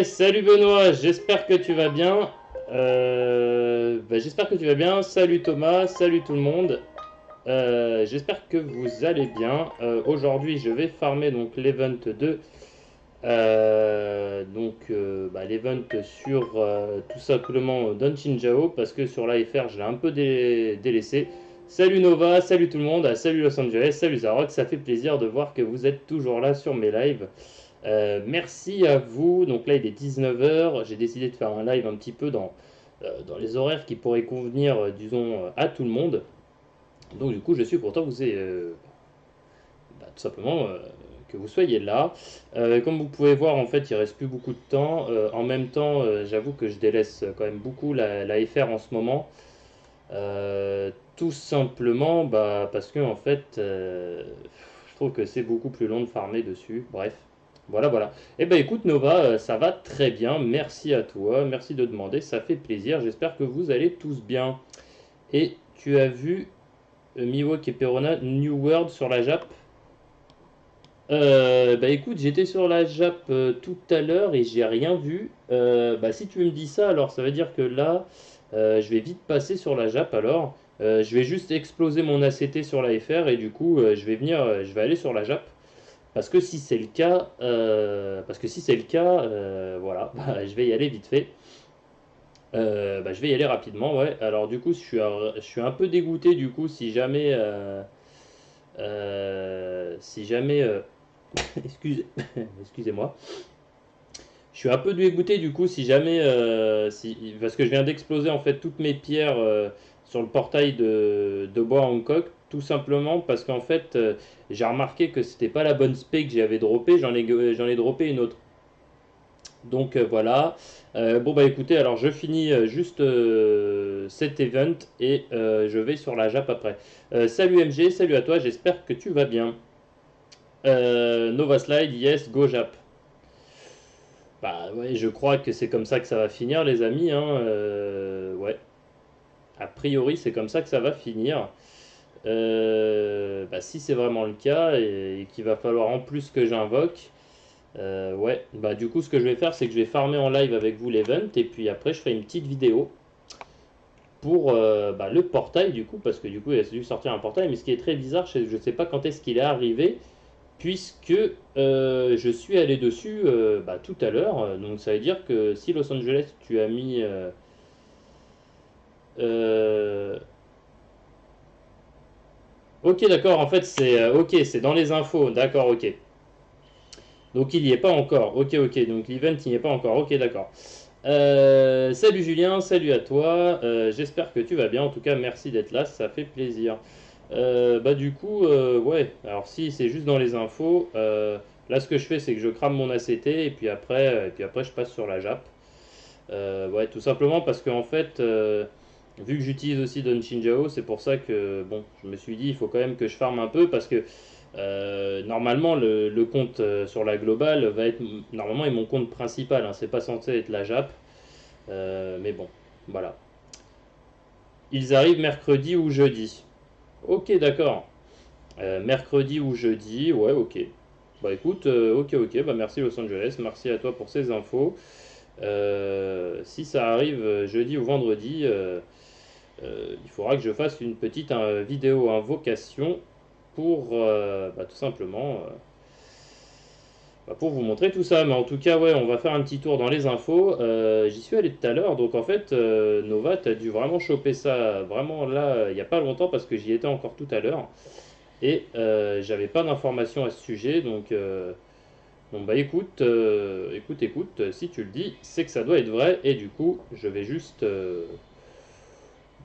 Salut Benoît, j'espère que tu vas bien. J'espère que tu vas bien. Salut Thomas, salut tout le monde. J'espère que vous allez bien. Aujourd'hui, je vais farmer donc l'event 2. L'event sur tout simplement Don Chinjao parce que sur l'AFR, je l'ai un peu délaissé. Salut Nova, salut tout le monde, salut Los Angeles, salut Zarok, ça fait plaisir de voir que vous êtes toujours là sur mes lives. Merci à vous. Donc là, il est 19 h. J'ai décidé de faire un live un petit peu dans les horaires qui pourraient convenir, disons, à tout le monde. Donc du coup, je suis content que vous ayez, tout simplement que vous soyez là. Comme vous pouvez voir, en fait, il reste plus beaucoup de temps. En même temps, j'avoue que je délaisse quand même beaucoup la FR en ce moment. Tout simplement parce que en fait, je trouve que c'est beaucoup plus long de farmer dessus. Bref, voilà, voilà. Eh ben écoute Nova, ça va très bien. Merci à toi, merci de demander, ça fait plaisir. J'espère que vous allez tous bien. Et tu as vu Miwok et Perona New World sur la Jap. Écoute, j'étais sur la Jap tout à l'heure et j'ai rien vu. Si tu me dis ça, alors ça veut dire que là, je vais vite passer sur la Jap alors. Je vais juste exploser mon ACT sur la FR et du coup, je vais aller sur la Jap. Parce que si c'est le cas, voilà, je vais y aller vite fait. Je vais y aller rapidement, ouais. Alors du coup, je suis un peu dégoûté du coup si jamais, excusez, excusez-moi. Je suis un peu dégoûté du coup si jamais, parce que je viens d'exploser en fait toutes mes pierres sur le portail de bois Hancock, tout simplement parce qu'en fait j'ai remarqué que c'était pas la bonne spé que j'avais droppé, j'en ai droppé une autre. Donc voilà. Écoutez, alors je finis juste cet event et je vais sur la Jap après. Salut MG, salut à toi, j'espère que tu vas bien. Nova Slide, yes, go Jap. Bah ouais, je crois que c'est comme ça que ça va finir, les amis, hein. Ouais, a priori, c'est comme ça que ça va finir. Si c'est vraiment le cas et qu'il va falloir en plus que j'invoque, ouais, du coup, ce que je vais faire, c'est que je vais farmer en live avec vous l'event et puis après, je ferai une petite vidéo pour le portail, du coup, parce que du coup, il a dû sortir un portail, mais ce qui est très bizarre, je ne sais pas quand est-ce qu'il est arrivé, puisque je suis allé dessus tout à l'heure. Donc ça veut dire que si Los Angeles, tu as mis... euh, ok, d'accord, en fait c'est ok, c'est dans les infos, d'accord, ok. Donc il n'y est pas encore, ok, ok, donc l'event il n'y est pas encore, ok, d'accord. Salut Julien, salut à toi, j'espère que tu vas bien, en tout cas merci d'être là, ça fait plaisir. Ouais, alors si c'est juste dans les infos, là ce que je fais c'est que je crame mon ACT et puis après je passe sur la Jap. Ouais, tout simplement parce qu'en fait, vu que j'utilise aussi Don Chinjao, c'est pour ça que bon, je me suis dit il faut quand même que je farme un peu parce que normalement le compte sur la globale va être normalement est mon compte principal, hein, c'est pas censé être la Jap. Mais bon, voilà. Ils arrivent mercredi ou jeudi. Ok, d'accord. Mercredi ou jeudi, ouais, ok. Bah écoute, ok, ok, bah merci Los Angeles, merci à toi pour ces infos. Si ça arrive jeudi ou vendredi, il faudra que je fasse une petite vidéo invocation pour tout simplement pour vous montrer tout ça. Mais en tout cas, ouais, on va faire un petit tour dans les infos. J'y suis allé tout à l'heure, donc en fait, Nova, t'as dû vraiment choper ça vraiment là, il n'y a pas longtemps parce que j'y étais encore tout à l'heure. Et j'avais pas d'informations à ce sujet, donc bon bah écoute, écoute, si tu le dis, c'est que ça doit être vrai, et du coup, je vais juste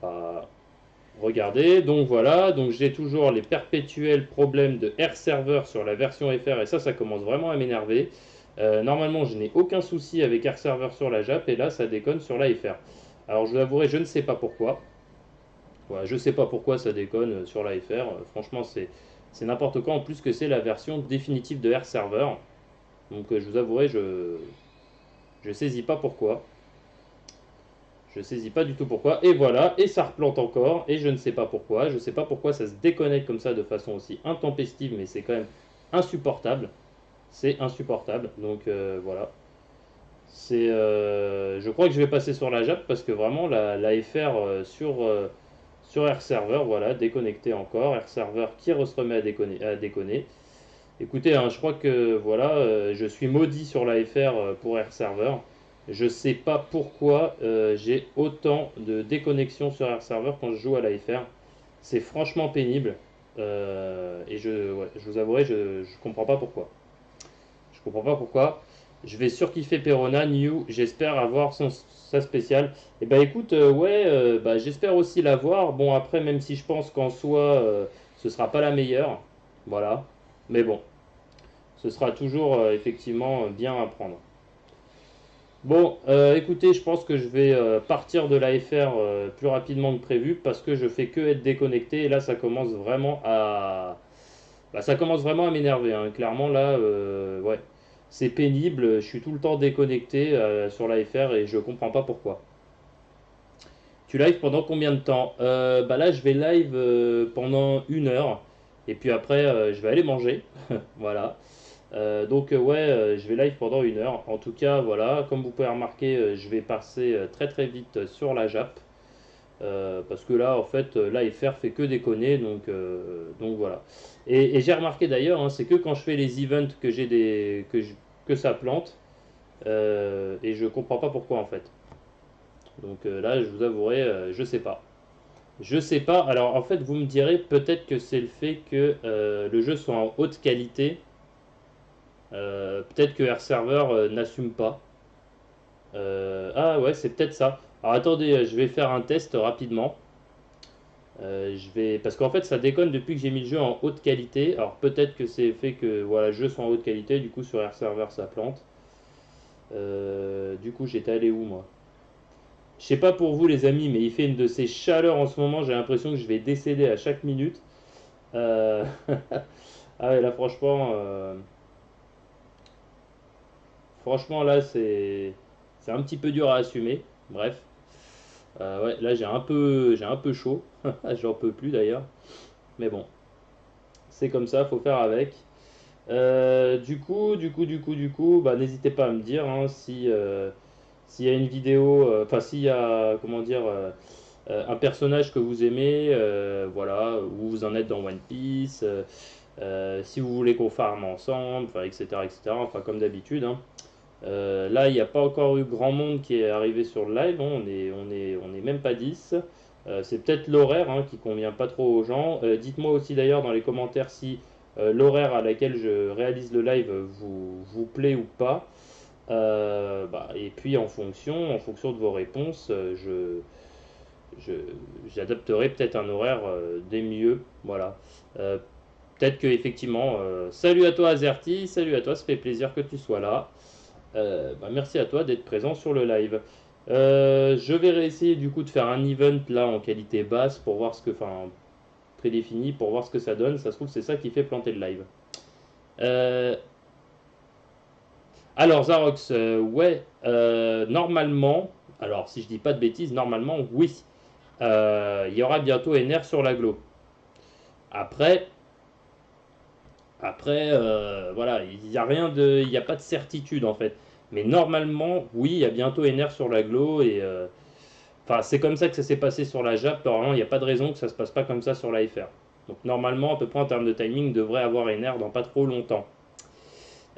bah, regarder. Donc voilà, donc j'ai toujours les perpétuels problèmes de R server sur la version FR, et ça commence vraiment à m'énerver. Normalement, je n'ai aucun souci avec R server sur la JAP, et là, ça déconne sur la FR. Alors je vous avouerai, je ne sais pas pourquoi. Voilà, je sais pas pourquoi ça déconne sur la FR. Franchement, c'est n'importe quoi. En plus que c'est la version définitive de R server. Donc je vous avouerai, je saisis pas pourquoi. Je saisis pas du tout pourquoi. Et voilà, et ça replante encore. Et je ne sais pas pourquoi. Je sais pas pourquoi ça se déconnecte comme ça de façon aussi intempestive, mais c'est quand même insupportable. C'est insupportable. Donc voilà. Je crois que je vais passer sur la JAP parce que vraiment la FR sur Air Server, voilà, déconnecté encore. Air Server qui se remet à déconner. Écoutez, hein, je crois que voilà, je suis maudit sur la FR pour Air Server. Je sais pas pourquoi j'ai autant de déconnexion sur Air Server quand je joue à la FR. C'est franchement pénible. Ouais, je vous avouerai, je comprends pas pourquoi. Je comprends pas pourquoi. Je vais surkiffer Perona, New, j'espère avoir sa spéciale. Et bah écoute, ouais, bah, j'espère aussi l'avoir. Bon, après, même si je pense qu'en soi, ce sera pas la meilleure. Voilà. Mais bon, ce sera toujours effectivement bien à prendre. Bon, écoutez, je pense que je vais partir de la FR plus rapidement que prévu parce que je fais que être déconnecté et là ça commence vraiment à bah, ça commence vraiment à m'énerver, hein. Clairement là ouais, c'est pénible, je suis tout le temps déconnecté sur la FR et je comprends pas pourquoi. Tu live pendant combien de temps? Bah là je vais live pendant 1 heure et puis après je vais aller manger. Voilà. Donc ouais, je vais live pendant 1 heure. En tout cas, voilà, comme vous pouvez remarquer, je vais passer très très vite sur la JAP. Parce que là, en fait, l'AFR fait que déconner, donc voilà. Et j'ai remarqué d'ailleurs, hein, c'est que quand je fais les events que j'ai que ça plante, et je comprends pas pourquoi en fait. Donc là, je vous avouerai, je sais pas. Je sais pas. Alors en fait, vous me direz peut-être que c'est le fait que le jeu soit en haute qualité. Peut-être que Air Server n'assume pas. Ah ouais, c'est peut-être ça. Alors attendez, je vais faire un test rapidement. Parce qu'en fait, ça déconne depuis que j'ai mis le jeu en haute qualité. Alors peut-être que c'est fait que voilà, le jeu soit en haute qualité. Du coup, sur Air Server, ça plante. Du coup, j'étais allé où moi? Je sais pas pour vous, les amis, mais il fait une de ces chaleurs en ce moment. J'ai l'impression que je vais décéder à chaque minute. Euh, Ah ouais, là, franchement, là, c'est un petit peu dur à assumer. Bref. Ouais, là j'ai un peu chaud. J'en peux plus d'ailleurs. Mais bon, c'est comme ça, faut faire avec. Du coup, bah, n'hésitez pas à me dire hein, si s'il y a une vidéo, enfin s'il y a comment dire un personnage que vous aimez, voilà, où vous en êtes dans One Piece, si vous voulez qu'on farme ensemble, enfin etc etc. Enfin comme d'habitude. Hein. Là, il n'y a pas encore eu grand monde qui est arrivé sur le live, hein. On est même pas 10. C'est peut-être l'horaire hein, qui convient pas trop aux gens. Dites-moi aussi d'ailleurs dans les commentaires si l'horaire à laquelle je réalise le live vous plaît ou pas. Bah, et puis en fonction de vos réponses, je- j'adapterai peut-être un horaire des mieux. Voilà. Euh, Peut-être que effectivement. Salut à toi Azerty, salut à toi, ça fait plaisir que tu sois là. Bah, merci à toi d'être présent sur le live. Je vais réessayer du coup de faire un event là en qualité basse pour voir enfin prédéfini pour voir ce que ça donne. Ça se trouve c'est ça qui fait planter le live. Euh, alors Zarox, ouais, normalement, alors si je dis pas de bêtises, normalement oui. Il y aura bientôt NR sur l'aglo. Après, voilà, il n'y a il n'y a pas de certitude en fait. Mais normalement, oui, il y a bientôt NR sur l'aglo et enfin, c'est comme ça que ça s'est passé sur la JAP. Normalement, il n'y a pas de raison que ça se passe pas comme ça sur la FR. Donc normalement, à peu près en termes de timing, devrait avoir NR dans pas trop longtemps.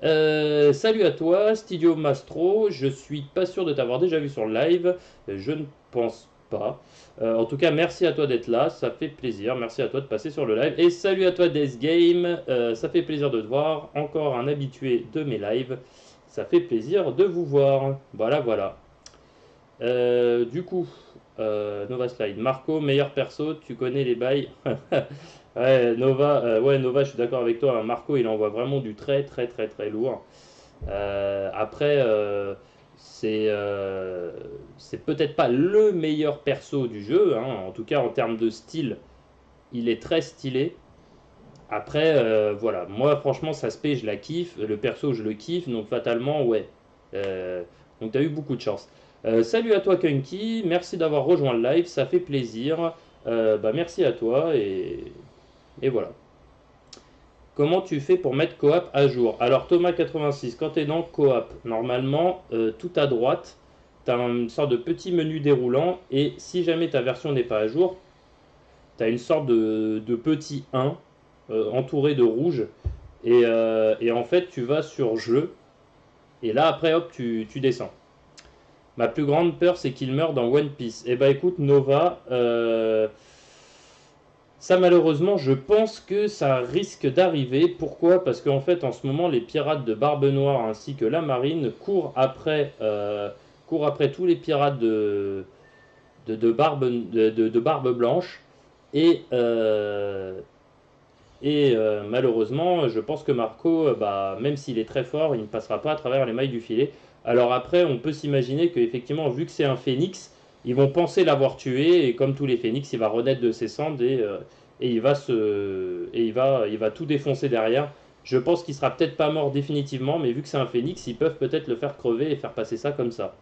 Salut à toi, Studio Mastro. Je suis pas sûr de t'avoir déjà vu sur le live. Je ne pense pas. En tout cas, merci à toi d'être là. Ça fait plaisir. Merci à toi de passer sur le live. Et salut à toi, Death Game. Ça fait plaisir de te voir. Encore un habitué de mes lives. Ça fait plaisir de vous voir. Voilà, voilà. Du coup, Nova Slide. Marco, meilleur perso, tu connais les bails. Ouais, Nova, je suis d'accord avec toi. Hein. Marco, il envoie vraiment du très, très, très, très lourd. Après, c'est peut-être pas le meilleur perso du jeu. Hein. En tout cas, en termes de style, il est très stylé. Après, voilà. Moi, franchement, ça se paie, je la kiffe. Le perso, je le kiffe. Donc, fatalement, ouais. Euh, donc, tu as eu beaucoup de chance. Salut à toi, Kunky. Merci d'avoir rejoint le live. Ça fait plaisir. Bah, merci à toi. Et voilà. comment tu fais pour mettre coop à jour? Alors Thomas86, quand tu es dans coop, normalement, tout à droite, tu as une sorte de petit menu déroulant et si jamais ta version n'est pas à jour, tu as une sorte de petit 1 entouré de rouge et en fait tu vas sur jeu et là après hop tu descends. Ma plus grande peur c'est qu'il meure dans One Piece. Eh bah écoute Nova, ça malheureusement je pense que ça risque d'arriver. Pourquoi? Parce qu'en fait en ce moment les pirates de Barbe Noire ainsi que la marine courent après tous les pirates de barbe blanche et, malheureusement, je pense que Marco, bah, même s'il est très fort, il ne passera pas à travers les mailles du filet. Alors après, on peut s'imaginer qu'effectivement, vu que c'est un phénix, ils vont penser l'avoir tué, et comme tous les phénix, il va renaître de ses cendres et il va tout défoncer derrière. Je pense qu'il sera peut-être pas mort définitivement, mais vu que c'est un phénix, ils peuvent peut-être le faire crever et faire passer ça comme ça.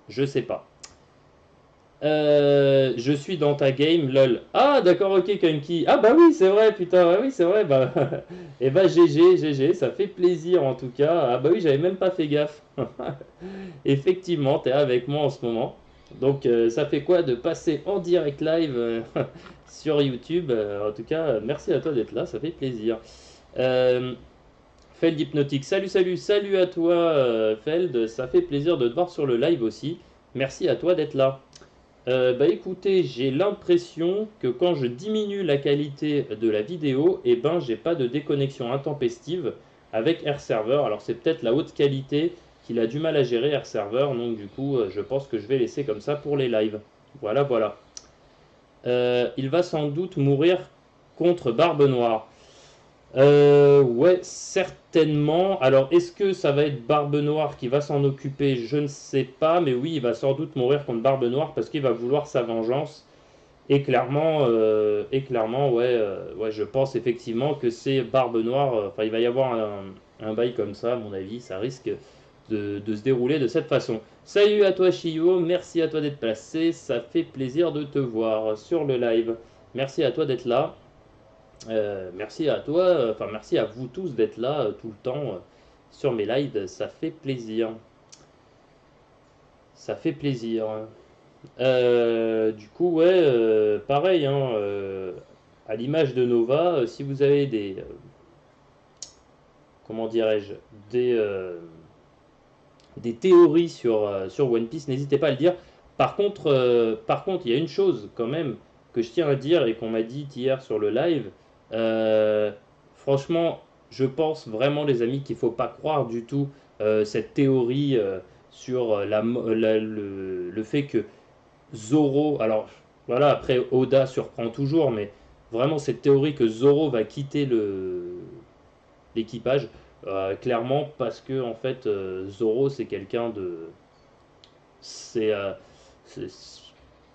Je sais pas. Je suis dans ta game, lol. Ah, d'accord, ok, Kanki. Ah, bah oui, c'est vrai, putain, ouais, oui, c'est vrai. Bah, et bah, GG, GG, ça fait plaisir en tout cas. Ah, bah oui, j'avais même pas fait gaffe. Effectivement, t'es avec moi en ce moment. Donc, ça fait quoi de passer en direct live sur YouTube? En tout cas, merci à toi d'être là, ça fait plaisir. Euh, Feld Hypnotique, salut, salut, salut à toi, Feld. Ça fait plaisir de te voir sur le live aussi. Merci à toi d'être là. Bah écoutez, j'ai l'impression que quand je diminue la qualité de la vidéo, et ben j'ai pas de déconnexion intempestive avec AirServer. Alors c'est peut-être la haute qualité qu'il a du mal à gérer AirServer, donc du coup je pense que je vais laisser comme ça pour les lives. Voilà, voilà. Il va sans doute mourir contre Barbe Noire. Ouais, certainement. Alors, est-ce que ça va être Barbe Noire qui va s'en occuper? Je ne sais pas, mais oui, il va sans doute mourir contre Barbe Noire parce qu'il va vouloir sa vengeance. Et clairement, ouais, ouais, je pense effectivement que c'est Barbe Noire. Enfin, il va y avoir un bail comme ça, à mon avis, ça risque de se dérouler de cette façon. Salut à toi, Chio, merci à toi d'être passé. Ça fait plaisir de te voir sur le live. Merci à toi d'être là. Merci à toi, enfin merci à vous tous d'être là tout le temps sur mes lives, ça fait plaisir. Ça fait plaisir. Du coup, ouais, pareil, hein, à l'image de Nova, si vous avez comment dirais-je, des théories sur One Piece, n'hésitez pas à le dire. Par contre, il y a une chose quand même que je tiens à dire et qu'on m'a dit hier sur le live. Euh, Franchement, je pense vraiment, les amis, qu'il ne faut pas croire du tout cette théorie sur le fait que Zoro. Alors, voilà, après Oda surprend toujours, mais vraiment cette théorie que Zoro va quitter l'équipage. Clairement parce que en fait Zoro c'est quelqu'un de c'est euh, c'est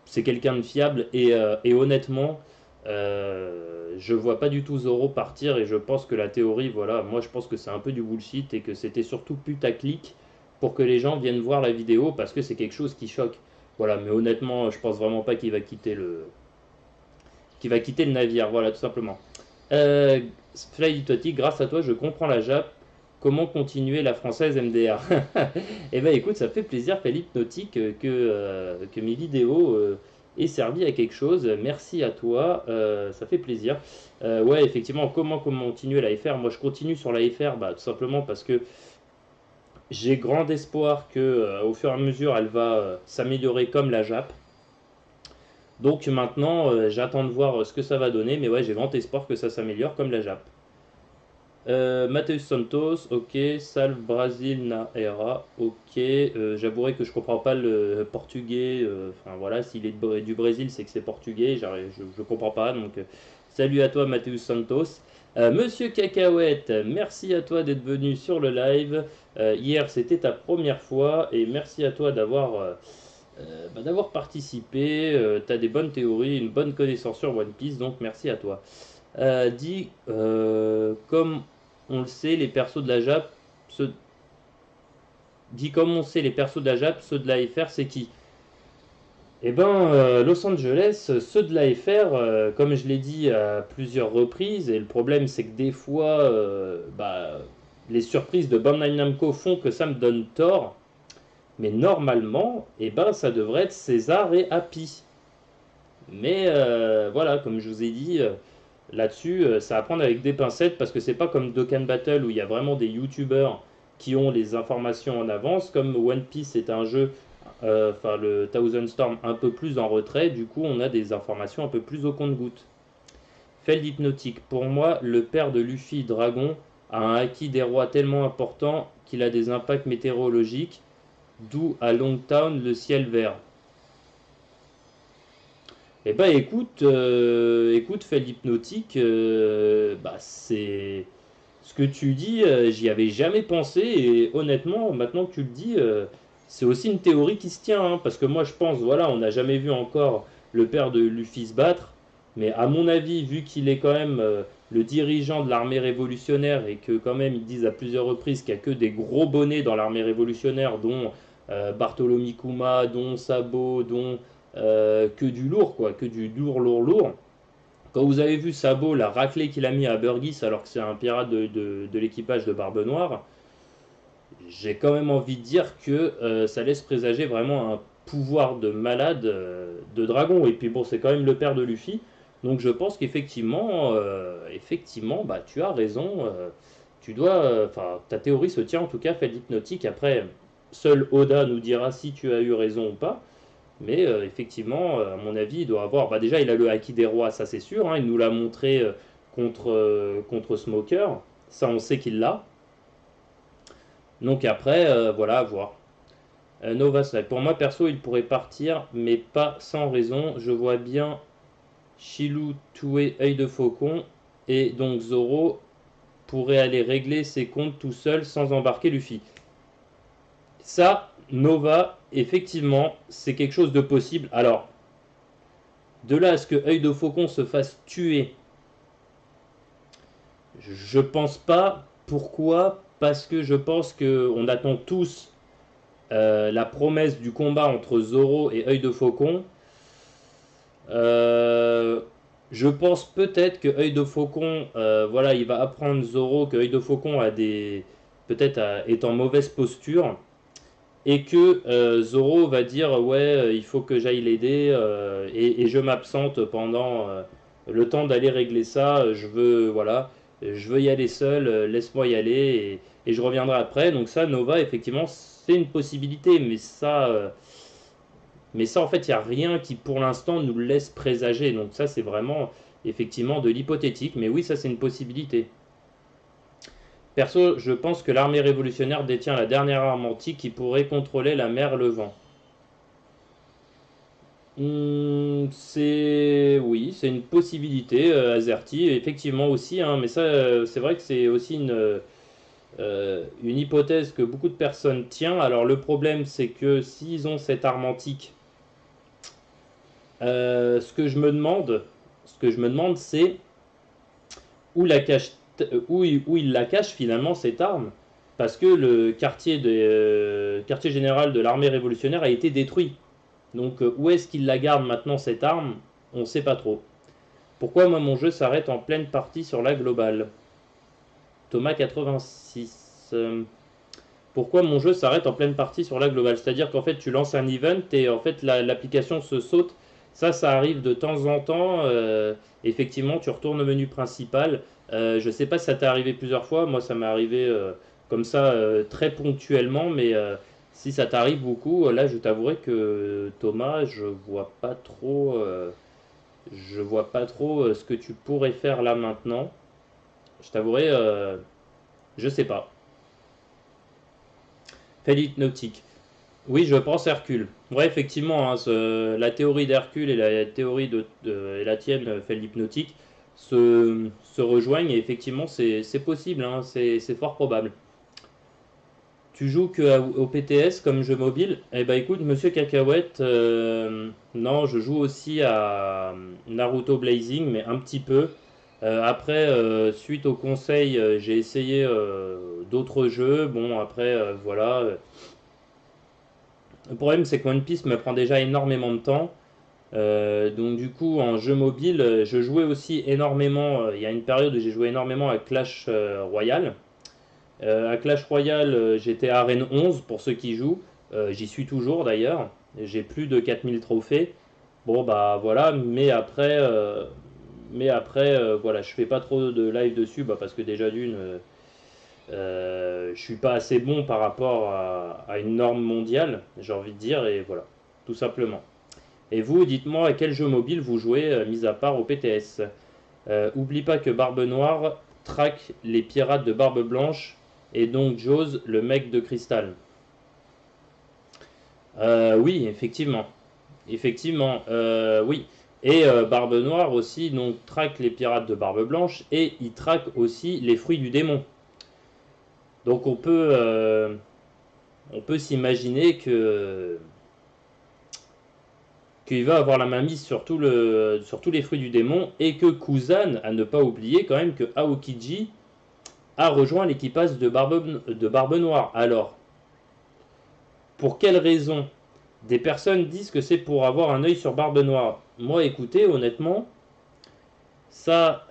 c'est quelqu'un de fiable et honnêtement je vois pas du tout Zoro partir et je pense que la théorie, voilà, moi je pense que c'est un peu du bullshit et que c'était surtout putaclic pour que les gens viennent voir la vidéo parce que c'est quelque chose qui choque. Voilà, mais honnêtement je pense vraiment pas qu'il va quitter le navire, voilà, tout simplement. Euh, Fly Toti, grâce à toi, je comprends la Jap. Comment continuer la française MDR? Eh ben écoute, ça fait plaisir, Philippe Nautique, que mes vidéos aient servi à quelque chose. Merci à toi, ça fait plaisir. Ouais, effectivement, comment continuer la FR? Moi, je continue sur la FR, bah, tout simplement parce que j'ai grand espoir que, au fur et à mesure, elle va s'améliorer comme la Jap. Donc maintenant, j'attends de voir ce que ça va donner, mais ouais, j'ai grand espoir que ça s'améliore comme la Jap. Matheus Santos, ok. Salve Brasil na era, ok. J'avouerai que je comprends pas le portugais. Enfin voilà, s'il est du Brésil, c'est que c'est portugais. Je comprends pas. Donc salut à toi, Matheus Santos. Monsieur Cacahuète, merci à toi d'être venu sur le live. Hier, c'était ta première fois et merci à toi d'avoir participé. Tu as des bonnes théories, une bonne connaissance sur One Piece, donc merci à toi. Dit comme on le sait, les persos de la Jap, ceux, dit comme on sait les persos de la Jap, ceux de la FR, c'est qui? Eh ben, Los Angeles, ceux de l'AFR, comme je l'ai dit à plusieurs reprises, et le problème c'est que des fois, les surprises de Bandai Namco font que ça me donne tort, mais normalement, eh ben, ça devrait être César et Happy. Mais voilà, comme je vous ai dit, là-dessus, ça à prendre avec des pincettes parce que c'est pas comme Dokkan Battle où il y a vraiment des youtubeurs qui ont les informations en avance. Comme One Piece est un jeu, enfin le Thousand Storm, un peu plus en retrait, du coup on a des informations un peu plus au compte-gouttes. Feld hypnotique. Pour moi, le père de Luffy Dragon a un acquis des rois tellement important qu'il a des impacts météorologiques, d'où à Longtown le ciel vert. Eh ben écoute, Feld hypnotique, c'est ce que tu dis, j'y avais jamais pensé et honnêtement, maintenant que tu le dis, c'est aussi une théorie qui se tient, hein, parce que moi je pense, voilà, on n'a jamais vu encore le père de Luffy se battre, mais à mon avis, vu qu'il est quand même le dirigeant de l'armée révolutionnaire et que quand même ils disent à plusieurs reprises qu'il n'y a que des gros bonnets dans l'armée révolutionnaire, dont Bartholomew Kuma, dont Sabo, dont que du lourd, quoi, que du lourd, lourd, lourd. Quand vous avez vu Sabo, la raclée qu'il a mis à Burgess alors que c'est un pirate de l'équipage de Barbe Noire, j'ai quand même envie de dire que ça laisse présager vraiment un pouvoir de malade de dragon. Et puis bon, c'est quand même le père de Luffy. Donc je pense qu'effectivement, bah, tu as raison. Tu dois, enfin, ta théorie se tient en tout cas, fait l'hypnotique. Après, seul Oda nous dira si tu as eu raison ou pas. Mais effectivement, à mon avis, il doit avoir. Bah, déjà, il a le Haki des rois, ça c'est sûr, hein, il nous l'a montré contre Smoker. Ça, on sait qu'il l'a. Donc après, voilà, à voir. Nova Slide. Pour moi, perso, il pourrait partir, mais pas sans raison. Je vois bien Shilou tuer œil de faucon. Et donc Zoro pourrait aller régler ses comptes tout seul sans embarquer Luffy. Ça, Nova, effectivement, c'est quelque chose de possible. Alors, de là à ce que œil de faucon se fasse tuer, je pense pas. Pourquoi? Parce que je pense que on attend tous la promesse du combat entre Zoro et œil de faucon. Euh, je pense peut-être que œil de faucon, voilà, il va apprendre Zoro que œil de faucon a des peut-être est en mauvaise posture et que Zoro va dire ouais, il faut que j'aille l'aider et je m'absente pendant le temps d'aller régler ça. Je veux voilà, je veux y aller seul, laisse-moi y aller et je reviendrai après. Donc ça, Nova, effectivement, c'est une possibilité, mais ça en fait, il n'y a rien qui pour l'instant nous le laisse présager. Donc ça, c'est vraiment effectivement de l'hypothétique, mais oui, ça c'est une possibilité. Perso, je pense que l'armée révolutionnaire détient la dernière arme antique qui pourrait contrôler la mer Levant. C'est oui, c'est une possibilité, Azerty, effectivement aussi, hein, mais ça, c'est vrai que c'est aussi une hypothèse que beaucoup de personnes tiennent. Alors le problème, c'est que s'ils ont cette arme antique, ce que je me demande, c'est où la cache, où il la cache finalement cette arme, parce que le quartier général de l'armée révolutionnaire a été détruit. Donc où est-ce qu'il la garde maintenant cette arme? On ne sait pas trop. Pourquoi moi mon jeu s'arrête en pleine partie sur la globale? Thomas 86. Pourquoi mon jeu s'arrête en pleine partie sur la globale? C'est-à-dire qu'en fait tu lances un event et en fait l'application se saute. Ça arrive de temps en temps. Effectivement, tu retournes au menu principal. Je ne sais pas si ça t'est arrivé plusieurs fois. Moi, ça m'est arrivé comme ça très ponctuellement, mais si ça t'arrive beaucoup, là, je t'avouerai que Thomas, je vois pas trop ce que tu pourrais faire là maintenant. Je t'avouerai, je sais pas. Faillite nautique. Oui, je pense Hercule. Ouais, effectivement, hein, la théorie d'Hercule et la théorie et la tienne, fait l'hypnotique, se rejoignent et effectivement, c'est possible, hein, c'est fort probable. Tu joues que au PTS comme jeu mobile? Eh ben écoute, monsieur Cacahuète, non, je joue aussi à Naruto Blazing, mais un petit peu. Après, suite au conseil, j'ai essayé d'autres jeux. Bon, après, voilà. Le problème, c'est que One Piece me prend déjà énormément de temps. Donc du coup, en jeu mobile, je jouais aussi énormément. Il y a une période où j'ai joué énormément à Clash Royale. À Clash Royale, j'étais à Arène 11 pour ceux qui jouent. J'y suis toujours d'ailleurs. J'ai plus de 4000 trophées. Bon bah voilà, mais après, voilà, je fais pas trop de live dessus bah, parce que déjà d'une, je suis pas assez bon par rapport à une norme mondiale, j'ai envie de dire, et voilà, tout simplement. Et vous, dites-moi à quel jeu mobile vous jouez, mis à part au PTS. Oublie pas que Barbe Noire traque les pirates de Barbe Blanche et donc Jaws, le mec de cristal. Oui, effectivement. Effectivement, oui. Et Barbe Noire aussi donc traque les pirates de Barbe Blanche et il traque aussi les fruits du démon. Donc on peut s'imaginer que qu'il va avoir la main mise sur tous les fruits du démon et que Kuzan, à ne pas oublier quand même que Aokiji a rejoint l'équipage de Barbe Noire. Alors, pour quelle raison? Des personnes disent que c'est pour avoir un œil sur Barbe Noire. Moi, écoutez, honnêtement, ça,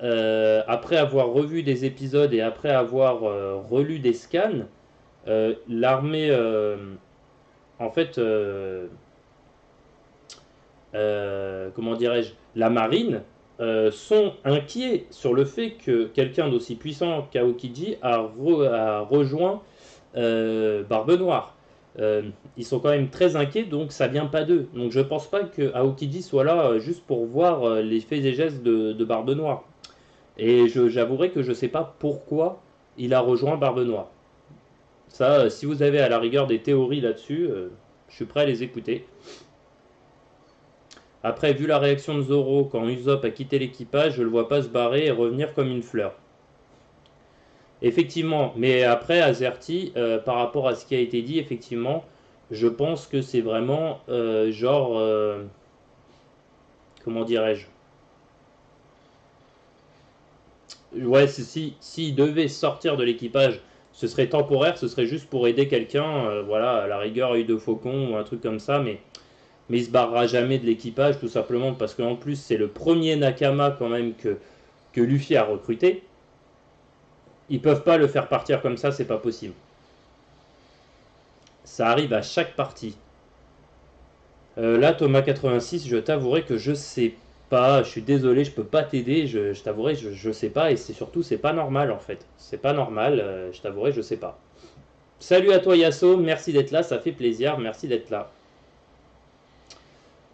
après avoir revu des épisodes et après avoir relu des scans, l'armée, en fait, comment dirais-je, la marine, sont inquiets sur le fait que quelqu'un d'aussi puissant qu'Aokiji a rejoint Barbe Noire. Ils sont quand même très inquiets, donc ça vient pas d'eux. Donc je pense pas que Aokiji soit là juste pour voir les faits et gestes de Barbe Noire. Et j'avouerai que je sais pas pourquoi il a rejoint Barbe Noire. Ça, si vous avez à la rigueur des théories là-dessus, je suis prêt à les écouter. Après, vu la réaction de Zoro quand Usopp a quitté l'équipage, je le vois pas se barrer et revenir comme une fleur. Effectivement, mais après, Azerty, par rapport à ce qui a été dit, effectivement, je pense que c'est vraiment genre, comment dirais-je? Ouais, s'il devait sortir de l'équipage, ce serait temporaire, ce serait juste pour aider quelqu'un, voilà, à la rigueur, œil de faucon ou un truc comme ça, mais il se barrera jamais de l'équipage, tout simplement parce qu'en plus, c'est le premier Nakama quand même que Luffy a recruté. Ils peuvent pas le faire partir comme ça, c'est pas possible. Ça arrive à chaque partie. Là, Thomas 86, je t'avouerai que je sais pas. Je suis désolé, je peux pas t'aider. Je t'avouerai, je sais pas. Et c'est surtout, c'est pas normal en fait. C'est pas normal. Je t'avouerai, je sais pas. Salut à toi Yasso, merci d'être là, ça fait plaisir. Merci d'être là.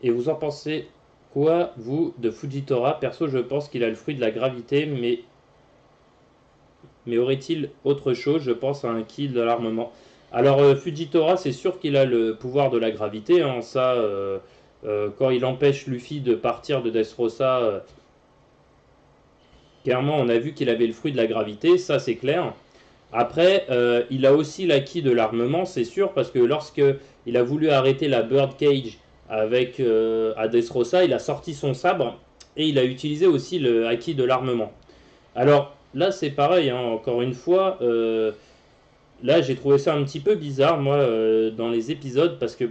Et vous en pensez quoi, vous, de Fujitora? Perso, je pense qu'il a le fruit de la gravité, mais aurait-il autre chose? Je pense à un kill de l'armement. Alors, Fujitora, c'est sûr qu'il a le pouvoir de la gravité, hein, ça, quand il empêche Luffy de partir de Dressrosa, clairement, on a vu qu'il avait le fruit de la gravité, ça c'est clair. Après, il a aussi l'acquis de l'armement, c'est sûr, parce que lorsque il a voulu arrêter la Birdcage avec à Dressrosa, il a sorti son sabre et il a utilisé aussi le acquis de l'armement. Alors là, c'est pareil, hein, encore une fois, là j'ai trouvé ça un petit peu bizarre, moi, dans les épisodes, parce que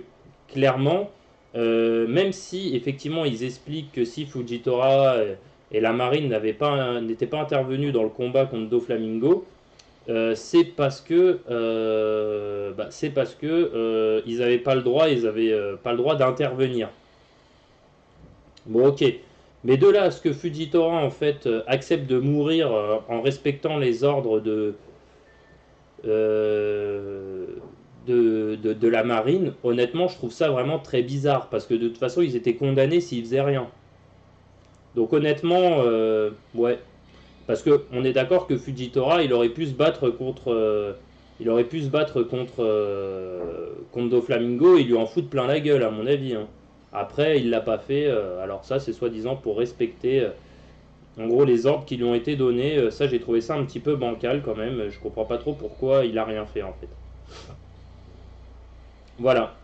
clairement, même si effectivement ils expliquent que si Fujitora et la marine n'étaient pas intervenus dans le combat contre Doflamingo, c'est parce que ils n'avaient pas le droit, ils avaient pas le droit d'intervenir. Bon, ok. Mais de là à ce que Fujitora en fait accepte de mourir en respectant les ordres euh, de la marine, honnêtement, je trouve ça vraiment très bizarre parce que de toute façon, ils étaient condamnés s'ils faisaient rien. Donc honnêtement, ouais, parce que on est d'accord que Fujitora, il aurait pu se battre contre Doflamingo et lui en foutre plein la gueule, à mon avis, hein. Après, il l'a pas fait. Alors ça, c'est soi-disant pour respecter, en gros, les ordres qui lui ont été donnés. Ça, j'ai trouvé ça un petit peu bancal quand même. Je comprends pas trop pourquoi il a rien fait en fait. Voilà.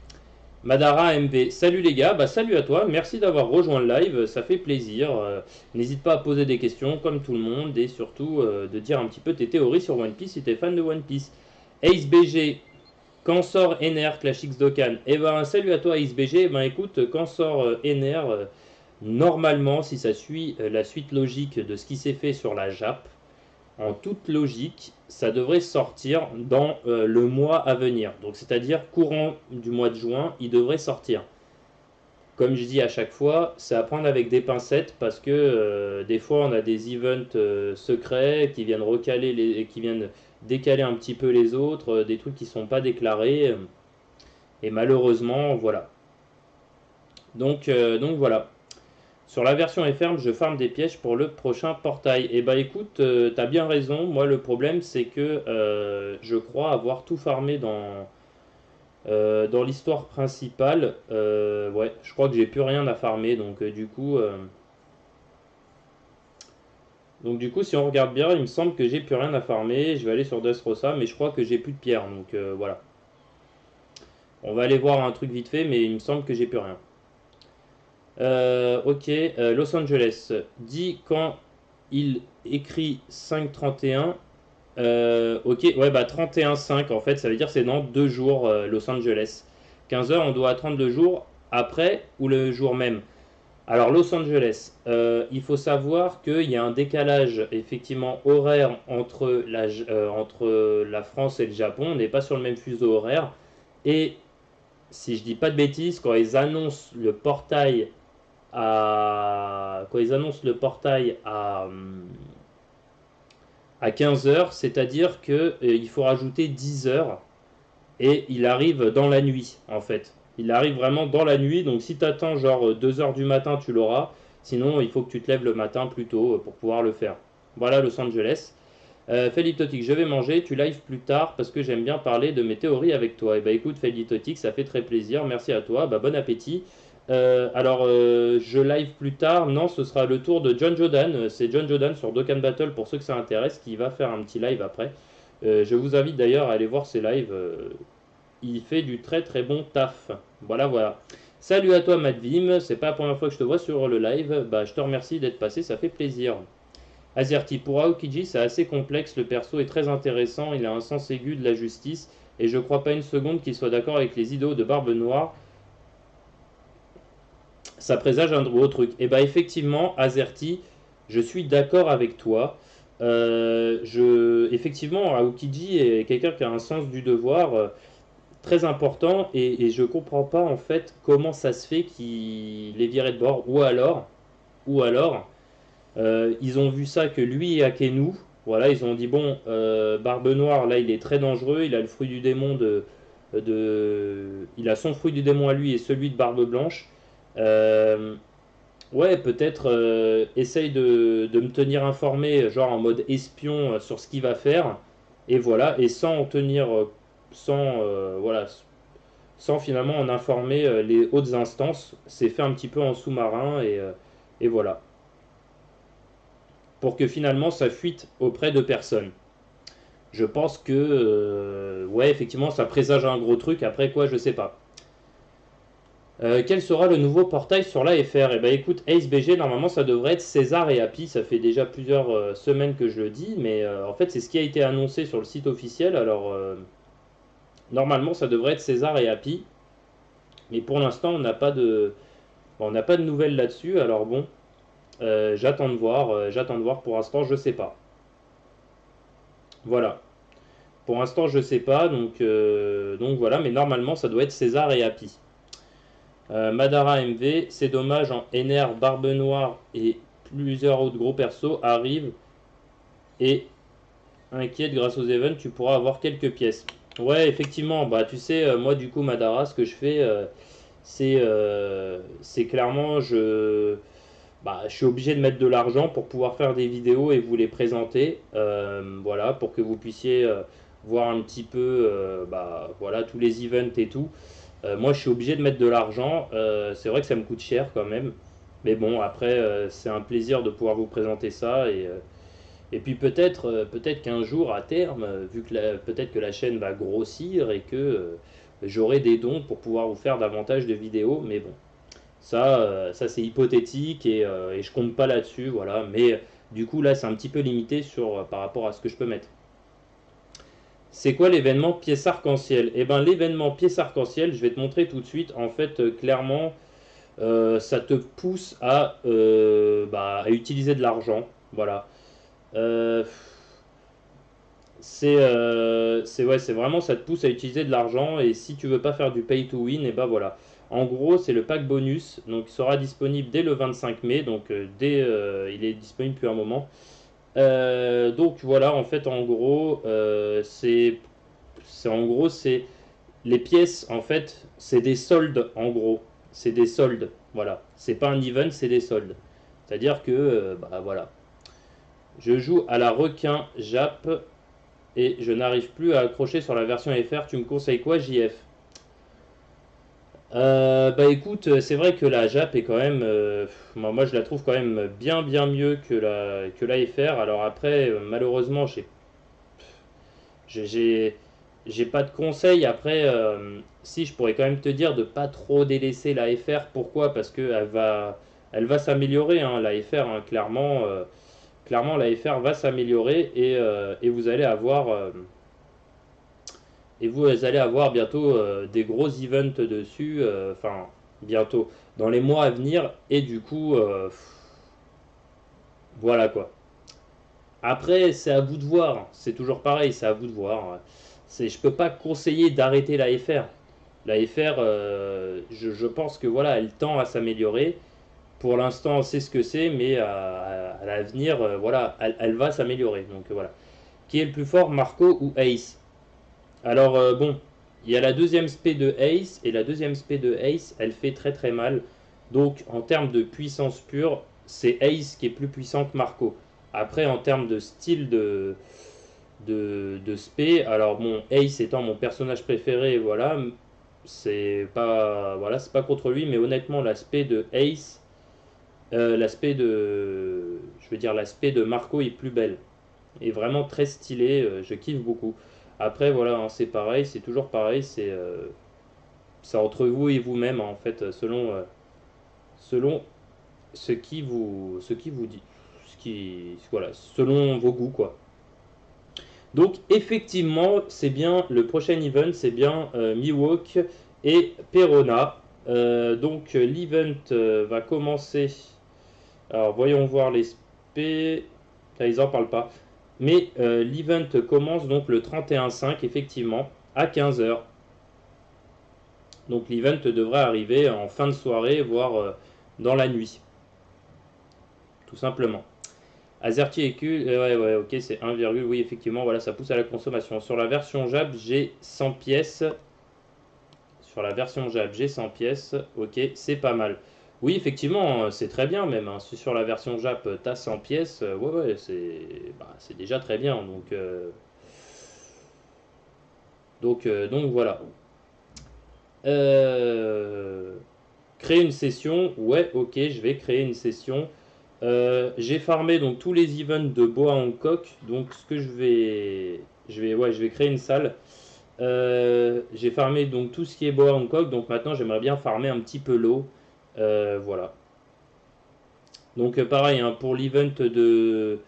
Madara MV, salut les gars, bah salut à toi, merci d'avoir rejoint le live, ça fait plaisir. N'hésite pas à poser des questions comme tout le monde et surtout de dire un petit peu tes théories sur One Piece si t'es fan de One Piece. Ace BG, Quand sort NR Clash X Dokkan? Eh ben, salut à toi XBG. Eh ben, écoute, quand sort NR, normalement, si ça suit la suite logique de ce qui s'est fait sur la Jap, en toute logique, ça devrait sortir dans le mois à venir. Donc, c'est-à-dire courant du mois de juin, il devrait sortir. Comme je dis à chaque fois, c'est à prendre avec des pincettes parce que des fois on a des events secrets qui viennent recaler qui viennent décaler un petit peu les autres, des trucs qui sont pas déclarés et malheureusement voilà. Donc voilà. Sur la version ferme, je farme des pièges pour le prochain portail. Et bah écoute, t'as bien raison. Moi le problème c'est que je crois avoir tout farmé dans l'histoire principale. Ouais, je crois que j'ai plus rien à farmer. Donc du coup, si on regarde bien, il me semble que j'ai plus rien à farmer. Je vais aller sur Dressrosa, mais je crois que j'ai plus de pierre. Donc voilà. On va aller voir un truc vite fait, mais il me semble que j'ai plus rien. Ok, Los Angeles. Dit quand il écrit 5,31. Ok, ouais, bah 31,5 en fait, ça veut dire c'est dans 2 jours Los Angeles. 15 heures, on doit attendre le jour après ou le jour même. Alors Los Angeles, il faut savoir qu'il y a un décalage effectivement horaire entre la France et le Japon. On n'est pas sur le même fuseau horaire. Et si je dis pas de bêtises, quand ils annoncent le portail à 15 heures, c'est-à-dire qu'il faut rajouter 10 heures et il arrive dans la nuit en fait. Il arrive vraiment dans la nuit, donc si tu attends genre 2 heures du matin, tu l'auras. Sinon, il faut que tu te lèves le matin plus tôt pour pouvoir le faire. Voilà Los Angeles. Philippe Totic, je vais manger, tu live plus tard parce que j'aime bien parler de mes théories avec toi. Et bah écoute Philippe Totic, ça fait très plaisir, merci à toi, bah bon appétit. Je live plus tard, non ce sera le tour de John Jodan, c'est John Jodan sur Dokkan Battle pour ceux que ça intéresse qui va faire un petit live après. Je vous invite d'ailleurs à aller voir ses lives, il fait du très très bon taf. Voilà voilà. Salut à toi Madvim, c'est pas la première fois que je te vois sur le live, bah je te remercie d'être passé, ça fait plaisir. Azerty, pour Aokiji, c'est assez complexe, le perso est très intéressant, il a un sens aigu de la justice, et je crois pas une seconde qu'il soit d'accord avec les idéaux de Barbe Noire. Ça présage un gros truc. Et bah effectivement, Azerty, je suis d'accord avec toi. Effectivement, Aokiji est quelqu'un qui a un sens du devoir très important, et je comprends pas en fait comment ça se fait qu'il est viré de bord, ou alors ils ont vu ça que lui et Akenu, voilà, ils ont dit bon, Barbe Noire, là, il est très dangereux, il a le fruit du démon il a son fruit du démon à lui et celui de Barbe Blanche. Euh, ouais, peut-être essaye de me tenir informé, genre en mode espion sur ce qu'il va faire, et voilà, et sans tenir, voilà, sans finalement en informer les hautes instances. C'est fait un petit peu en sous-marin, et voilà pour que finalement ça fuite auprès de personne. Je pense que, ouais, effectivement, ça présage un gros truc. Après quoi, je sais pas. Quel sera le nouveau portail sur l'AFR? Eh ben écoute, AceBG, normalement ça devrait être César et Happy. Ça fait déjà plusieurs semaines que je le dis, mais en fait c'est ce qui a été annoncé sur le site officiel. Alors normalement ça devrait être César et Happy, mais pour l'instant on n'a pas de nouvelles là-dessus. Alors bon, j'attends de voir. J'attends de voir. Pour l'instant, je sais pas. Voilà. Pour l'instant, je sais pas, donc voilà, mais normalement, ça doit être César et Happy. Madara MV, c'est dommage, en NR, Barbe Noire et plusieurs autres gros persos arrivent et inquiète grâce aux events, tu pourras avoir quelques pièces. Ouais, effectivement, bah tu sais, moi du coup, Madara, ce que je fais, c'est clairement, je suis obligé de mettre de l'argent pour pouvoir faire des vidéos et vous les présenter. Voilà, pour que vous puissiez voir un petit peu voilà, tous les events et tout. Moi, je suis obligé de mettre de l'argent. C'est vrai que ça me coûte cher quand même. Mais bon, après, c'est un plaisir de pouvoir vous présenter ça. Et puis peut-être qu'un jour, à terme, vu que peut-être que la chaîne va grossir et que j'aurai des dons pour pouvoir vous faire davantage de vidéos. Mais bon, ça c'est hypothétique et je compte pas là-dessus, voilà. Mais du coup là c'est un petit peu limité par rapport à ce que je peux mettre. C'est quoi l'événement pièce arc-en-ciel? Eh ben l'événement pièce arc-en-ciel, je vais te montrer tout de suite. En fait, clairement, ça te pousse à utiliser de l'argent. Voilà. Euh, ouais, c'est vraiment, ça te pousse à utiliser de l'argent. Et si tu veux pas faire du pay to win, et ben voilà. En gros, c'est le pack bonus. Donc, il sera disponible dès le 25 mai. Donc, il est disponible depuis un moment. Donc, voilà, en fait, en gros, c'est les pièces, en fait, c'est des soldes, en gros. C'est des soldes. Voilà. C'est pas un event, c'est des soldes. C'est-à-dire que, voilà. Je joue à la requin Jap et je n'arrive plus à accrocher sur la version FR. Tu me conseilles quoi, JF? Bah écoute, c'est vrai que la Jap est quand même, moi je la trouve quand même bien bien mieux que la FR. Alors après, malheureusement, j'ai j'ai- j'ai pas de conseils. Après, si je pourrais quand même te dire de pas trop délaisser la FR. Pourquoi? Parce que elle va s'améliorer, hein, la FR, hein, clairement, clairement la FR va s'améliorer et vous allez avoir bientôt des gros events dessus, enfin bientôt, dans les mois à venir, et du coup, voilà quoi. Après, c'est à vous de voir, c'est toujours pareil, c'est à vous de voir. Je peux pas conseiller d'arrêter la FR. La FR, je pense que voilà, elle tend à s'améliorer. Pour l'instant, c'est ce que c'est, mais à l'avenir, voilà, elle va s'améliorer. Donc voilà. Qui est le plus fort, Marco ou Ace? Alors bon, il y a la deuxième spé de Ace, et la deuxième spé de Ace, elle fait très très mal. Donc en termes de puissance pure, c'est Ace qui est plus puissant que Marco. Après, en termes de style de spé, alors bon, Ace étant mon personnage préféré, voilà, c'est pas contre lui, mais honnêtement, l'aspect de Ace, je veux dire, l'aspect de Marco est plus belle, est vraiment très stylé, je kiffe beaucoup. Après, voilà, hein, c'est pareil, c'est toujours pareil, c'est entre vous et vous-même, hein, en fait, selon ce qui vous dit, voilà, selon vos goûts, quoi. Donc, effectivement, c'est bien, le prochain event, c'est bien Miwok et Perona. L'event va commencer. Alors, voyons voir les spé. Là, ils en parlent pas. Mais l'event commence donc le 31-5, effectivement, à 15 heures. Donc l'event devrait arriver en fin de soirée, voire dans la nuit, tout simplement. Azerty et Q, ouais, ouais, ok, c'est 1, oui, effectivement, voilà, ça pousse à la consommation. Sur la version JAB, j'ai 100 pièces. Sur la version JAB, j'ai 100 pièces, ok, c'est pas mal. Oui, effectivement, c'est très bien même, hein. Si sur la version JAP, t'as 100 pièces, ouais, ouais, c'est déjà très bien. Donc voilà. Euh, Créer une session, ouais, ok, je vais créer une session. J'ai farmé donc tous les events de Boa Hancock, donc ce que je vais créer une salle. J'ai farmé donc tout ce qui est Boa Hancock, donc maintenant j'aimerais bien farmer un petit peu l'eau. Voilà. Donc pareil, hein, pour l'event de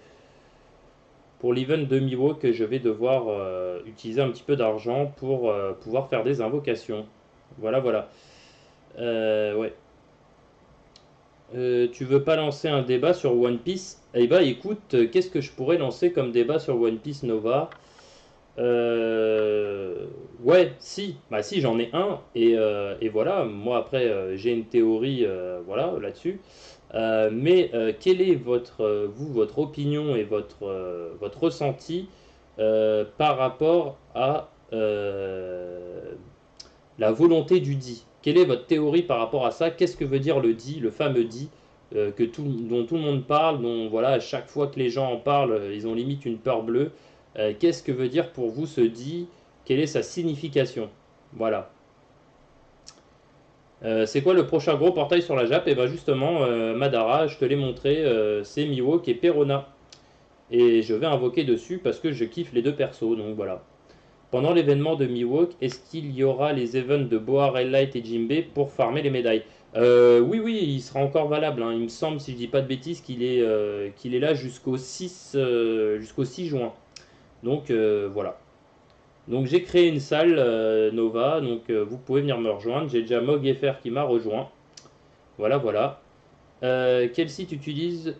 Miwok, je vais devoir utiliser un petit peu d'argent pour pouvoir faire des invocations. Voilà, voilà. Ouais. Tu veux pas lancer un débat sur One Piece? Eh bah écoute, qu'est-ce que je pourrais lancer comme débat sur One Piece Nova? Ouais, si, bah si, j'en ai un, et voilà, moi après j'ai une théorie voilà, là-dessus. Mais quelle est votre opinion et votre ressenti par rapport à la volonté du dit? Quelle est votre théorie par rapport à ça? Qu'est-ce que veut dire le dit, le fameux dit dont tout le monde parle, dont voilà, à chaque fois que les gens en parlent, ils ont limite une peur bleue. Qu'est-ce que veut dire pour vous ce dit? Quelle est sa signification? Voilà. C'est quoi le prochain gros portail sur la Jap? Et ben justement, Madara, je te l'ai montré, c'est Miwok et Perona. Et je vais invoquer dessus parce que je kiffe les deux persos, donc voilà. Pendant l'événement de Miwok, est-ce qu'il y aura les events de Boa, Red Light et Jimbe pour farmer les médailles? Oui, oui, il sera encore valable, hein. Il me semble, si je dis pas de bêtises, qu'il est là jusqu'au 6 juin. Donc voilà. Donc j'ai créé une salle Nova, donc vous pouvez venir me rejoindre. J'ai déjà MogFR qui m'a rejoint. Voilà, voilà. Quel site utilises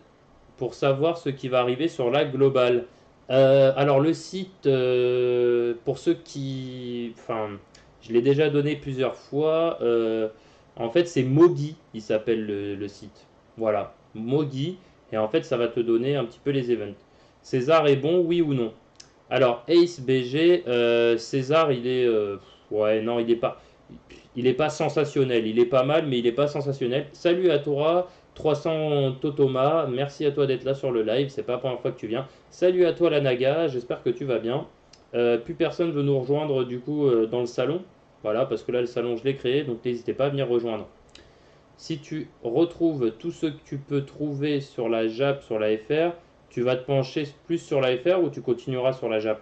pour savoir ce qui va arriver sur la globale? Alors le site, pour ceux qui... Enfin, je l'ai déjà donné plusieurs fois. En fait, c'est Mogi, il s'appelle le site. Voilà, Mogi. Et en fait, ça va te donner un petit peu les events. César est bon, oui ou non? Alors, Ace BG, César, il est... ouais, non, il est pas sensationnel. Il est pas mal, mais il est pas sensationnel. Salut à toi, 300 Totoma. Merci à toi d'être là sur le live. C'est pas la première fois que tu viens. Salut à toi, la Naga. J'espère que tu vas bien. Plus personne veut nous rejoindre du coup dans le salon. Voilà, parce que là, le salon, je l'ai créé. Donc, n'hésitez pas à venir rejoindre. Si tu retrouves tout ce que tu peux trouver sur la JAP, sur la FR, tu vas te pencher plus sur la FR ou tu continueras sur la JAP?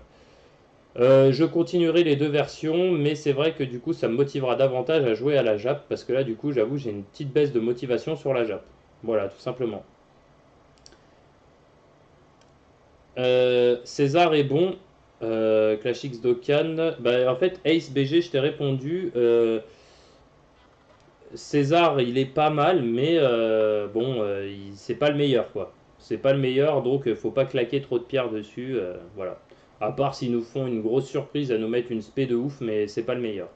Je continuerai les deux versions, mais c'est vrai que du coup ça me motivera davantage à jouer à la JAP, parce que là du coup j'avoue j'ai une petite baisse de motivation sur la JAP. Voilà, tout simplement. César est bon. Clash X Dokkan. Bah, en fait, Ace BG, je t'ai répondu. César, il est pas mal, mais bon, c'est pas le meilleur, quoi. C'est pas le meilleur, donc faut pas claquer trop de pierres dessus. Voilà. À part s'ils nous font une grosse surprise à nous mettre une spé de ouf, mais c'est pas le meilleur.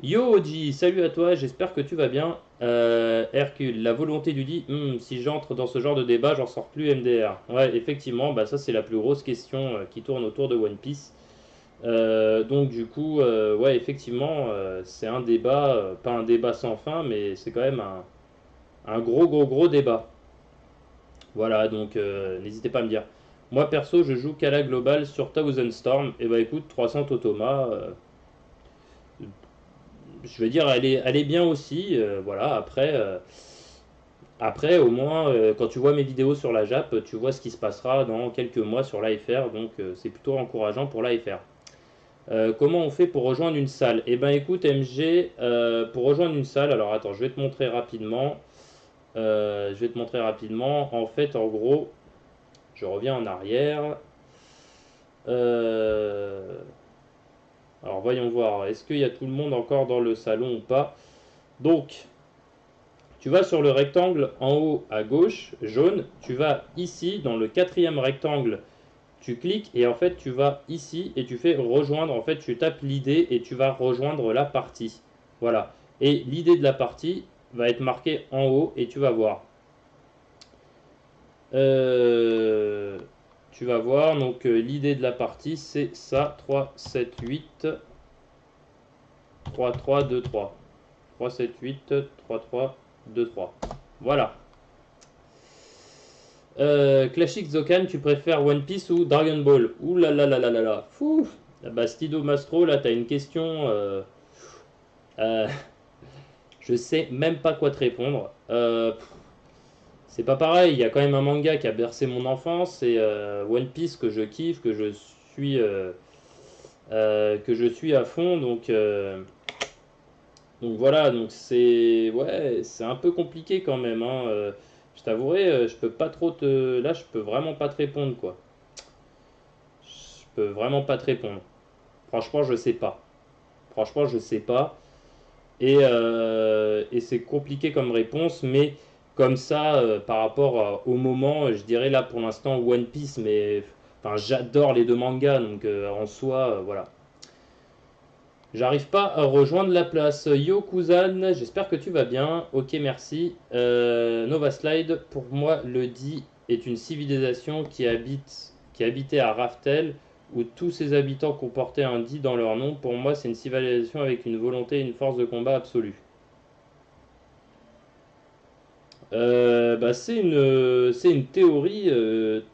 Yo Oji, salut à toi, j'espère que tu vas bien. Hercule, la volonté du dit, si j'entre dans ce genre de débat, j'en sors plus MDR. Ouais, effectivement, bah ça c'est la plus grosse question qui tourne autour de One Piece. Donc du coup, ouais, effectivement, c'est un débat, pas un débat sans fin, mais c'est quand même un gros, gros, gros débat. Voilà, donc n'hésitez pas à me dire. Moi perso, je joue qu'à la globale sur Thousand Storm. Et bah écoute, 300 Totoma, je veux dire, elle est bien aussi. Voilà, après, au moins, quand tu vois mes vidéos sur la JAP, tu vois ce qui se passera dans quelques mois sur l'AFR. Donc c'est plutôt encourageant pour l'AFR. Comment on fait pour rejoindre une salle? Eh ben écoute MG, pour rejoindre une salle, alors attends, je vais te montrer rapidement. Je vais te montrer rapidement. En fait, en gros, je reviens en arrière. Euh, alors voyons voir, est-ce qu'il y a tout le monde encore dans le salon ou pas? Donc, tu vas sur le rectangle en haut à gauche, jaune. Tu vas ici, dans le quatrième rectangle, tu cliques et en fait tu vas ici et tu fais rejoindre. En fait, tu tapes l'idée et tu vas rejoindre la partie. Voilà. Et l'idée de la partie va être marquée en haut et tu vas voir. Euh, Tu vas voir, donc l'idée de la partie c'est ça, 3, 7, 8, 3, 3, 2, 3. 3, 7, 8, 3, 3, 2, 3. Voilà. Clash X Dokkan, tu préfères One Piece ou Dragon Ball? Ouh là là là là là là. Fou. Bastido Mastro, là t'as une question. Euh, je sais même pas quoi te répondre. C'est pas pareil, il y a quand même un manga qui a bercé mon enfance et One Piece que je kiffe, que je suis à fond, donc voilà, donc c'est ouais, c'est un peu compliqué quand même, hein. Je t'avouerai, je peux pas trop te, là, je peux vraiment pas te répondre quoi. Je peux vraiment pas te répondre. Franchement, je sais pas. Franchement, je sais pas. Et c'est compliqué comme réponse, mais comme ça, par rapport au moment, je dirais là pour l'instant One Piece, mais enfin, j'adore les deux mangas, donc en soi, voilà. J'arrive pas à rejoindre la place. Yo Kuzan, j'espère que tu vas bien. Ok, merci. Nova Slide, pour moi, le Di est une civilisation qui habitait à Raftel, où tous ses habitants comportaient un Di dans leur nom. Pour moi, c'est une civilisation avec une volonté et une force de combat absolue. Bah, c'est une théorie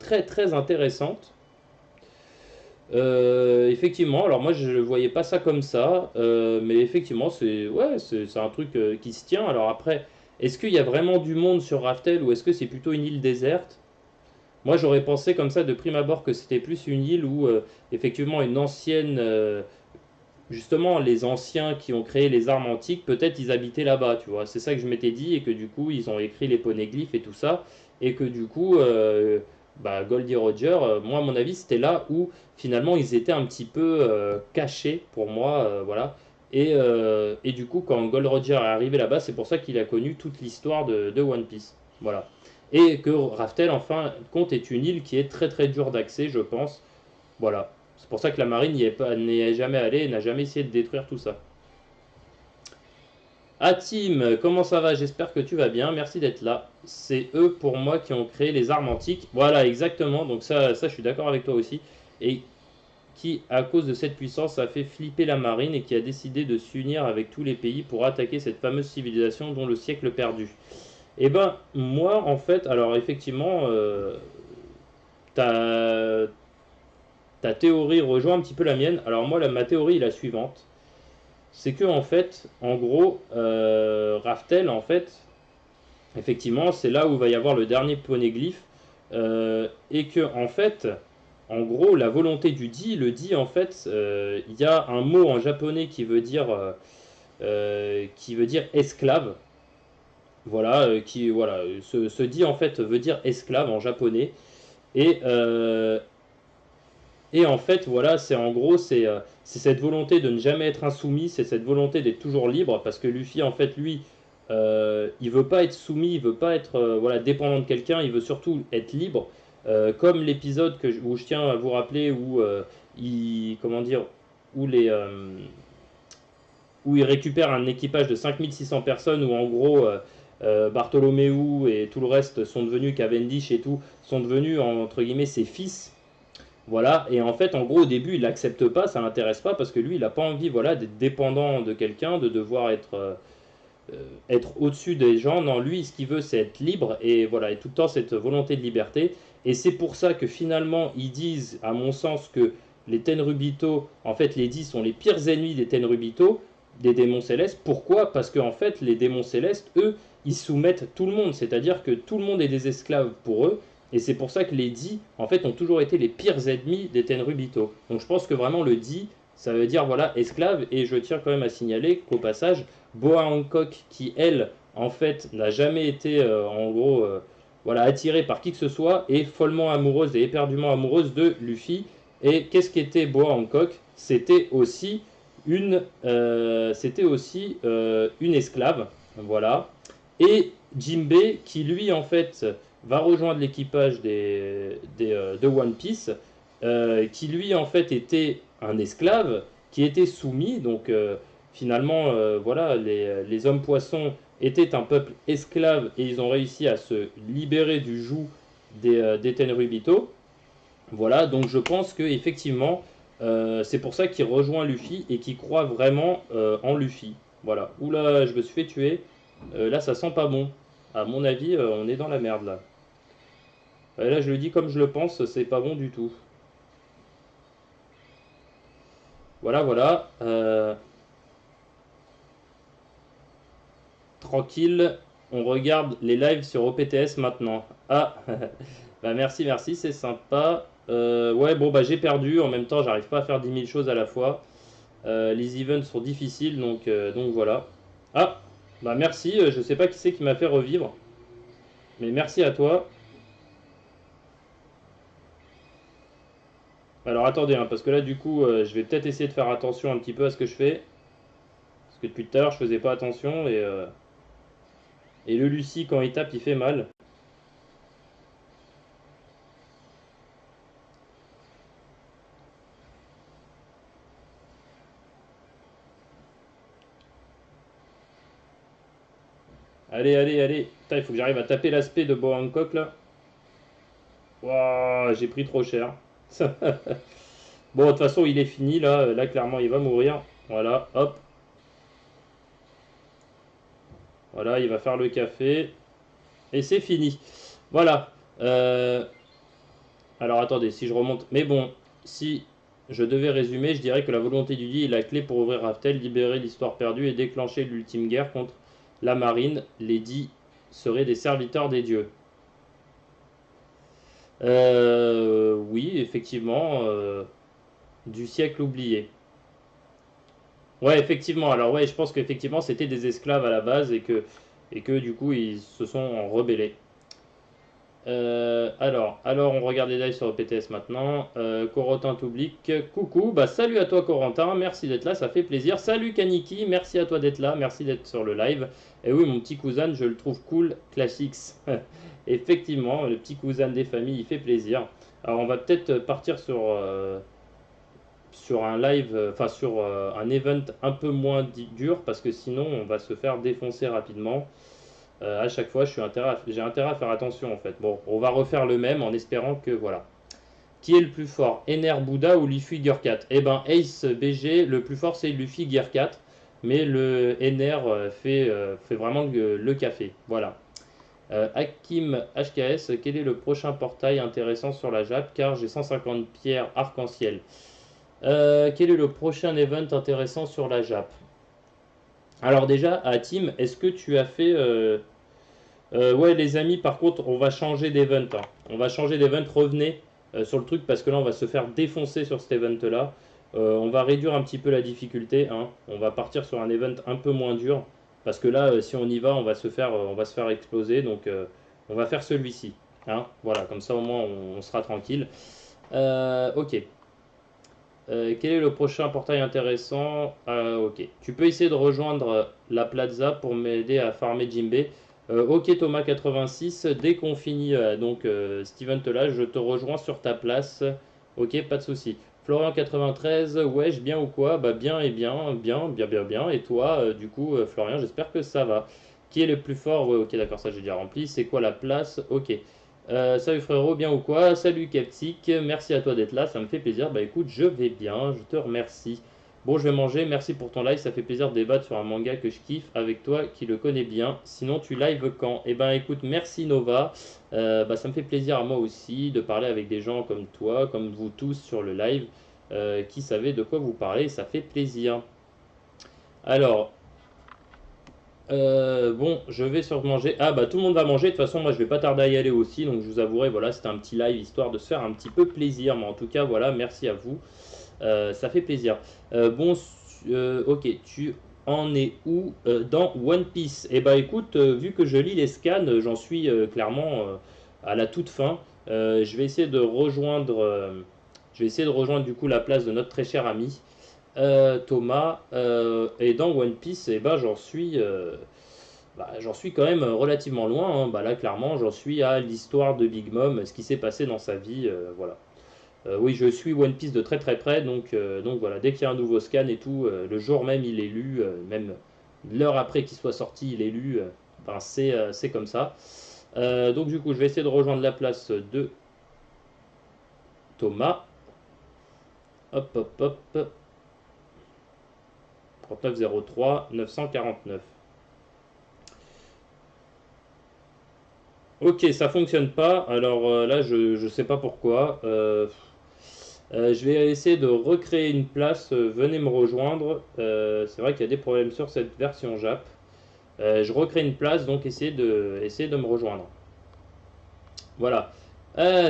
très très intéressante. Effectivement, alors moi je ne voyais pas ça comme ça, mais effectivement c'est ouais, c'est un truc qui se tient. Alors après, est-ce qu'il y a vraiment du monde sur Raftel ou est-ce que c'est plutôt une île déserte? Moi j'aurais pensé comme ça de prime abord que c'était plus une île où effectivement une ancienne, justement les anciens qui ont créé les armes antiques, peut-être ils habitaient là-bas, tu vois. C'est ça que je m'étais dit et que du coup ils ont écrit les poneglyphes et tout ça et que du coup bah, Goldie Roger, moi, à mon avis, c'était là où finalement ils étaient un petit peu cachés pour moi. Voilà. Et du coup, quand Gold Roger est arrivé là-bas, c'est pour ça qu'il a connu toute l'histoire de One Piece. Voilà. Et que Raftel, en fin de compte, est une île qui est très très dure d'accès, je pense. Voilà. C'est pour ça que la marine n'y est jamais allée et n'a jamais essayé de détruire tout ça. Ah Tim, comment ça va? J'espère que tu vas bien. Merci d'être là. C'est eux pour moi qui ont créé les armes antiques. Voilà, exactement. Donc ça je suis d'accord avec toi aussi. Et qui, à cause de cette puissance, a fait flipper la marine et qui a décidé de s'unir avec tous les pays pour attaquer cette fameuse civilisation dont le siècle perdu. Eh ben, moi, en fait, alors effectivement, ta, ta théorie rejoint un petit peu la mienne. Alors moi, ma théorie est la suivante. C'est que, en fait, en gros, Raftel, en fait, effectivement, c'est là où va y avoir le dernier poneglyphe. Et que, en fait, en gros, la volonté du di, le di, en fait, il y a un mot en japonais qui veut dire esclave. Voilà, voilà, ce di, en fait, veut dire esclave en japonais. Et, et en fait, voilà, c'est en gros, c'est cette volonté de ne jamais être insoumis, c'est cette volonté d'être toujours libre, parce que Luffy, en fait, lui, il veut pas être soumis, il veut pas être voilà, dépendant de quelqu'un, il veut surtout être libre. Comme l'épisode où je tiens à vous rappeler, où comment dire, où où il récupère un équipage de 5600 personnes, où en gros, Bartholomew et tout le reste sont devenus Cavendish et tout, sont devenus, entre guillemets, ses fils. Voilà, et en fait, en gros, au début, il l'accepte pas, ça l'intéresse pas, parce que lui, il n'a pas envie, voilà, d'être dépendant de quelqu'un, de devoir être au-dessus des gens. Non, lui, ce qu'il veut, c'est être libre, et voilà, et tout le temps, cette volonté de liberté. Et c'est pour ça que finalement, ils disent, à mon sens, que les Tenrubito, en fait, les 10 sont les pires ennemis des Tenrubito, des démons célestes. Pourquoi? Parce qu'en fait, les démons célestes, eux, ils soumettent tout le monde, c'est-à-dire que tout le monde est des esclaves pour eux, et c'est pour ça que les Dits, en fait, ont toujours été les pires ennemis des Tenrubito. Donc je pense que vraiment le Dit, ça veut dire, voilà, esclave, et je tiens quand même à signaler qu'au passage, Boa Hancock, qui elle, en fait, n'a jamais été, en gros, voilà, attirée par qui que ce soit, est follement amoureuse et éperdument amoureuse de Luffy. Et qu'est-ce qu'était Boa Hancock? C'était aussi une esclave, voilà. Et Jinbei, qui lui, en fait, va rejoindre l'équipage de One Piece, qui lui, en fait, était un esclave, qui était soumis, donc finalement, voilà, les hommes poissons étaient un peuple esclave et ils ont réussi à se libérer du joug des Tenryubito. Voilà, donc je pense que effectivement, c'est pour ça qu'il rejoint Luffy et qu'il croit vraiment en Luffy. Voilà. Oula, je me suis fait tuer. Là, ça sent pas bon. À mon avis, on est dans la merde là. Là, je le dis comme je le pense, c'est pas bon du tout. Voilà, voilà. Tranquille, on regarde les lives sur OPTS maintenant. Ah, bah merci, merci, c'est sympa. Ouais, bon, bah j'ai perdu. En même temps, j'arrive pas à faire 10 000 choses à la fois. Les events sont difficiles, donc voilà. Ah, bah merci. Je sais pas qui c'est qui m'a fait revivre, mais merci à toi. Alors attendez, hein, parce que là, du coup, je vais peut-être essayer de faire attention un petit peu à ce que je fais. Parce que depuis tout à l'heure, je faisais pas attention et le Lucie, quand il tape, il fait mal. Allez, allez, allez. Putain, il faut que j'arrive à taper l'aspect de Bo Hancock là. Waouh, j'ai pris trop cher. Bon, de toute façon, il est fini là. Là, clairement, il va mourir. Voilà, hop. Voilà, il va faire le café. Et c'est fini. Voilà. Alors attendez, si je remonte. Mais bon, si je devais résumer, je dirais que la volonté du dieu est la clé pour ouvrir Raftel, libérer l'histoire perdue et déclencher l'ultime guerre contre la marine. Les dits seraient des serviteurs des dieux. Oui, effectivement, du siècle oublié. Ouais, effectivement. Alors ouais, je pense qu'effectivement c'était des esclaves à la base et que du coup ils se sont rebellés. Alors, on regarde les lives sur le PTS maintenant. Corentin Toublik, coucou, bah salut à toi Corentin, merci d'être là, ça fait plaisir. Salut Kaniki, merci à toi d'être là, merci d'être sur le live. Et oui, mon petit cousin, je le trouve cool, Classics. Effectivement, le petit cousin des familles, il fait plaisir. Alors, on va peut-être partir sur un live, enfin sur un event un peu moins dur, parce que sinon, on va se faire défoncer rapidement. À chaque fois, j'ai intérêt à faire attention en fait. Bon, on va refaire le même en espérant que voilà. Qui est le plus fort, Ener Bouddha ou Luffy Gear 4? Eh ben, Ace BG, le plus fort c'est Luffy Gear 4, mais le Ener fait vraiment le café. Voilà. Hakim HKS, quel est le prochain portail intéressant sur la Jap? Car j'ai 150 pierres arc-en-ciel. Quel est le prochain event intéressant sur la Jap? Alors déjà, Hakim, est-ce que tu as fait ouais, les amis, par contre, on va changer d'event, hein. On va changer d'event, revenez sur le truc parce que là, on va se faire défoncer sur cet event-là. On va réduire un petit peu la difficulté, hein. On va partir sur un event un peu moins dur parce que là, si on y va, on va se faire exploser. Donc, on va faire celui-ci, hein. Voilà, comme ça, au moins, on sera tranquille. Ok. Quel est le prochain portail intéressant? Ok. Tu peux essayer de rejoindre la plaza pour m'aider à farmer Jimbe. Ok Thomas 86, dès qu'on finit cet event là, je te rejoins sur ta place. Ok, pas de souci. Florian 93, wesh, bien ou quoi? Bah bien et bien, bien, bien, bien, bien. Et toi, du coup, Florian, j'espère que ça va. Qui est le plus fort? Ouais, ok, d'accord, ça j'ai déjà rempli. C'est quoi la place? Ok. Salut frérot, bien ou quoi? Salut Captic, merci à toi d'être là, ça me fait plaisir. Bah écoute, je vais bien, je te remercie. Bon, je vais manger, merci pour ton live, ça fait plaisir de débattre sur un manga que je kiffe avec toi qui le connais bien. Sinon, tu live quand? Eh ben écoute, merci Nova. Bah, ça me fait plaisir à moi aussi de parler avec des gens comme toi, comme vous tous sur le live, qui savaient de quoi vous parlez, ça fait plaisir. Alors, bon, je vais sur manger. Ah bah tout le monde va manger. De toute façon, moi je vais pas tarder à y aller aussi. Donc je vous avouerai, voilà, c'était un petit live histoire de se faire un petit peu plaisir. Mais en tout cas, voilà, merci à vous. Ça fait plaisir. Bon, ok, tu en es où dans One Piece? Eh bah écoute, vu que je lis les scans, j'en suis clairement à la toute fin. Je vais essayer de rejoindre du coup la place de notre très cher ami. Thomas, et dans One Piece, eh ben, j'en suis quand même relativement loin, hein. Bah, là, clairement, j'en suis à l'histoire de Big Mom, ce qui s'est passé dans sa vie. Voilà. Oui, je suis One Piece de très très près, donc voilà, dès qu'il y a un nouveau scan et tout, le jour même il est lu, même l'heure après qu'il soit sorti, il est lu. Enfin, c'est comme ça. Donc du coup, je vais essayer de rejoindre la place de Thomas. Hop, hop, hop. 3903 949. Ok, ça fonctionne pas. Alors là, je sais pas pourquoi. Je vais essayer de recréer une place. Venez me rejoindre. C'est vrai qu'il y a des problèmes sur cette version Jap. Je recrée une place, donc essayez de me rejoindre. Voilà.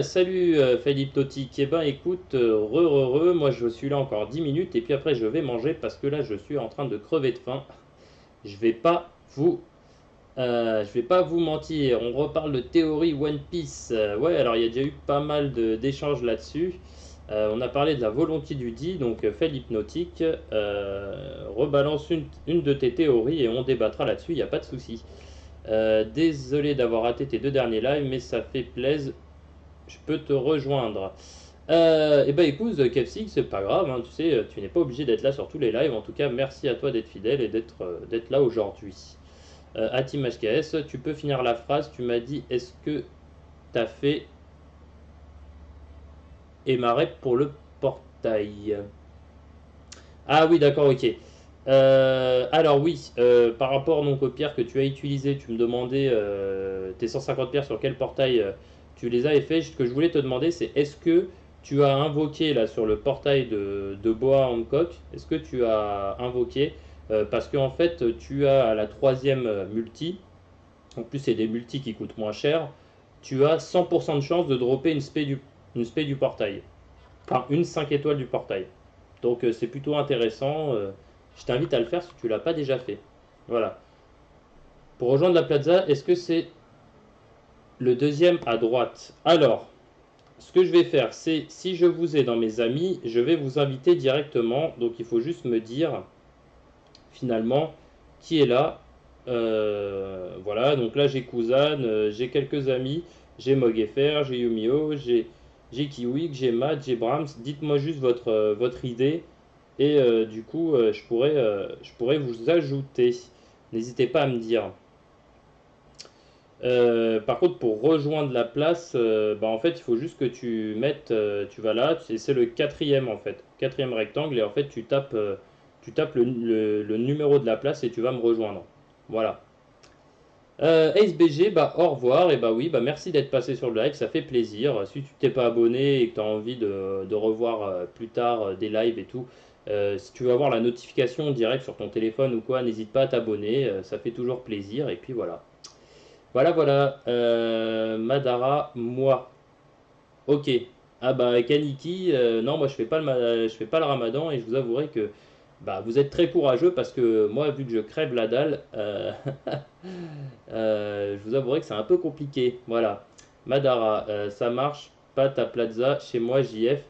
Salut Philippe Totic. Eh ben écoute, moi je suis là encore 10 minutes et puis après je vais manger parce que là je suis en train de crever de faim. Je vais pas vous je vais pas vous mentir, on reparle de théorie One Piece. Ouais, alors il y a déjà eu pas mal d'échanges là-dessus. On a parlé de la volonté du dit, donc fait l'hypnotique. Rebalance une de tes théories et on débattra là-dessus, il n'y a pas de souci. Désolé d'avoir raté tes deux derniers lives, mais ça fait plaisir, je peux te rejoindre. Et bah écoute, Kefsik, c'est pas grave, hein, tu sais, tu n'es pas obligé d'être là sur tous les lives. En tout cas, merci à toi d'être fidèle et d'être là aujourd'hui. À Team HKS, tu peux finir la phrase. Tu m'as dit, est-ce que t'as fait émarrer pour le portail? Ah oui, d'accord, ok. Alors oui, par rapport donc aux pierres que tu as utilisées, tu me demandais tes 150 pierres sur quel portail tu les avais fait. Ce que je voulais te demander, c'est est-ce que tu as invoqué là sur le portail de Boa Hancock, est-ce que tu as invoqué parce qu'en fait tu as la troisième multi, en plus c'est des multis qui coûtent moins cher, tu as 100% de chance de dropper une spé du portail. Enfin, une 5 étoiles du portail. Donc c'est plutôt intéressant. Je t'invite à le faire si tu l'as pas déjà fait. Voilà. Pour rejoindre la plaza, est-ce que c'est Le deuxième à droite. Alors, ce que je vais faire, c'est si je vous ai dans mes amis, je vais vous inviter directement. Donc il faut juste me dire finalement qui est là. Voilà, donc là j'ai Kuzan, j'ai quelques amis, j'ai Mogeffer, j'ai Yumio, j'ai Kiwik, j'ai Matt, j'ai Brahms. Dites-moi juste votre idée et du coup je pourrais vous ajouter. N'hésitez pas à me dire. Par contre, pour rejoindre la place, bah, en fait, il faut juste que tu mettes, tu vas là, c'est le quatrième en fait, quatrième rectangle, et en fait, tu tapes le numéro de la place et tu vas me rejoindre. Voilà. Ace BG, bah au revoir, et bah oui, bah merci d'être passé sur le live, ça fait plaisir. Si tu t'es pas abonné et que tu as envie de revoir plus tard des lives et tout, si tu veux avoir la notification direct sur ton téléphone ou quoi, n'hésite pas à t'abonner, ça fait toujours plaisir, et puis voilà. Voilà, voilà. Madara, moi. Ok. Ah bah Kaniki, non, moi je fais pas le ramadan et je vous avouerai que bah, vous êtes très courageux parce que moi, vu que je crève la dalle, je vous avouerai que c'est un peu compliqué. Voilà. Madara, ça marche pas ta plaza chez moi, JF.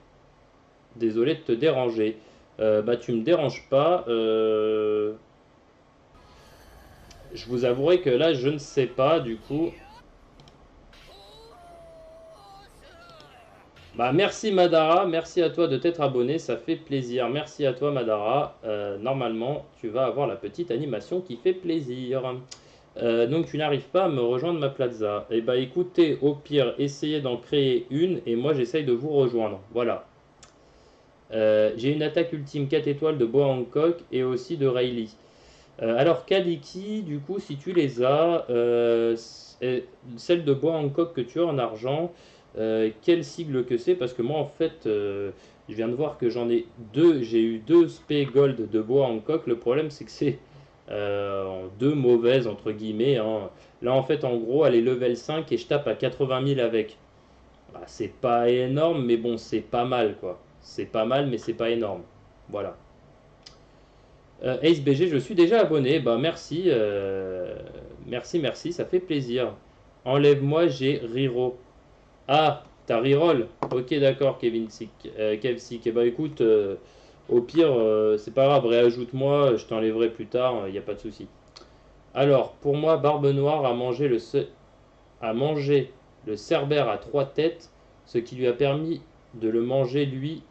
Désolé de te déranger. Bah tu me déranges pas. Je vous avouerai que là, je ne sais pas du coup. Bah merci Madara, merci à toi de t'être abonné, ça fait plaisir. Merci à toi Madara. Normalement, tu vas avoir la petite animation qui fait plaisir. Donc tu n'arrives pas à me rejoindre ma plaza. Eh bah écoutez, au pire, essayez d'en créer une et moi j'essaye de vous rejoindre. Voilà. J'ai une attaque ultime 4 étoiles de Boa Hancock et aussi de Rayleigh. Alors Kaliki, du coup, si tu les as, celle de bois Hancock que tu as en argent, quel sigle que c'est? Parce que moi, en fait, je viens de voir que j'en ai deux. J'ai eu deux spé gold de bois Hancock. Le problème, c'est que c'est deux mauvaises, entre guillemets, hein. Là, en fait, en gros, elle est level 5 et je tape à 80 000 avec. Bah, c'est pas énorme, mais bon, c'est pas mal, quoi. C'est pas mal, mais c'est pas énorme. Voilà. Ace BG, je suis déjà abonné. Bah merci, merci, merci, ça fait plaisir. Enlève-moi, j'ai Riro. Ah, t'as reroll. Ok, d'accord, Kevin Sick, Kev Sick. Et bah écoute, au pire, c'est pas grave, réajoute-moi, je t'enlèverai plus tard, il n'y a pas de souci. Alors, pour moi, Barbe Noire a mangé le cerbère à trois têtes, ce qui lui a permis de le manger lui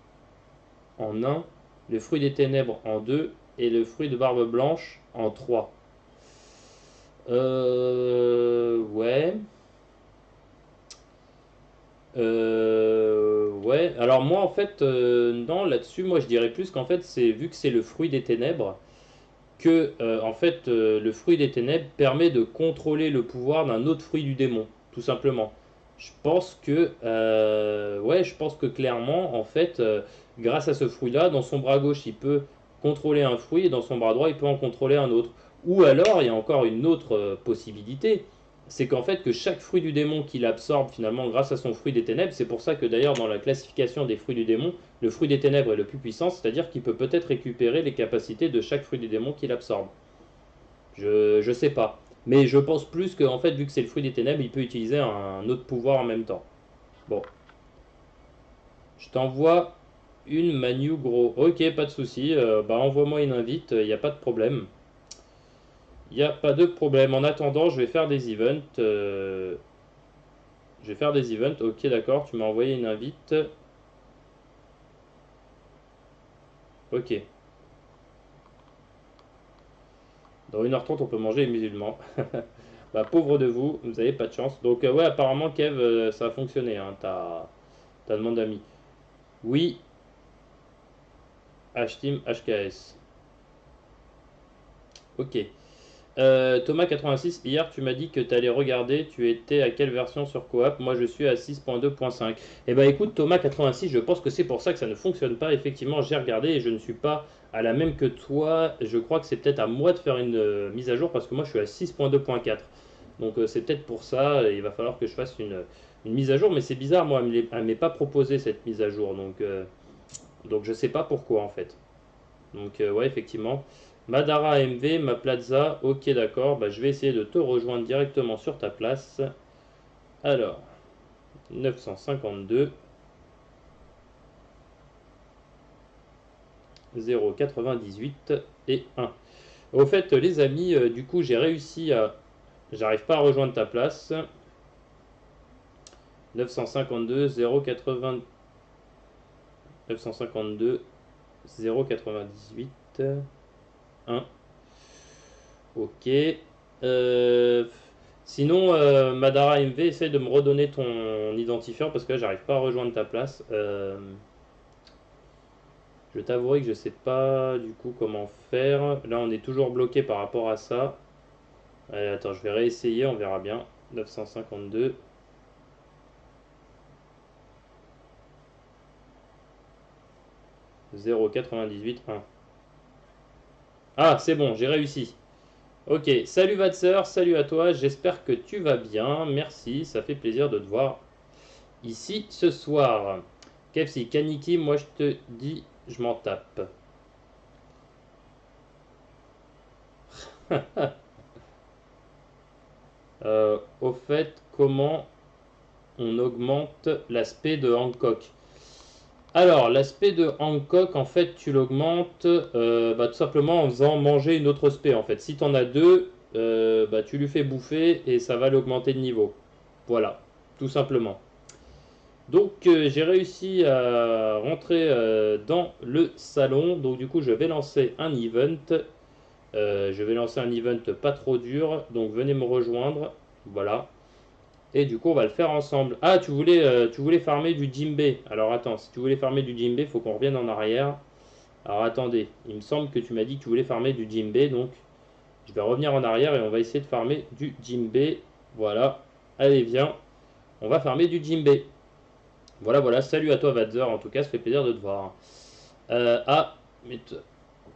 en un, le fruit des ténèbres en deux et le fruit de barbe blanche en trois. Ouais. Ouais. Alors moi en fait, non, là-dessus, moi je dirais plus qu'en fait, c'est vu que c'est le fruit des ténèbres, que en fait, le fruit des ténèbres permet de contrôler le pouvoir d'un autre fruit du démon, tout simplement. Ouais, je pense que clairement, en fait, grâce à ce fruit-là, dans son bras gauche, il peut contrôler un fruit et dans son bras droit, il peut en contrôler un autre. Ou alors, il y a encore une autre possibilité, c'est qu'en fait, que chaque fruit du démon qu'il absorbe finalement grâce à son fruit des ténèbres, c'est pour ça que d'ailleurs dans la classification des fruits du démon, le fruit des ténèbres est le plus puissant, c'est-à-dire qu'il peut peut-être récupérer les capacités de chaque fruit du démon qu'il absorbe. Je sais pas. Mais je pense plus qu'en fait, vu que c'est le fruit des ténèbres, il peut utiliser un autre pouvoir en même temps. Bon, je t'envoie une Manu gros. Ok, pas de souci. Bah envoie-moi une invite, il n'y a pas de problème. Il n'y a pas de problème. En attendant, je vais faire des events. Je vais faire des events. Ok, d'accord, tu m'as envoyé une invite. Ok. Dans 1h30, on peut manger les musulmans. Bah, pauvre de vous, vous avez pas de chance. Donc, ouais, apparemment, Kev, ça a fonctionné, hein, ta demande d'amis. Oui, HTeam, HKS. Ok. Thomas86, hier tu m'as dit que tu allais regarder, tu étais à quelle version sur Coop? Moi je suis à 6.2.5. Eh ben écoute Thomas86, je pense que c'est pour ça que ça ne fonctionne pas. Effectivement, j'ai regardé et je ne suis pas à la même que toi. Je crois que c'est peut-être à moi de faire une mise à jour parce que moi je suis à 6.2.4. Donc c'est peut-être pour ça, il va falloir que je fasse une mise à jour. Mais c'est bizarre, moi elle m'est pas proposé cette mise à jour. Donc je sais pas pourquoi en fait. Donc ouais, effectivement. Madara AMV, ma plaza, ok d'accord, bah, je vais essayer de te rejoindre directement sur ta place. Alors, 952, 0,98 et 1. Au fait, les amis, du coup, j'ai réussi à... J'arrive pas à rejoindre ta place. 952, 0,80... 952, 0,98, 1. Ok. Euh, Sinon, Madara MV, essaye de me redonner ton identifiant parce que là, j'arrive pas à rejoindre ta place. Je t'avouerai que je sais pas du coup comment faire. Là, on est toujours bloqué par rapport à ça. Allez, attends, je vais réessayer, on verra bien. 952. 0,98, 1. Ah, c'est bon, j'ai réussi. Ok, salut Vatser, salut à toi, j'espère que tu vas bien. Merci, ça fait plaisir de te voir ici ce soir. KFC, Kaniki, moi je te dis, je m'en tape. Au fait, comment on augmente l'aspect de Hancock? Alors, l'aspect de Hancock, en fait, tu l'augmentes tout simplement en faisant manger une autre spé. En fait, si tu en as deux, tu lui fais bouffer et ça va l'augmenter de niveau. Voilà, tout simplement. Donc, j'ai réussi à rentrer dans le salon. Donc, du coup, je vais lancer un event. Je vais lancer un event pas trop dur. Donc, venez me rejoindre. Voilà. Et du coup, on va le faire ensemble. Ah, tu voulais farmer du Jimbe. Alors attends, si tu voulais farmer du Jimbe, faut qu'on revienne en arrière. Alors attendez, il me semble que tu m'as dit que tu voulais farmer du Jimbe, donc je vais revenir en arrière et on va essayer de farmer du Jimbe. Voilà. Allez, viens, on va farmer du Jimbe. Voilà, voilà. Salut à toi, Vadzer. En tout cas, ça fait plaisir de te voir. Ah, mais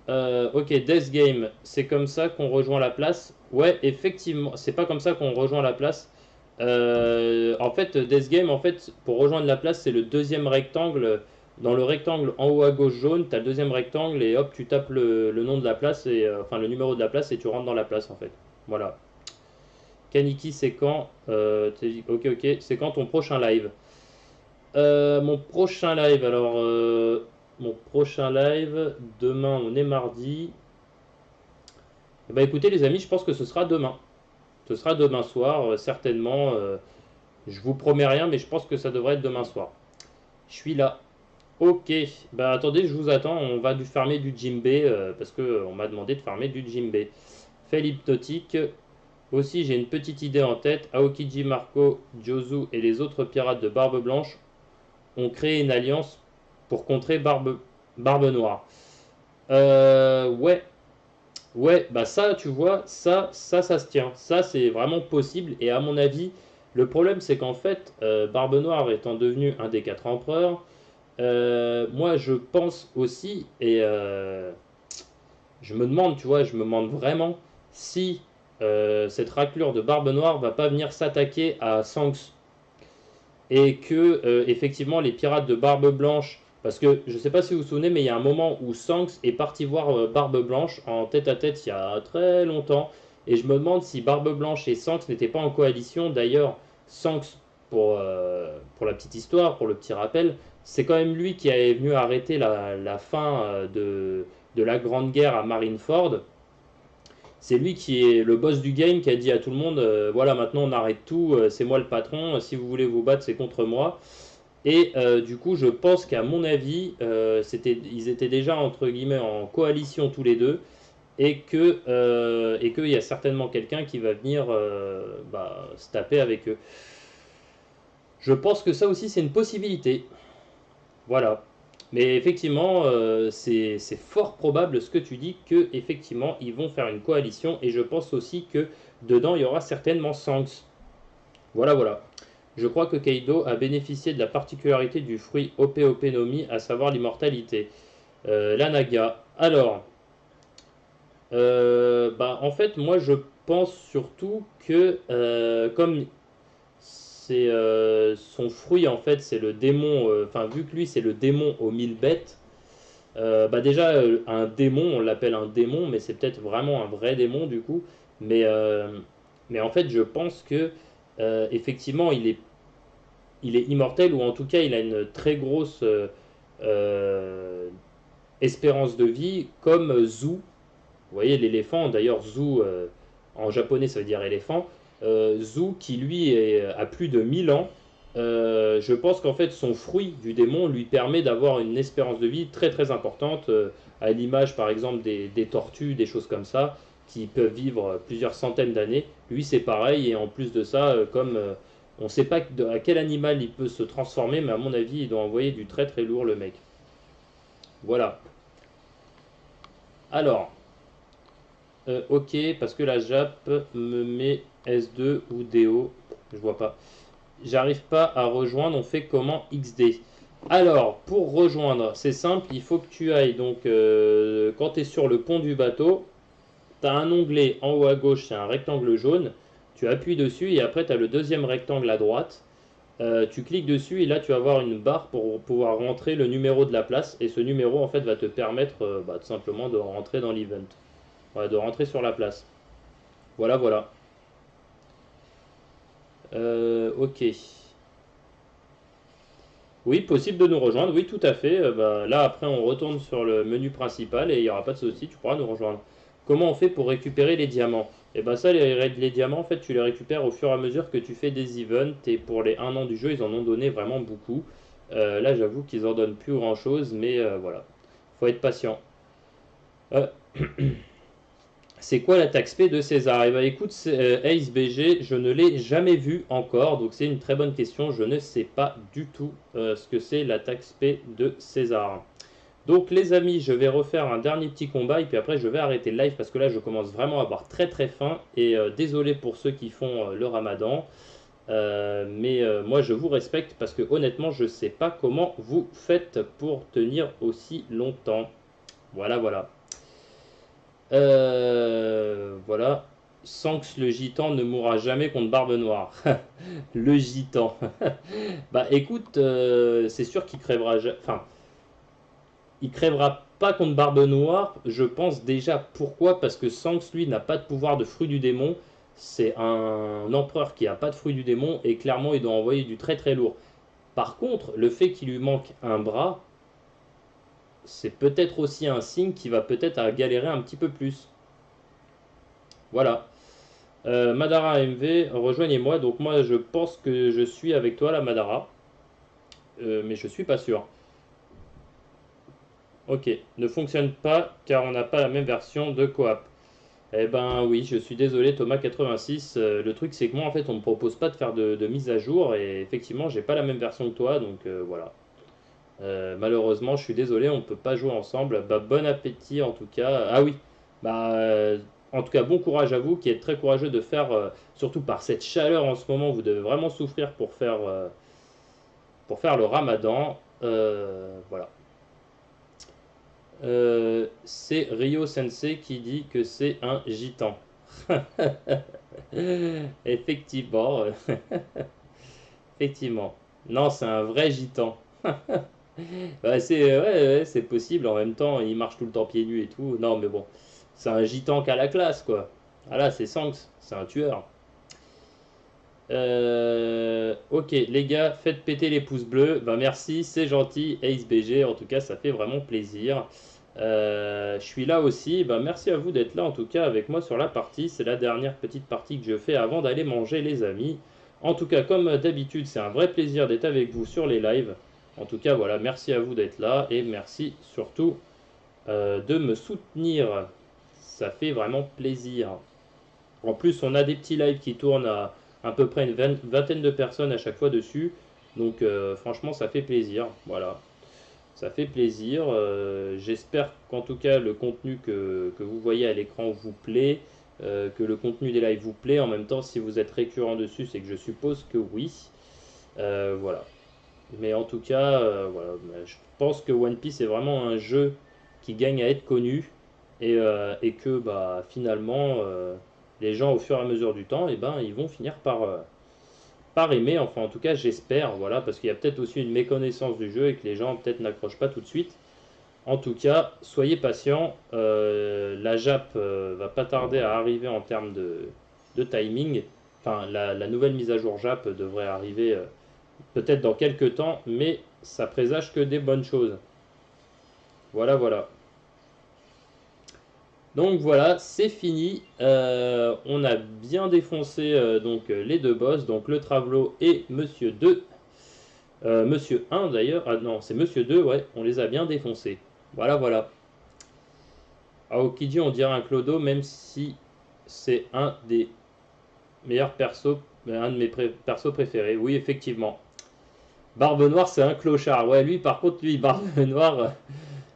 ok, Death Game, c'est comme ça qu'on rejoint la place. Ouais, effectivement, c'est pas comme ça qu'on rejoint la place. En fait, Death Game, en fait, pour rejoindre la place, c'est le deuxième rectangle. Dans le rectangle en haut à gauche jaune, tu as le deuxième rectangle et hop, tu tapes le nom de la place, et, enfin le numéro de la place et tu rentres dans la place en fait. Voilà. Kaniki, c'est quand ok, ok, c'est quand ton prochain live? Mon prochain live, alors, mon prochain live, demain on est mardi. Bah écoutez les amis, je pense que ce sera demain. Ce sera demain soir, certainement. Je vous promets rien, mais je pense que ça devrait être demain soir. Je suis là. Ok, bah attendez, je vous attends. On va du farmer du Jimbe parce que on m'a demandé de farmer du Jimbe. Fait l'hypnotique. Aussi, j'ai une petite idée en tête. Aokiji, Marco, Jozu et les autres pirates de Barbe Blanche ont créé une alliance pour contrer Barbe Noire. Ouais, ouais, bah ça, tu vois, ça se tient. Ça, c'est vraiment possible. Et à mon avis, le problème, c'est qu'en fait, Barbe Noire étant devenu un des quatre empereurs, moi, je pense aussi, et je me demande, tu vois, je me demande vraiment si cette raclure de Barbe Noire va pas venir s'attaquer à Shanks et que effectivement les pirates de Barbe Blanche, parce que je sais pas si vous vous souvenez, mais il y a un moment où Shanks est parti voir Barbe Blanche en tête à tête il y a très longtemps, et je me demande si Barbe Blanche et Shanks n'étaient pas en coalition. D'ailleurs, Shanks, pour la petite histoire, pour le petit rappel, c'est quand même lui qui est venu arrêter la fin de la Grande Guerre à Marineford. C'est lui qui est le boss du game, qui a dit à tout le monde voilà, maintenant on arrête tout, c'est moi le patron, si vous voulez vous battre c'est contre moi. Et du coup je pense qu'à mon avis ils étaient déjà entre guillemets en coalition tous les deux, et qu'il y a certainement quelqu'un qui va venir se taper avec eux. Je pense que ça aussi c'est une possibilité. Voilà. Mais effectivement, c'est fort probable ce que tu dis, que effectivement ils vont faire une coalition, et je pense aussi que dedans il y aura certainement Shanks. Voilà, voilà. Je crois que Kaido a bénéficié de la particularité du fruit Ope no Mi, à savoir l'immortalité. La Naga. Alors, en fait, moi je pense surtout que comme c'est son fruit en fait, c'est le démon. Enfin, vu que lui c'est le démon aux 1000 bêtes. Déjà, un démon, on l'appelle un démon, mais c'est peut-être vraiment un vrai démon du coup. Mais, euh, mais en fait, je pense que effectivement, il est immortel, ou en tout cas, il a une très grosse euh, espérance de vie, comme Zu. Vous voyez, l'éléphant, d'ailleurs, Zu, en japonais, ça veut dire éléphant. Zu, qui lui a plus de 1000 ans, je pense qu'en fait, son fruit du démon lui permet d'avoir une espérance de vie très très importante, à l'image par exemple des tortues, des choses comme ça, qui peuvent vivre plusieurs centaines d'années. Lui, c'est pareil, et en plus de ça, comme on ne sait pas à quel animal il peut se transformer, mais à mon avis, il doit envoyer du très très lourd, le mec. Voilà. Alors, ok, parce que la Jap me met S2 ou DO, je vois pas. J'arrive pas à rejoindre, on fait comment XD? Alors, pour rejoindre, c'est simple, il faut que tu ailles, donc quand tu es sur le pont du bateau, tu as un onglet en haut à gauche, c'est un rectangle jaune, tu appuies dessus et après tu as le deuxième rectangle à droite. Tu cliques dessus et là tu vas avoir une barre pour pouvoir rentrer le numéro de la place, et ce numéro en fait va te permettre tout simplement de rentrer dans l'event. Voilà, de rentrer sur la place. Voilà, voilà. Ok. Oui, possible de nous rejoindre, oui, tout à fait. Bah, là, après, on retourne sur le menu principal et il n'y aura pas de souci, tu pourras nous rejoindre. Comment on fait pour récupérer les diamants? Et ben ça, les diamants, en fait, tu les récupères au fur et à mesure que tu fais des events. Et pour les 1 an du jeu, ils en ont donné vraiment beaucoup. Là, j'avoue qu'ils en donnent plus grand-chose, mais voilà. Faut être patient. Euh, C'est quoi la taxe P de César? Eh ben écoute, Ace BG, je ne l'ai jamais vu encore, donc c'est une très bonne question. Je ne sais pas du tout ce que c'est la taxe P de César. Donc les amis, je vais refaire un dernier petit combat et puis après je vais arrêter le live parce que là je commence vraiment à avoir très très faim, et désolé pour ceux qui font le ramadan. Mais moi je vous respecte parce que honnêtement je ne sais pas comment vous faites pour tenir aussi longtemps. Voilà, voilà. Voilà. Sanx le gitan ne mourra jamais contre Barbe Noire. Le gitan. Bah écoute, c'est sûr qu'il crèvera. Enfin, il crèvera pas contre Barbe Noire, je pense déjà. Pourquoi? Parce que Sanx, lui, n'a pas de pouvoir de fruit du démon. C'est un empereur qui a pas de fruit du démon et clairement, il doit envoyer du très très lourd. Par contre, le fait qu'il lui manque un bras, c'est peut-être aussi un signe qu'il va peut-être à galérer un petit peu plus. Voilà. Madara AMV, rejoignez-moi. Donc moi, je pense que je suis avec toi, la Madara. Mais je suis pas sûr. Ok, ne fonctionne pas car on n'a pas la même version de coop. Eh ben oui, je suis désolé Thomas86. Le truc c'est que moi en fait on me propose pas de faire de mise à jour, et effectivement j'ai pas la même version que toi, donc voilà. Malheureusement je suis désolé, on peut pas jouer ensemble. Bah bon appétit en tout cas. Ah oui, bah en tout cas bon courage à vous qui êtes très courageux de faire, surtout par cette chaleur en ce moment, vous devez vraiment souffrir pour faire le ramadan. Voilà. C'est Ryo Sensei qui dit que c'est un gitan. Effectivement, effectivement. Non, c'est un vrai gitan. Bah, c'est possible. En même temps, il marche tout le temps pieds nus et tout. Non, mais bon, c'est un gitan qui a la classe, quoi. Ah là, c'est Sanks, c'est un tueur. Ok, les gars, faites péter les pouces bleus. Ben merci, c'est gentil. Ace BG, en tout cas, ça fait vraiment plaisir. Je suis là aussi. Ben merci à vous d'être là, en tout cas, avec moi sur la partie. C'est la dernière petite partie que je fais avant d'aller manger, les amis. En tout cas, comme d'habitude, c'est un vrai plaisir d'être avec vous sur les lives. En tout cas, voilà, merci à vous d'être là et merci surtout de me soutenir. Ça fait vraiment plaisir. En plus, on a des petits lives qui tournent à peu près une vingtaine de personnes à chaque fois dessus. Donc franchement, ça fait plaisir. Voilà, ça fait plaisir. J'espère qu'en tout cas, le contenu que vous voyez à l'écran vous plaît, que le contenu des lives vous plaît. En même temps, si vous êtes récurrent dessus, c'est que je suppose que oui. Voilà. Mais en tout cas, voilà, je pense que One Piece est vraiment un jeu qui gagne à être connu, et que bah, finalement, les gens au fur et à mesure du temps, eh ben, ils vont finir par aimer. Enfin, en tout cas, j'espère, voilà, parce qu'il y a peut-être aussi une méconnaissance du jeu et que les gens peut-être n'accrochent pas tout de suite. En tout cas, soyez patients. La Jap va pas tarder à arriver en termes de timing. Enfin, la nouvelle mise à jour JAP devrait arriver peut-être dans quelques temps, mais ça présage que des bonnes choses. Voilà, voilà. Donc voilà, c'est fini. On a bien défoncé les deux boss, donc le Travelo et Monsieur 2. Monsieur 1 d'ailleurs. Ah non, c'est Monsieur 2, ouais, on les a bien défoncés. Voilà, voilà. Aokiji, on dirait un clodo, même si c'est un des meilleurs persos, un de mes persos préférés. Oui, effectivement. Barbe Noire, c'est un clochard. Ouais, lui, par contre, lui, Barbe Noire,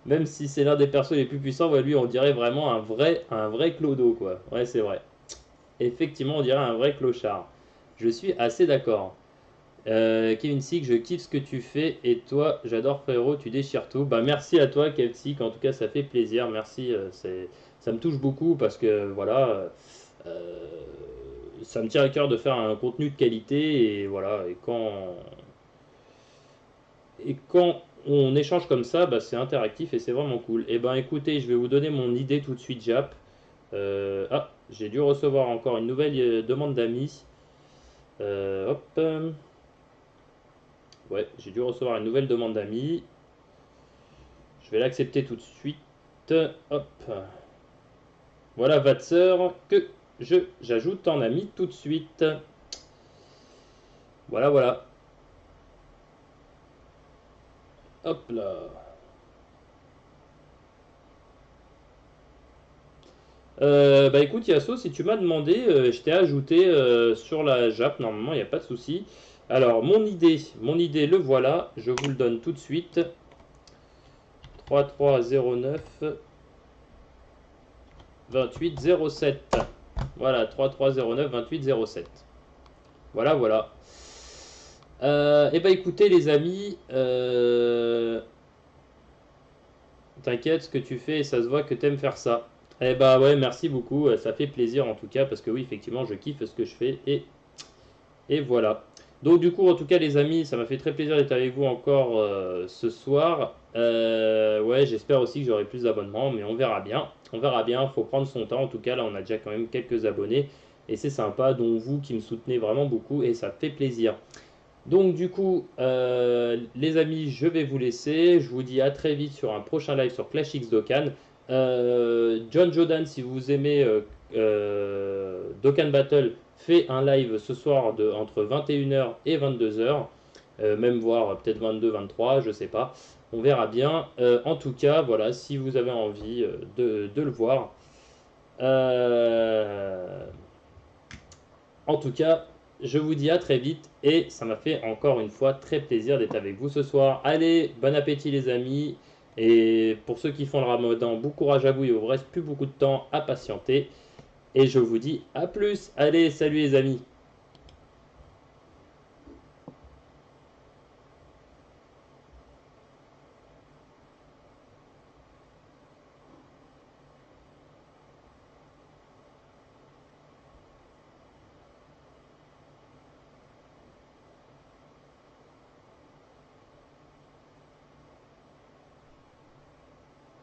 même si c'est l'un des persos les plus puissants, ouais, lui, on dirait vraiment un vrai clodo, quoi. Ouais, c'est vrai. Effectivement, on dirait un vrai clochard. Je suis assez d'accord. Kevin Sick, je kiffe ce que tu fais et toi, j'adore frérot, tu déchires tout. Bah merci à toi Kevin Sick, en tout cas ça fait plaisir, merci, ça me touche beaucoup parce que voilà, euh, ça me tient à cœur de faire un contenu de qualité et voilà, et quand on échange comme ça, bah, c'est interactif et c'est vraiment cool. Et ben écoutez, je vais vous donner mon idée tout de suite Jap. Ah, j'ai dû recevoir encore une nouvelle demande d'amis. Hop. Ouais, j'ai dû recevoir une nouvelle demande d'amis. Je vais l'accepter tout de suite. Hop. Voilà, Vatser, que j'ajoute en ami tout de suite. Voilà, voilà. Hop là. Bah écoute, Yasso, si tu m'as demandé, je t'ai ajouté sur la JAP, normalement, il n'y a pas de souci. Alors, mon idée, le voilà. Je vous le donne tout de suite. 3309 2807. Voilà, 3309 2807. Voilà, voilà. Eh ben écoutez les amis, t'inquiète, ce que tu fais, ça se voit que t'aimes faire ça. Eh bah ouais, merci beaucoup, ça fait plaisir en tout cas, parce que oui, effectivement, je kiffe ce que je fais, et voilà. Donc du coup, en tout cas les amis, ça m'a fait très plaisir d'être avec vous encore ce soir. Ouais, j'espère aussi que j'aurai plus d'abonnements, mais on verra bien. On verra bien, faut prendre son temps. En tout cas, là, on a déjà quand même quelques abonnés, et c'est sympa, dont vous qui me soutenez vraiment beaucoup, et ça fait plaisir. Donc du coup, les amis, je vais vous laisser. Je vous dis à très vite sur un prochain live sur Clash X Dokkan. John Jodan, si vous aimez Dokkan Battle, fait un live ce soir entre 21h et 22h. Même voire peut-être 22, 23, je sais pas. On verra bien. En tout cas, voilà, si vous avez envie de le voir. Euh, En tout cas, je vous dis à très vite et ça m'a fait encore une fois très plaisir d'être avec vous ce soir. Allez, bon appétit les amis. Et pour ceux qui font le ramadan, bon courage à vous, il vous reste plus beaucoup de temps à patienter. Et je vous dis à plus. Allez, salut les amis.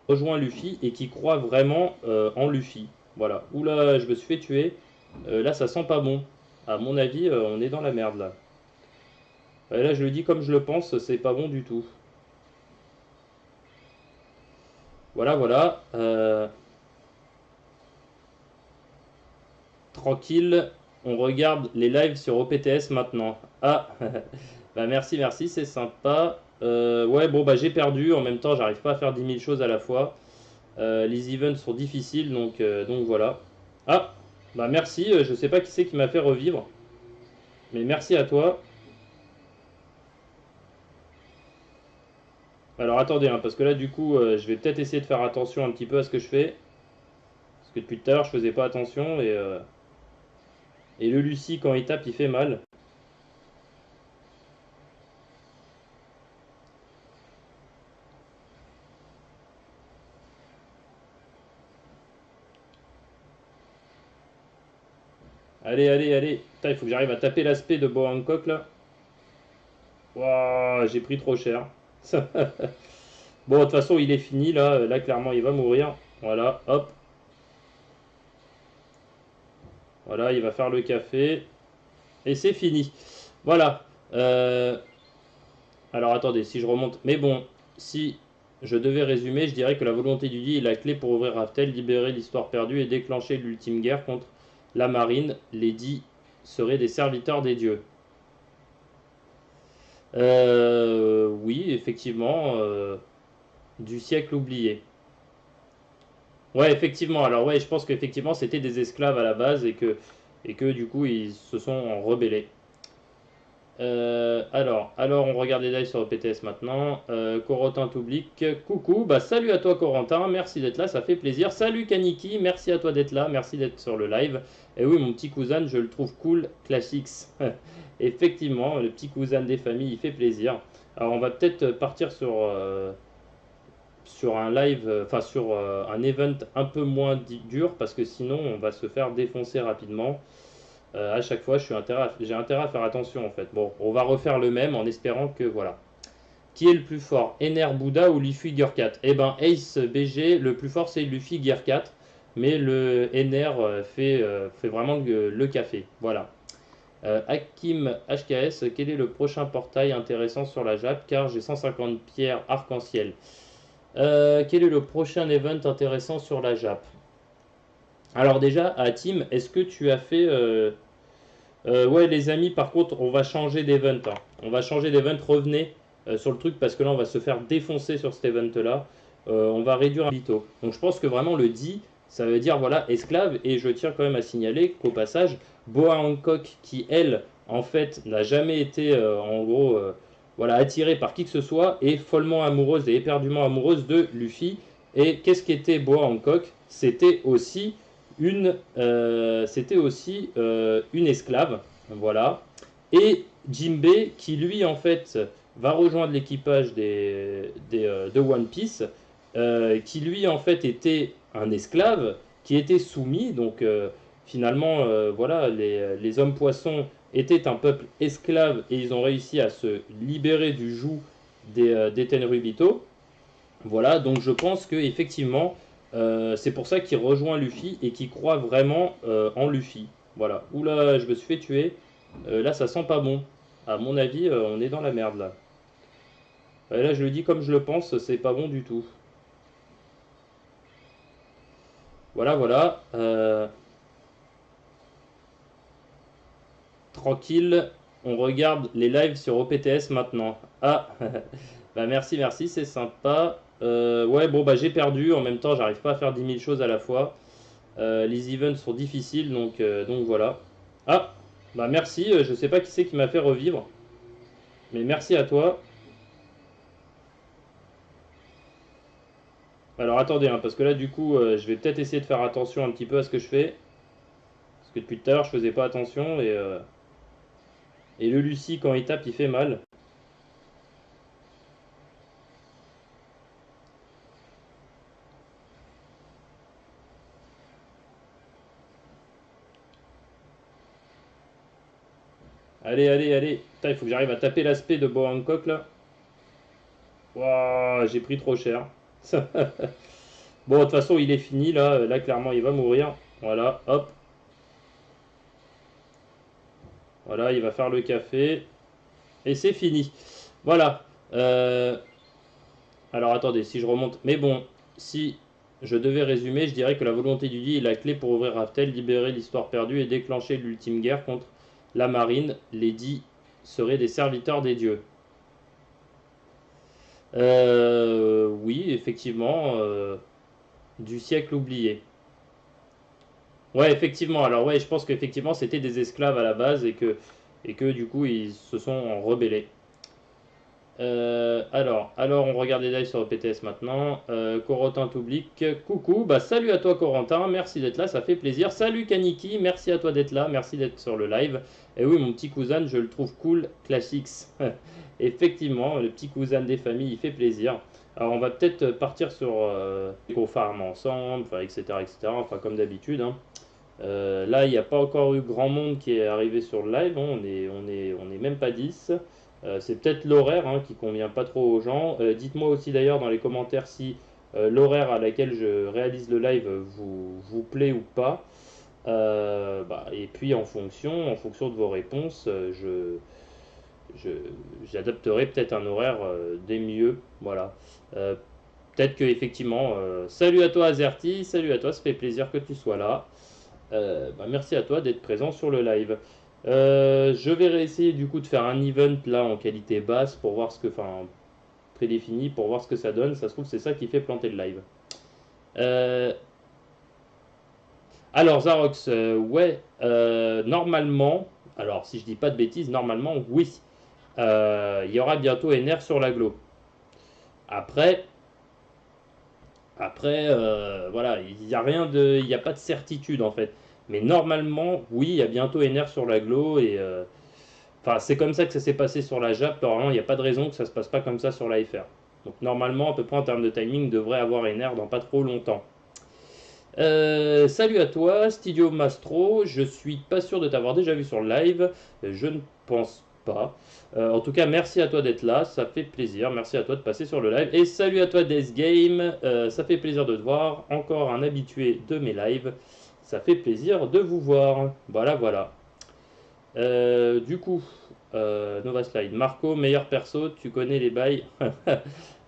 Rejoins Luffy et qui croit vraiment en Luffy. Voilà. Oula, je me suis fait tuer. Là, ça sent pas bon. À mon avis, on est dans la merde là. Là, je le dis comme je le pense, c'est pas bon du tout. Voilà, voilà. Tranquille, on regarde les lives sur OPTS maintenant. Ah, bah merci, merci, c'est sympa. Ouais, bon, bah j'ai perdu. En même temps, j'arrive pas à faire 10 000 choses à la fois. Les events sont difficiles, donc voilà. Ah, bah merci. Je sais pas qui c'est qui m'a fait revivre, mais merci à toi. Alors attendez, hein, parce que là, du coup, je vais peut-être essayer de faire attention un petit peu à ce que je fais. Parce que depuis tout à l'heure, je faisais pas attention et le Lucie, quand il tape, il fait mal. Allez, allez, allez. Putain, il faut que j'arrive à taper l'aspect de Bo Hancock là. Ouah, j'ai pris trop cher. Bon, de toute façon, il est fini là. Là, clairement, il va mourir. Voilà, hop. Voilà, il va faire le café. Et c'est fini. Voilà. Alors attendez, si je remonte. Mais bon, si je devais résumer, je dirais que la volonté du dit est la clé pour ouvrir Raftel, libérer l'histoire perdue et déclencher l'ultime guerre contre la marine. Les dits seraient des serviteurs des dieux. Oui, effectivement, du siècle oublié. Ouais, effectivement. Alors ouais, je pense qu'effectivement c'était des esclaves à la base et que du coup ils se sont rebellés. Alors, on regarde les lives sur le PTS maintenant. Corentin Toublik, coucou, bah salut à toi Corentin, merci d'être là, ça fait plaisir. Salut Kaniki, merci à toi d'être là, merci d'être sur le live. Et oui, mon petit cousin, je le trouve cool, Classics. Effectivement, le petit cousin des familles, il fait plaisir. Alors, on va peut-être partir sur un live, enfin sur un event un peu moins dur parce que sinon on va se faire défoncer rapidement. À chaque fois, j'ai intérêt à faire attention en fait. Bon, on va refaire le même en espérant que voilà. Qui est le plus fort, Ener Bouddha ou Luffy Gear 4? Eh ben, Ace BG, le plus fort c'est Luffy Gear 4, mais le Ener fait vraiment le café. Voilà. Hakim HKS, quel est le prochain portail intéressant sur la Jap? Car j'ai 150 pierres arc-en-ciel. Quel est le prochain event intéressant sur la Jap? Alors déjà, à Team, est-ce que tu as fait ouais, les amis, par contre, on va changer d'event, hein. On va changer d'event. Revenez sur le truc parce que là, on va se faire défoncer sur cet event-là. On va réduire un bito. Donc, je pense que vraiment le dit, ça veut dire voilà, esclave. Et je tiens quand même à signaler qu'au passage, Boa Hancock, qui elle, en fait, n'a jamais été en gros voilà, attirée par qui que ce soit, est follement amoureuse et éperdument amoureuse de Luffy. Et qu'est-ce qu'était Boa Hancock? C'était aussi une esclave, voilà. Et Jinbei, qui lui en fait va rejoindre l'équipage de One Piece, qui lui en fait était un esclave, qui était soumis, donc finalement, voilà, les hommes poissons étaient un peuple esclave et ils ont réussi à se libérer du joug des Tenryubito. Voilà, donc je pense que effectivement, c'est pour ça qu'il rejoint Luffy et qu'il croit vraiment en Luffy. Voilà. Oula, je me suis fait tuer. Là, ça sent pas bon. À mon avis, on est dans la merde là. Ouais, là, je le dis comme je le pense, c'est pas bon du tout. Voilà, voilà. Tranquille, on regarde les lives sur OPTS maintenant. Ah, bah merci, merci, c'est sympa. Ouais, bon, bah j'ai perdu. En même temps, j'arrive pas à faire 10 000 choses à la fois. Les events sont difficiles, donc voilà. Ah, bah merci, je sais pas qui c'est qui m'a fait revivre, mais merci à toi. Alors attendez, hein, parce que là du coup, je vais peut-être essayer de faire attention un petit peu à ce que je fais, parce que depuis tout à l'heure je faisais pas attention et le Lucie quand il tape il fait mal. Allez, allez, allez. Putain, il faut que j'arrive à taper l'aspect de Bo Hancock là. Waouh, j'ai pris trop cher. Bon, de toute façon, il est fini là. Là, clairement, il va mourir. Voilà, hop. Voilà, il va faire le café. Et c'est fini. Voilà. Alors attendez, si je remonte. Mais bon, si je devais résumer, je dirais que la volonté du dit est la clé pour ouvrir Raftel, libérer l'histoire perdue et déclencher l'ultime guerre contre la marine. Les dits seraient des serviteurs des dieux. Oui, effectivement, du siècle oublié. Ouais, effectivement. Alors ouais, je pense qu'effectivement c'était des esclaves à la base et que du coup ils se sont rebellés. Alors, on regarde les lives sur le PTS maintenant. Corentin Toublik, coucou, bah salut à toi Corentin, merci d'être là, ça fait plaisir. Salut Kaniki, merci à toi d'être là, merci d'être sur le live. Et oui, mon petit cousin, je le trouve cool, Classics. Effectivement, le petit cousin des familles, il fait plaisir. Alors, on va peut-être partir sur qu'on farm ensemble, enfin, etc., etc., enfin, comme d'habitude, hein. Là, il n'y a pas encore eu grand monde qui est arrivé sur le live, hein. On est même pas 10. C'est peut-être l'horaire hein, qui convient pas trop aux gens. Dites-moi aussi d'ailleurs dans les commentaires si l'horaire à laquelle je réalise le live vous plaît ou pas. Et puis en fonction de vos réponses, je- j'adapterai peut-être un horaire des mieux. Voilà. Euh, Peut-être que effectivement, salut à toi Azerty, salut à toi, ça fait plaisir que tu sois là. Merci à toi d'être présent sur le live. Je vais réessayer du coup de faire un event là en qualité basse pour voir ce que, enfin prédéfini pour voir ce que ça donne. Ça se trouve c'est ça qui fait planter le live. Euh, alors Zarox, ouais, normalement, alors si je dis pas de bêtises, normalement oui. Il y aura bientôt NR sur l'aglo. Après, voilà, il n'y a rien de, il n'y a pas de certitude en fait. Mais normalement, oui, il y a bientôt NR sur l'aglo et enfin, c'est comme ça que ça s'est passé sur la JAP. Normalement, il n'y a pas de raison que ça se passe pas comme ça sur la FR. Donc normalement, à peu près en termes de timing, devrait avoir NR dans pas trop longtemps. Salut à toi, Studio Mastro. Je suis pas sûr de t'avoir déjà vu sur le live. Je ne pense pas. En tout cas, merci à toi d'être là. Ça fait plaisir. Merci à toi de passer sur le live. Et salut à toi, Death Game. Ça fait plaisir de te voir. Encore un habitué de mes lives. Ça fait plaisir de vous voir. Voilà, voilà. Du coup, Nova Slide. Marco, meilleur perso. Tu connais les bails.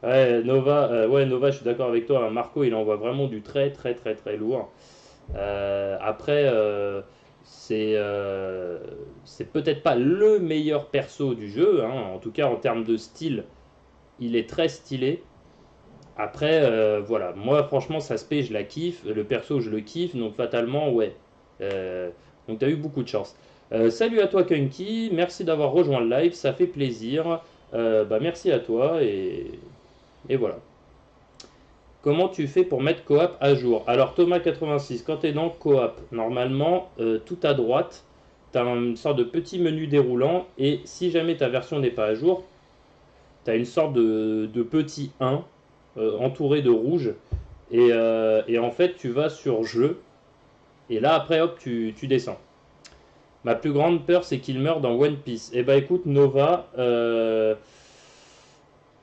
Ouais, Nova, je suis d'accord avec toi, hein. Marco, il envoie vraiment du très, très, très, très lourd. Après, c'est peut-être pas le meilleur perso du jeu, hein. En tout cas, en termes de style, il est très stylé. Après, voilà, moi, franchement, ça se paie, je la kiffe. Le perso, je le kiffe, donc fatalement, ouais. Euh, donc, t'as eu beaucoup de chance. Salut à toi, Kunky. Merci d'avoir rejoint le live, ça fait plaisir. Merci à toi et voilà. Comment tu fais pour mettre coop à jour? Alors Thomas86, quand tu es dans coop, normalement, tout à droite, tu as une sorte de petit menu déroulant et si jamais ta version n'est pas à jour, tu as une sorte de petit 1 entouré de rouge et en fait tu vas sur jeu et là après hop tu descends. Ma plus grande peur c'est qu'il meure dans One Piece. Eh ben écoute Nova,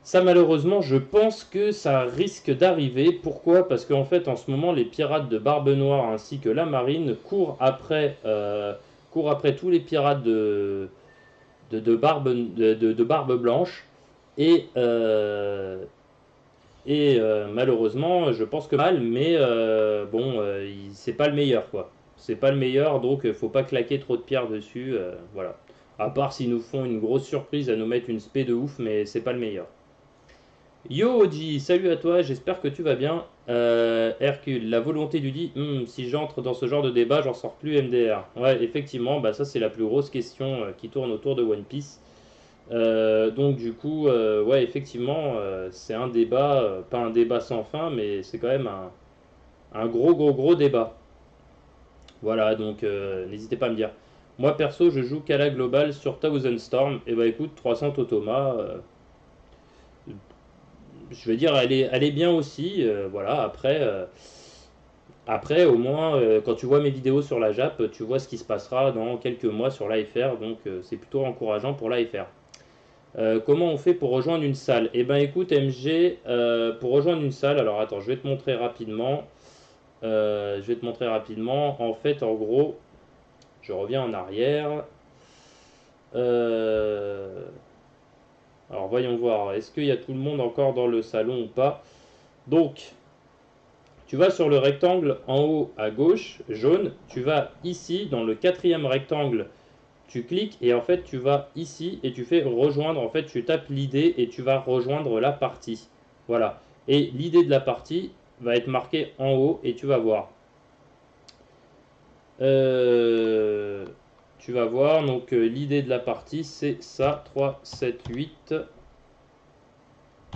ça malheureusement, je pense que ça risque d'arriver. Pourquoi? Parce qu'en fait, en ce moment, les pirates de Barbe Noire ainsi que la marine courent après tous les pirates de Barbe Blanche. Et, euh, Malheureusement, je pense que mal, mais c'est pas le meilleur, quoi. C'est pas le meilleur, donc faut pas claquer trop de pierres dessus. Voilà. À part s'ils nous font une grosse surprise à nous mettre une spé de ouf, mais c'est pas le meilleur. Yo Oji, salut à toi, j'espère que tu vas bien. Hercule, la volonté du dit, si j'entre dans ce genre de débat, j'en sors plus MDR. Ouais, effectivement, ça c'est la plus grosse question qui tourne autour de One Piece. Donc du coup, ouais, effectivement, c'est un débat, pas un débat sans fin, mais c'est quand même un gros, gros, gros débat. Voilà, donc n'hésitez pas à me dire. Moi perso, je joue qu'à la globale sur Thousand Storm. Et bah écoute, 300 Totoma, je veux dire, elle est bien aussi. Voilà, après, au moins, quand tu vois mes vidéos sur la JAP, tu vois ce qui se passera dans quelques mois sur l'AFR. Donc, c'est plutôt encourageant pour l'AFR. Comment on fait pour rejoindre une salle? Eh ben, écoute, MG, pour rejoindre une salle, alors attends, je vais te montrer rapidement. Je vais te montrer rapidement. En fait, en gros, je reviens en arrière. Euh, alors, voyons voir. Est-ce qu'il y a tout le monde encore dans le salon ou pas? Donc, tu vas sur le rectangle en haut à gauche, jaune, tu vas ici dans le quatrième rectangle, tu cliques et en fait tu vas ici et tu fais rejoindre, en fait tu tapes l'idée et tu vas rejoindre la partie. Voilà. Et l'idée de la partie va être marquée en haut et tu vas voir. Euh, Tu vas voir, donc l'idée de la partie c'est ça, 3, 7, 8,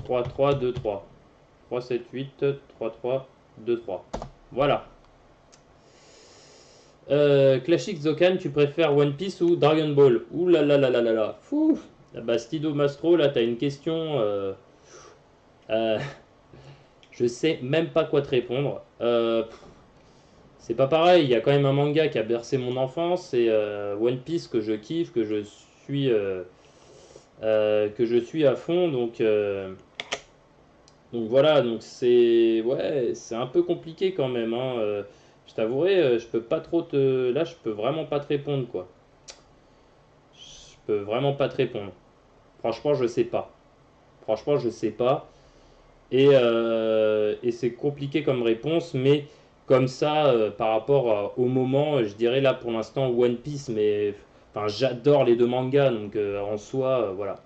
3, 3, 2, 3. 3, 7, 8, 3, 3, 2, 3. Voilà. Classic Zokan, tu préfères One Piece ou Dragon Ball? Ouh là là là là là là. Fou. Bah, Stido Mastro, là, t'as une question. Euh, je sais même pas quoi te répondre. C'est pas pareil. Il y a quand même un manga qui a bercé mon enfance. Et One Piece que je kiffe, que je suis à fond. Donc voilà. Donc c'est ouais, c'est un peu compliqué quand même, hein. Je t'avouerai, je peux pas trop te. Là, je peux vraiment pas te répondre, quoi. Je peux vraiment pas te répondre. Franchement, je sais pas. Franchement, je sais pas. Et c'est compliqué comme réponse, mais comme ça, par rapport au moment, je dirais là pour l'instant One Piece, mais enfin, j'adore les deux mangas, donc en soi, voilà.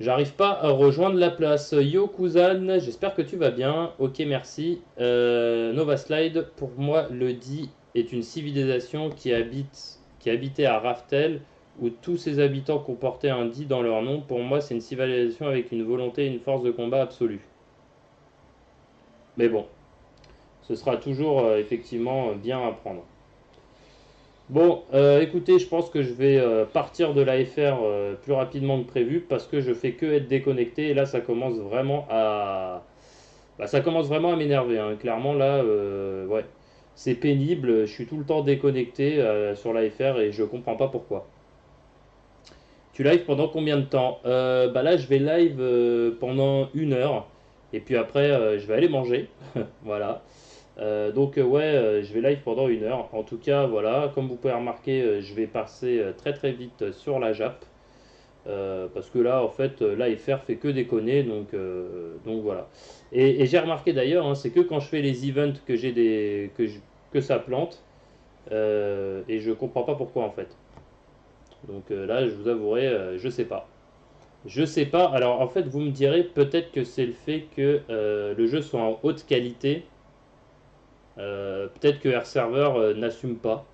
J'arrive pas à rejoindre la place. Yo Kuzan, j'espère que tu vas bien. Ok, merci. Nova Slide, pour moi, le dit est une civilisation qui habitait à Raftel, où tous ses habitants comportaient un dit dans leur nom. Pour moi, c'est une civilisation avec une volonté et une force de combat absolue. Mais bon, ce sera toujours effectivement bien à prendre. Bon, écoutez, je pense que je vais partir de l'AFR plus rapidement que prévu parce que je fais que être déconnecté et là ça commence vraiment à ça commence vraiment à m'énerver, hein. Clairement là ouais, c'est pénible, je suis tout le temps déconnecté sur l'AFR et je comprends pas pourquoi. Tu live pendant combien de temps? Bah là je vais live pendant 1 heure et puis après je vais aller manger. Voilà. Donc ouais, je vais live pendant 1 heure. En tout cas, voilà, comme vous pouvez remarquer, je vais passer très très vite sur la Jap. Parce que là, en fait, l'AFR fait que déconner, donc voilà. Et j'ai remarqué d'ailleurs, hein, c'est que quand je fais les events que j'ai que ça plante, et je comprends pas pourquoi en fait. Donc là, je vous avouerai, je sais pas. Je sais pas. Alors en fait, vous me direz peut-être que c'est le fait que le jeu soit en haute qualité. Peut-être que AirServer n'assume pas.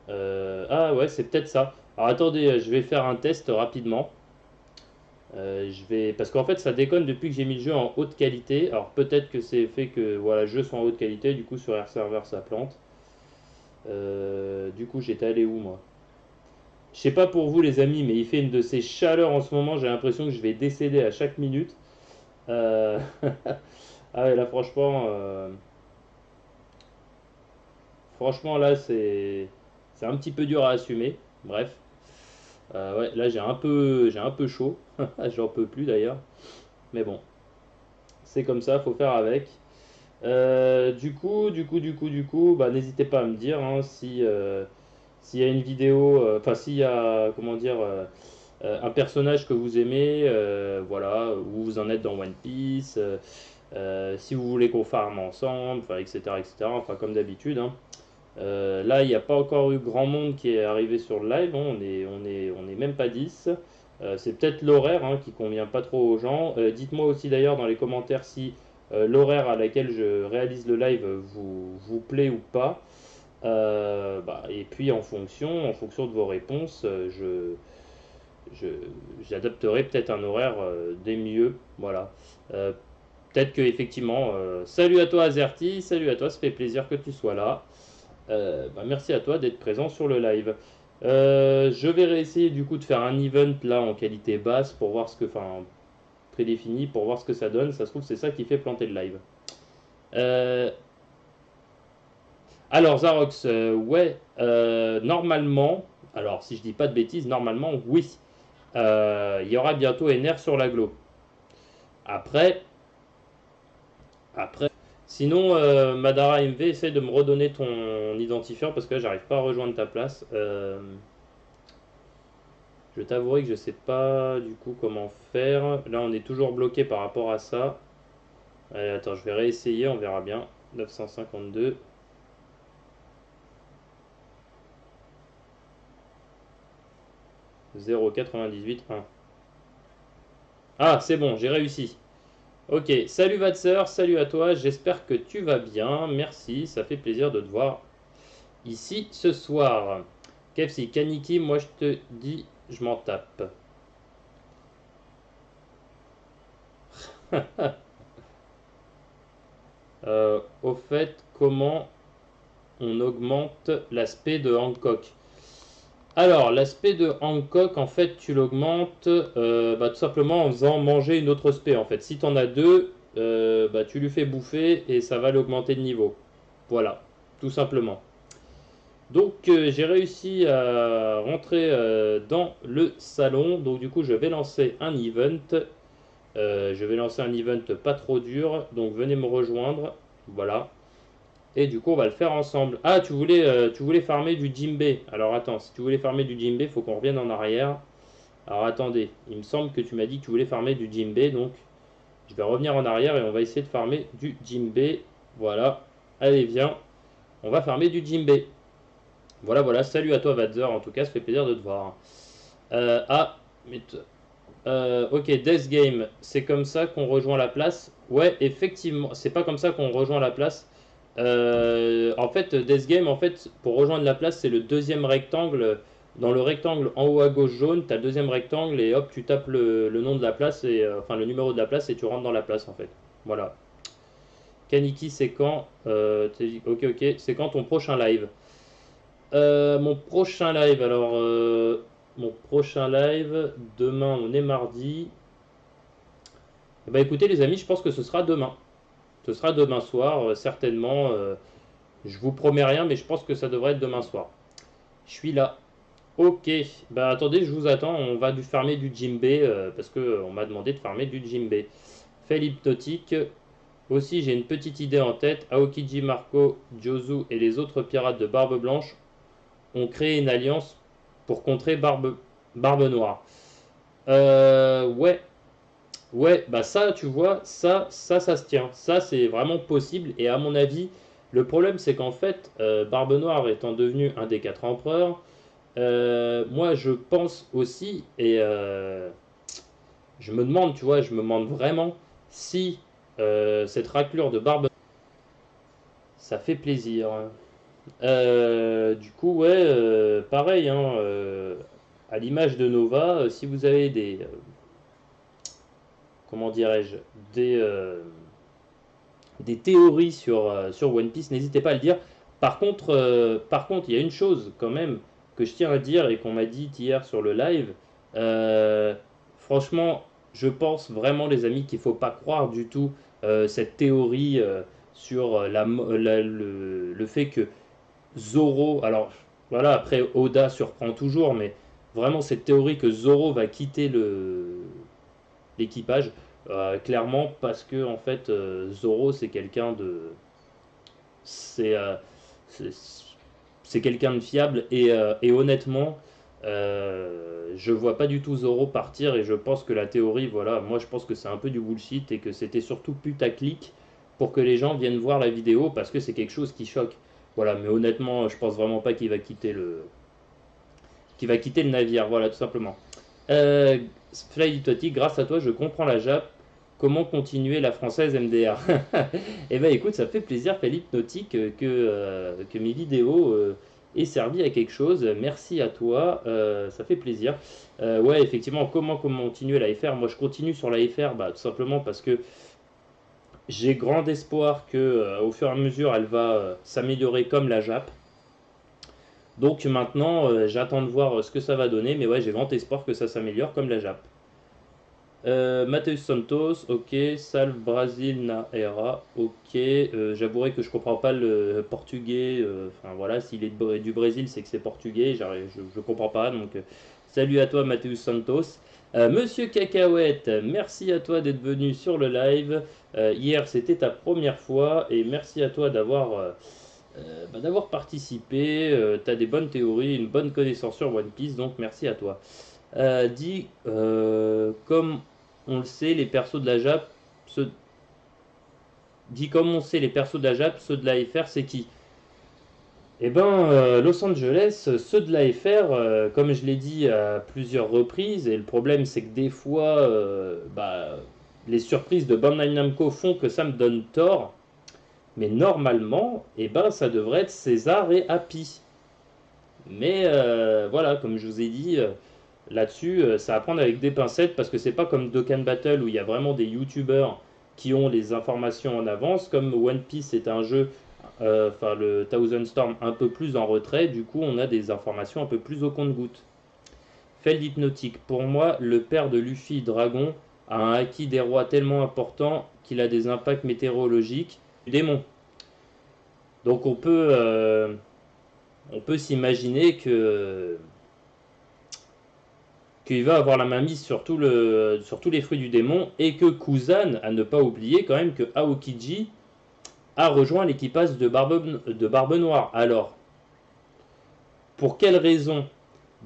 Ah ouais, c'est peut-être ça. Alors attendez, je vais faire un test rapidement. Parce qu'en fait, ça déconne depuis que j'ai mis le jeu en haute qualité. Alors peut-être que c'est fait que voilà, le jeu soit en haute qualité, du coup sur AirServer ça plante. Du coup, j'étais allé où moi? Je sais pas pour vous les amis, mais il fait une de ces chaleurs en ce moment. J'ai l'impression que je vais décéder à chaque minute. Euh, Ah ouais, là franchement là c'est un petit peu dur à assumer. Bref. Ouais, là j'ai un peu chaud. J'en peux plus d'ailleurs. Mais bon, c'est comme ça, faut faire avec. Du coup, bah, n'hésitez pas à me dire hein, si s'il y a une vidéo, enfin s'il y a comment dire un personnage que vous aimez, voilà, où vous en êtes dans One Piece, si vous voulez qu'on farme ensemble, enfin etc etc. Enfin comme d'habitude, hein. Là, il n'y a pas encore eu grand monde qui est arrivé sur le live, hein. On est même pas 10. C'est peut-être l'horaire hein, qui convient pas trop aux gens. Dites-moi aussi d'ailleurs dans les commentaires si l'horaire à laquelle je réalise le live vous plaît ou pas. Et puis en fonction de vos réponses, je- j'adapterai peut-être un horaire des mieux. Voilà. Euh, Peut-être que effectivement. Salut à toi Azerty, salut à toi, ça fait plaisir que tu sois là. Merci à toi d'être présent sur le live. Je vais réessayer du coup de faire un event là en qualité basse pour voir enfin prédéfini pour voir ce que ça donne. Ça se trouve c'est ça qui fait planter le live. Euh, alors Zarox, ouais, normalement, alors si je dis pas de bêtises, normalement oui. Il y aura bientôt NR sur l'aglo. Après, après. Sinon, Madara MV, essaye de me redonner ton identifiant parce que là j'arrive pas à rejoindre ta place. Je t'avouerai que je sais pas du coup comment faire. Là, on est toujours bloqué par rapport à ça. Allez, attends, je vais réessayer, on verra bien. 952 098 1. Ah, c'est bon, j'ai réussi. Ok, salut Vatser, salut à toi, j'espère que tu vas bien. Merci, ça fait plaisir de te voir ici ce soir. KFC, Kaniki, moi je te dis, je m'en tape. Au fait, comment on augmente l'aspect de Hancock? Alors, l'aspect de Hancock, en fait, tu l'augmentes tout simplement en faisant manger une autre spé. En fait, si tu en as deux, tu lui fais bouffer et ça va l'augmenter de niveau. Voilà, tout simplement. Donc, j'ai réussi à rentrer dans le salon. Donc, du coup, je vais lancer un event. Je vais lancer un event pas trop dur. Donc, venez me rejoindre. Voilà. Et du coup, on va le faire ensemble. Ah, tu voulais farmer du Jimbe. Alors attends, si tu voulais farmer du Jimbe, faut qu'on revienne en arrière. Alors attendez, il me semble que tu m'as dit que tu voulais farmer du Jimbe, donc je vais revenir en arrière et on va essayer de farmer du Jimbe. Voilà. Allez, viens, on va farmer du Jimbe. Voilà, voilà. Salut à toi, Vadzer. En tout cas, ça fait plaisir de te voir. Ah, mais ok, Death Game, c'est comme ça qu'on rejoint la place. Ouais, effectivement, c'est pas comme ça qu'on rejoint la place. En fait, Death Game, en fait, pour rejoindre la place, c'est le deuxième rectangle. Dans le rectangle en haut à gauche jaune, tu as le deuxième rectangle et hop, tu tapes le nom de la place, et, enfin le numéro de la place et tu rentres dans la place en fait. Voilà. Kaniki, c'est quand ok, ok, c'est quand ton prochain live? Mon prochain live, alors, mon prochain live, demain on est mardi. Bah écoutez les amis, je pense que ce sera demain. Ce sera demain soir, certainement. Je vous promets rien, mais je pense que ça devrait être demain soir. Je suis là. Ok, bah attendez, je vous attends. On va du farmer du Jimbe parce que on m'a demandé de farmer du Jimbe. Fait l'hypnotique. Aussi, j'ai une petite idée en tête. Aokiji, Marco, Jozu et les autres pirates de Barbe Blanche ont créé une alliance pour contrer Barbe Noire. Ouais, ouais, bah ça, tu vois, ça se tient. Ça, c'est vraiment possible. Et à mon avis, le problème, c'est qu'en fait, Barbe Noire étant devenu un des quatre empereurs, moi, je pense aussi, et je me demande, tu vois, je me demande vraiment si cette raclure de Barbe, ça fait plaisir. Du coup, ouais, pareil, hein, à l'image de Nova, si vous avez des, comment dirais-je, des, des théories sur One Piece, n'hésitez pas à le dire. Par contre, il y a une chose quand même que je tiens à dire et qu'on m'a dit hier sur le live. Euh, Franchement, je pense vraiment, les amis, qu'il ne faut pas croire du tout cette théorie sur le fait que Zoro. Alors voilà, après Oda surprend toujours, mais vraiment cette théorie que Zoro va quitter l'équipage. Clairement parce que en fait Zoro c'est quelqu'un de c'est c'est c'est quelqu'un de fiable et honnêtement je vois pas du tout Zoro partir et je pense que la théorie, voilà, moi je pense que c'est un peu du bullshit et que c'était surtout putaclic pour que les gens viennent voir la vidéo parce que c'est quelque chose qui choque. Voilà, mais honnêtement je pense vraiment pas qu'il va quitter le navire, voilà tout simplement. euh, Fly Totti, grâce à toi, je comprends la Jap. Comment continuer la française MDR? Eh ben écoute, ça fait plaisir, Philippe Nautique, que mes vidéos aient servi à quelque chose. Merci à toi, ça fait plaisir. Ouais, effectivement, comment continuer la FR? Moi, je continue sur la FR, bah, tout simplement parce que j'ai grand espoir que, au fur et à mesure, elle va s'améliorer comme la Jap. Donc maintenant, j'attends de voir ce que ça va donner, mais ouais, j'ai grand espoir que ça s'améliore comme la Jap. Matheus Santos, ok. Salve Brasil na era, ok. J'avouerai que je comprends pas le portugais. Enfin voilà, s'il est du Brésil, c'est que c'est portugais. Je comprends pas. Donc salut à toi, Matheus Santos. Monsieur Cacahuète, merci à toi d'être venu sur le live. Hier, c'était ta première fois et merci à toi d'avoir participé. Tu as des bonnes théories, une bonne connaissance sur One Piece, donc merci à toi. Dit comme on le sait, les persos de la Jap, ceux, dit comme on sait les persos de la Jap, ceux de la FR, c'est qui? Eh ben, Los Angeles, ceux de la FR, comme je l'ai dit à plusieurs reprises, et le problème c'est que des fois, bah, les surprises de Bandai Namco font que ça me donne tort, mais normalement, eh ben, ça devrait être César et Happy. Mais voilà, comme je vous ai dit, là-dessus, ça à prendre avec des pincettes parce que c'est pas comme Dokkan Battle où il y a vraiment des youtubeurs qui ont les informations en avance. Comme One Piece est un jeu, enfin le Thousand Storm, un peu plus en retrait, du coup on a des informations un peu plus au compte-goutte. Feld hypnotique. Pour moi, le père de Luffy Dragon a un acquis des rois tellement important qu'il a des impacts météorologiques du démon. Donc on peut s'imaginer que qu'il va avoir la main mise sur tous les fruits du démon et que Kuzan, à ne pas oublier quand même que Aokiji, a rejoint l'équipage de Barbe Noire. Alors, pour quelle raison?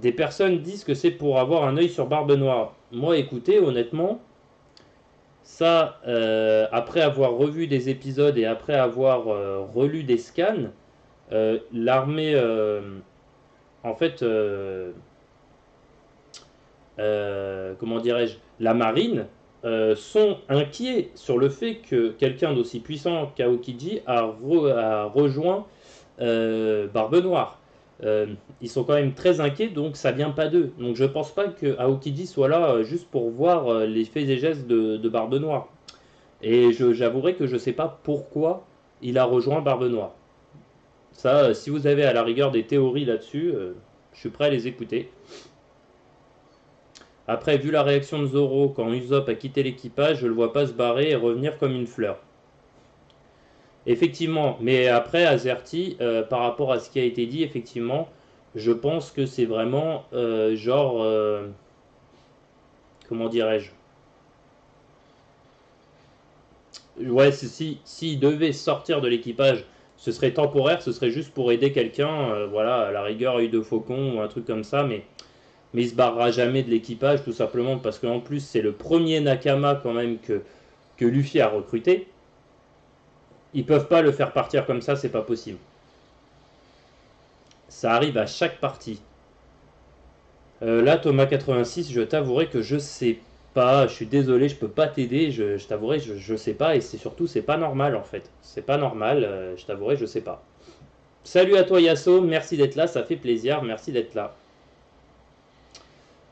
Des personnes disent que c'est pour avoir un œil sur Barbe Noire. Moi, écoutez, honnêtement, ça, après avoir revu des épisodes et après avoir relu des scans, l'armée, en fait, comment dirais-je, la marine sont inquiets sur le fait que quelqu'un d'aussi puissant qu'Aokiji a rejoint Barbe Noire. Ils sont quand même très inquiets, donc ça vient pas d'eux. Donc je pense pas que Aokiji soit là juste pour voir les faits et gestes de Barbe Noire. Et j'avouerai que je sais pas pourquoi il a rejoint Barbe Noire. Ça, si vous avez à la rigueur des théories là-dessus, je suis prêt à les écouter. Après, vu la réaction de Zoro quand Usopp a quitté l'équipage, je le vois pas se barrer et revenir comme une fleur. Effectivement, mais après, Azerty, par rapport à ce qui a été dit, effectivement, je pense que c'est vraiment genre, comment dirais-je? Ouais, s'il devait sortir de l'équipage, ce serait temporaire, ce serait juste pour aider quelqu'un, voilà, à la rigueur, œil de faucon ou un truc comme ça, mais il se barrera jamais de l'équipage, tout simplement parce qu'en plus, c'est le premier Nakama quand même que Luffy a recruté. Ils peuvent pas le faire partir comme ça, c'est pas possible. Ça arrive à chaque partie. Là, Thomas 86, je t'avouerai que je sais pas. Je suis désolé, je peux pas t'aider. Je t'avouerai, je sais pas. Et c'est surtout, c'est pas normal en fait. C'est pas normal. Je t'avouerai, je sais pas. Salut à toi Yasso, merci d'être là, ça fait plaisir. Merci d'être là.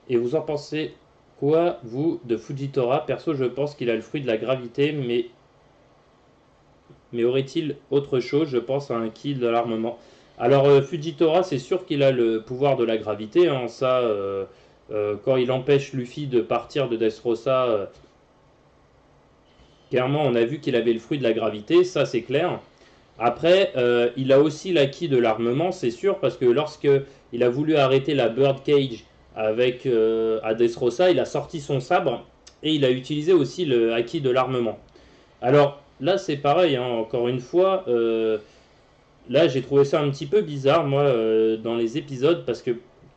Et vous en pensez quoi, vous, de Fujitora? Perso, je pense qu'il a le fruit de la gravité, mais aurait-il autre chose? Je pense à un kill de l'armement. Alors, Fujitora, c'est sûr qu'il a le pouvoir de la gravité, hein, ça, quand il empêche Luffy de partir de Dressrosa, clairement, on a vu qu'il avait le fruit de la gravité, ça c'est clair. Après, il a aussi l'acquis de l'armement, c'est sûr, parce que lorsque il a voulu arrêter la Bird Cage avec à Dressrosa, il a sorti son sabre et il a utilisé aussi le acquis de l'armement. Alors là, c'est pareil, hein, encore une fois, là j'ai trouvé ça un petit peu bizarre, moi, dans les épisodes, parce que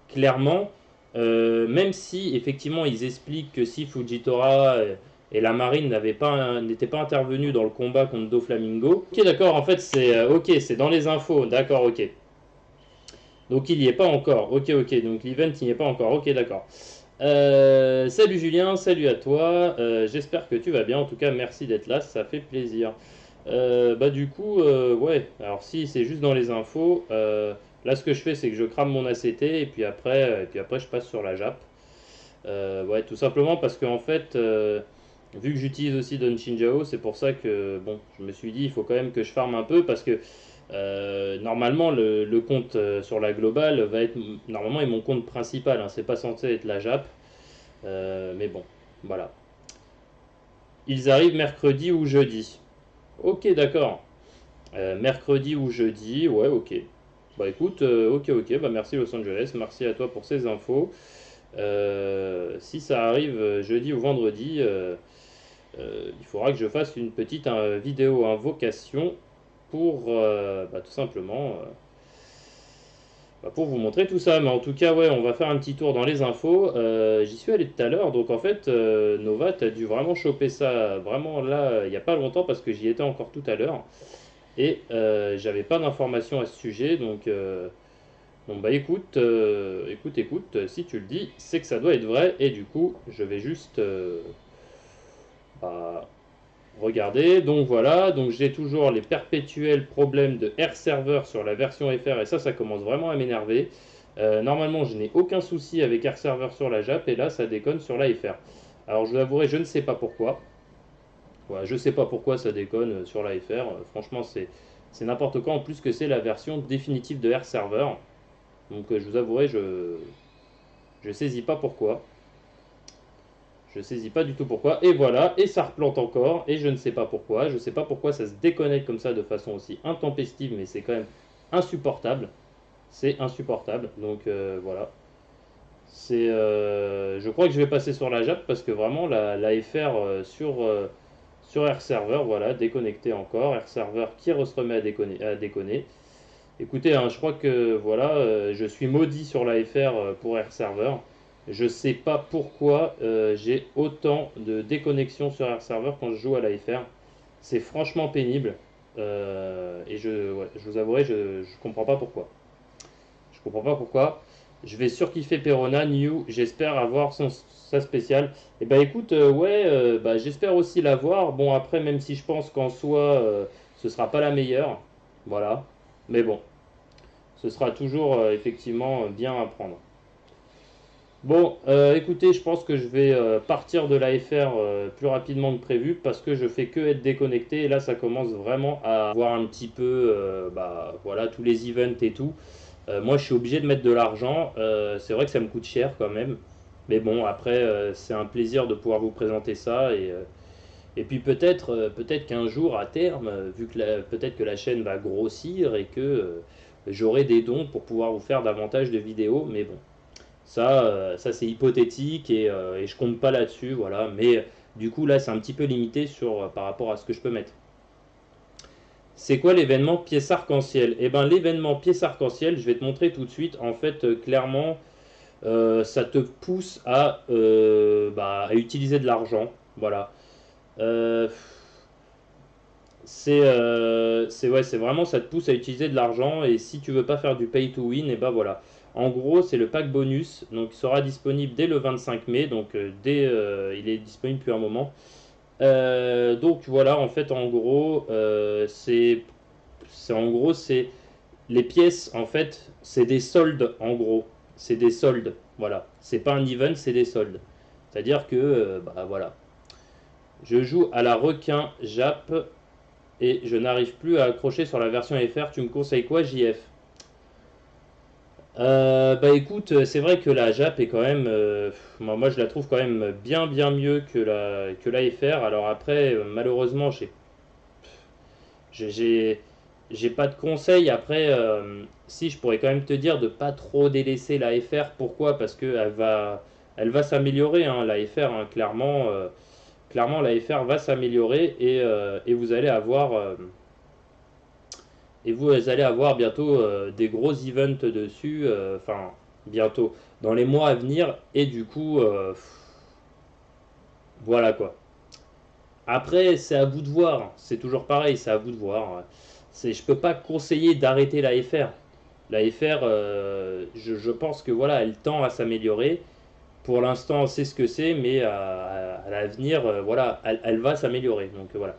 clairement, même si effectivement ils expliquent que si Fujitora et la marine n'étaient pas intervenus dans le combat contre Doflamingo. Ok, d'accord, en fait c'est ok, c'est dans les infos, d'accord, ok. Donc il n'y est pas encore, ok, ok, donc l'event il n'y est pas encore, ok, d'accord. Salut Julien, salut à toi. J'espère que tu vas bien. En tout cas, merci d'être là, ça fait plaisir. Bah du coup, ouais. Alors si c'est juste dans les infos, là ce que je fais, c'est que je crame mon ACT et puis après je passe sur la JAP. Ouais, tout simplement parce qu'en fait, vu que j'utilise aussi Don Shinjao, c'est pour ça que bon, je me suis dit il faut quand même que je farme un peu parce que normalement le compte sur la globale va être normalement est mon compte principal. Hein, c'est pas censé être la JAP. Mais bon, voilà. Ils arrivent mercredi ou jeudi. Ok, d'accord. Mercredi ou jeudi, ouais, ok. Bah écoute, ok, ok, bah merci Los Angeles, merci à toi pour ces infos. Si ça arrive jeudi ou vendredi, il faudra que je fasse une petite vidéo invocation pour bah, tout simplement bah, pour vous montrer tout ça. Mais en tout cas, ouais, on va faire un petit tour dans les infos. J'y suis allé tout à l'heure, donc en fait, Nova, t'as dû vraiment choper ça vraiment là, il n'y a pas longtemps parce que j'y étais encore tout à l'heure. Et j'avais pas d'informations à ce sujet, donc bon bah écoute, écoute, si tu le dis, c'est que ça doit être vrai, et du coup, je vais juste bah, regarder. Donc voilà, donc j'ai toujours les perpétuels problèmes de R server sur la version FR, et ça commence vraiment à m'énerver. Normalement, je n'ai aucun souci avec R server sur la JAP, et là, ça déconne sur la FR. Alors je vous avouerai, je ne sais pas pourquoi. Ouais, je sais pas pourquoi ça déconne sur la FR. Franchement, c'est n'importe quoi. En plus que c'est la version définitive de R Server. Donc je vous avouerai, je saisis pas pourquoi. Je saisis pas du tout pourquoi. Et voilà, et ça replante encore. Et je ne sais pas pourquoi. Je sais pas pourquoi ça se déconnecte comme ça de façon aussi intempestive, mais c'est quand même insupportable. C'est insupportable. Donc voilà. Je crois que je vais passer sur la JAP parce que vraiment la FR sur Air Server, voilà, déconnecté encore. Air Server qui se remet à déconner. Écoutez, hein, je crois que voilà, je suis maudit sur l'AFR pour Air Server. Je sais pas pourquoi j'ai autant de déconnexion sur Air Server quand je joue à l'AFR. C'est franchement pénible. Et ouais, je vous avouerai, je comprends pas pourquoi. Je comprends pas pourquoi. Je vais surkiffer Perona, New, j'espère avoir sa spéciale. Et bah écoute, ouais, bah, j'espère aussi l'avoir. Bon, après, même si je pense qu'en soi, ce sera pas la meilleure. Voilà. Mais bon, ce sera toujours effectivement bien à prendre. Bon, écoutez, je pense que je vais partir de l'AFR plus rapidement que prévu parce que je fais que être déconnecté et là ça commence vraiment à voir un petit peu bah, voilà, tous les events et tout. Moi je suis obligé de mettre de l'argent, c'est vrai que ça me coûte cher quand même, mais bon après c'est un plaisir de pouvoir vous présenter ça et puis peut-être peut-être qu'un jour à terme, vu que peut-être que la chaîne va grossir et que j'aurai des dons pour pouvoir vous faire davantage de vidéos, mais bon. Ça c'est hypothétique et je compte pas là-dessus, voilà. Mais du coup, là, c'est un petit peu limité par rapport à ce que je peux mettre. C'est quoi l'événement pièce arc-en-ciel? Eh ben, l'événement pièce arc-en-ciel, je vais te montrer tout de suite. En fait, clairement, ça te pousse bah, à utiliser de l'argent, voilà. Euh, ouais, c'est vraiment ça te pousse à utiliser de l'argent et si tu veux pas faire du pay to win, et ben voilà. En gros, c'est le pack bonus, donc il sera disponible dès le 25 mai, donc il est disponible depuis un moment. Donc voilà, en fait, en gros, c'est les pièces, en fait, c'est des soldes, en gros, c'est des soldes, voilà. C'est pas un event, c'est des soldes. C'est-à-dire que, bah voilà, je joue à la requin Jap et je n'arrive plus à accrocher sur la version FR. Tu me conseilles quoi, JF? Bah écoute, c'est vrai que la Jap est quand même, moi je la trouve quand même bien bien mieux que la FR. Alors après, malheureusement, j'ai, j'ai, j'ai pas de conseils. Après, si je pourrais quand même te dire de pas trop délaisser la FR. Pourquoi? Parce que elle va s'améliorer, hein, la FR, hein, clairement, clairement la FR va s'améliorer et vous allez avoir bientôt des gros events dessus, enfin bientôt, dans les mois à venir, et du coup, voilà quoi. Après, c'est à vous de voir, c'est toujours pareil, c'est à vous de voir. Je peux pas conseiller d'arrêter la FR. La FR, je pense que voilà, elle tend à s'améliorer. Pour l'instant, c'est ce que c'est, mais à l'avenir, voilà, elle va s'améliorer. Donc voilà.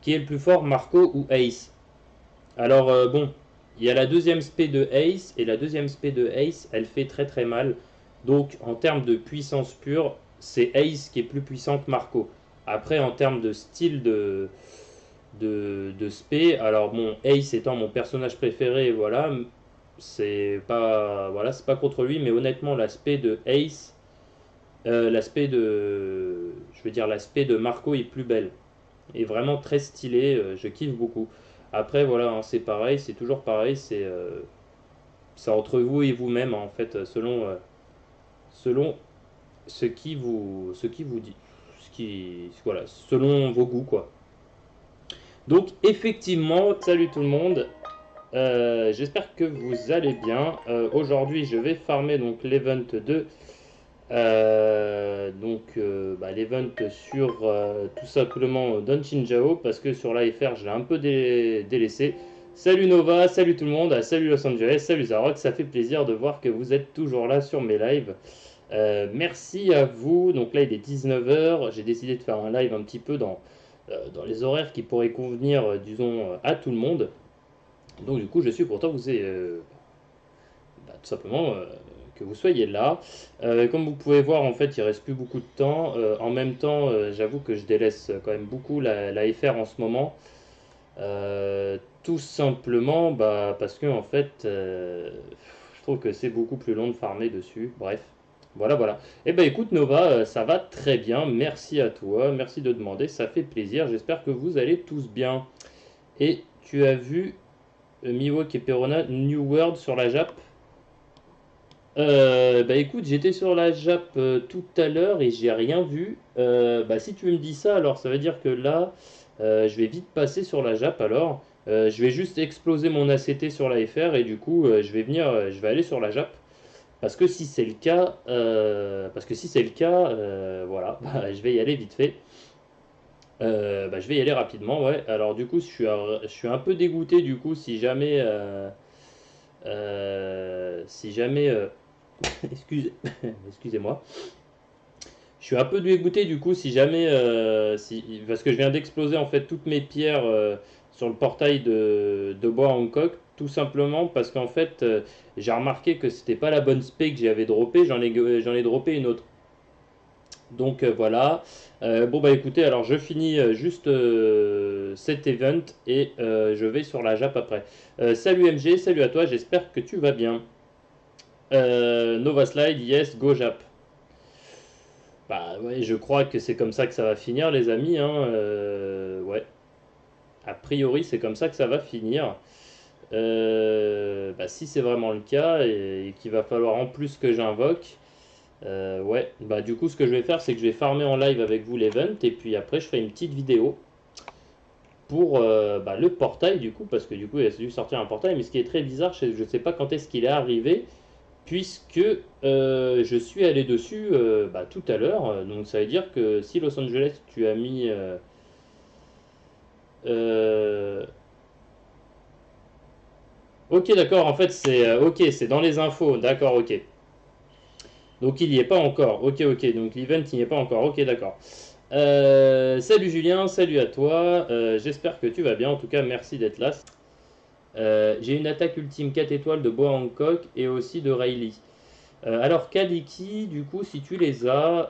Qui est le plus fort, Marco ou Ace? Alors bon, il y a la deuxième spé de Ace, et la deuxième spé de Ace, elle fait très très mal. Donc en termes de puissance pure, c'est Ace qui est plus puissant que Marco. Après, en termes de style de spé, alors bon, Ace étant mon personnage préféré, voilà, c'est pas contre lui, mais honnêtement, l'aspect de Ace, je veux dire, l'aspect de Marco est plus belle. Et vraiment très stylé, je kiffe beaucoup. Après, voilà, hein, c'est pareil, c'est toujours pareil, c'est entre vous et vous-même, hein, en fait, selon ce qui vous dit, voilà, selon vos goûts, quoi. Donc, effectivement, salut tout le monde, j'espère que vous allez bien. Aujourd'hui, je vais farmer donc l'event 2. Bah, l'event sur tout simplement Don Chinjao parce que sur l'AFR je l'ai un peu délaissé. Salut Nova, salut tout le monde, salut Los Angeles, salut Zarok, ça fait plaisir de voir que vous êtes toujours là sur mes lives. Merci à vous. Donc là il est 19h, j'ai décidé de faire un live un petit peu dans les horaires qui pourraient convenir, disons, à tout le monde. Donc du coup je suis content que vous ayez bah, tout simplement que vous soyez là. Comme vous pouvez voir, en fait, il reste plus beaucoup de temps. En même temps, j'avoue que je délaisse quand même beaucoup la FR en ce moment. Tout simplement bah, parce que en fait, je trouve que c'est beaucoup plus long de farmer dessus. Bref, voilà, voilà. Eh ben écoute Nova, ça va très bien. Merci à toi, merci de demander, ça fait plaisir. J'espère que vous allez tous bien. Et tu as vu Miwok et Perona New World sur la Jap? Bah écoute, j'étais sur la Jap tout à l'heure et j'ai rien vu. Bah si tu me dis ça, alors ça veut dire que là, je vais vite passer sur la Jap alors. Je vais juste exploser mon ACT sur la FR et du coup, je vais aller sur la Jap. Parce que si c'est le cas, voilà, bah, je vais y aller vite fait. Bah, je vais y aller rapidement, ouais. Alors du coup, je suis un peu dégoûté du coup si jamais, excusez, excusez-moi. Je suis un peu dégoûté du coup si jamais, parce que je viens d'exploser en fait toutes mes pierres sur le portail de bois Hancock, tout simplement parce qu'en fait j'ai remarqué que c'était pas la bonne spé que j'avais droppé, j'en ai droppé une autre. Donc voilà. Bon bah écoutez, alors je finis juste cet event et je vais sur la Jap après. Salut MG, salut à toi, j'espère que tu vas bien. Nova Slide, yes, go Jap. Bah ouais, je crois que c'est comme ça que ça va finir les amis, hein. Ouais, a priori c'est comme ça que ça va finir. Bah, si c'est vraiment le cas et qu'il va falloir en plus que j'invoque, ouais, bah du coup ce que je vais faire c'est que je vais farmer en live avec vous l'event et puis après je ferai une petite vidéo pour bah, le portail du coup parce que du coup il a dû sortir un portail mais ce qui est très bizarre je ne sais pas quand est-ce qu'il est arrivé puisque je suis allé dessus bah, tout à l'heure donc ça veut dire que si Los Angeles tu as mis euh, ok d'accord en fait c'est ok c'est dans les infos d'accord ok donc il n'y est pas encore ok ok donc l'event il n'y est pas encore ok d'accord. Salut Julien, salut à toi. J'espère que tu vas bien. En tout cas, merci d'être là. J'ai une attaque ultime 4 étoiles de Boa Hancock et aussi de Rayleigh. Alors, Kaliki, du coup, si tu les as,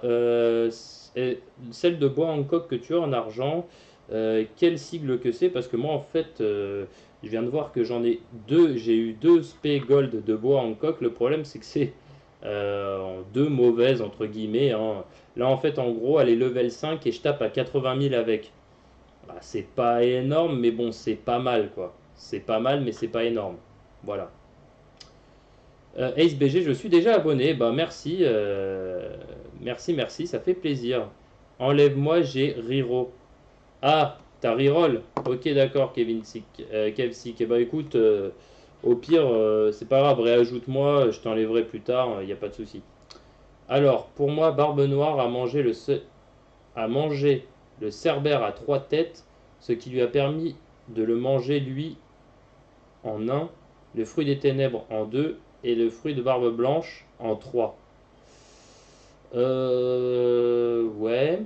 celle de Boa Hancock que tu as en argent, quel sigle que c'est? Parce que moi, en fait, je viens de voir que j'en ai deux. J'ai eu deux spé gold de Boa Hancock. Le problème, c'est que c'est deux mauvaises, entre guillemets, hein. Là, en fait, en gros, elle est level 5 et je tape à 80 000 avec. Bah, c'est pas énorme, mais bon, c'est pas mal, quoi. C'est pas mal, mais c'est pas énorme. Voilà. Ace BG, je suis déjà abonné. Bah, merci. Merci, merci, ça fait plaisir. Enlève-moi, j'ai Riro. Ah, t'as reroll. Ok, d'accord, Kevin Sick. Kev Sick. Eh bah, écoute, au pire, c'est pas grave, réajoute-moi, je t'enlèverai plus tard, il n'y a pas de souci. Alors, pour moi, Barbe Noire a mangé le cerbère à trois têtes, ce qui lui a permis de le manger lui en un, le fruit des ténèbres en deux et le fruit de Barbe Blanche en trois. Ouais.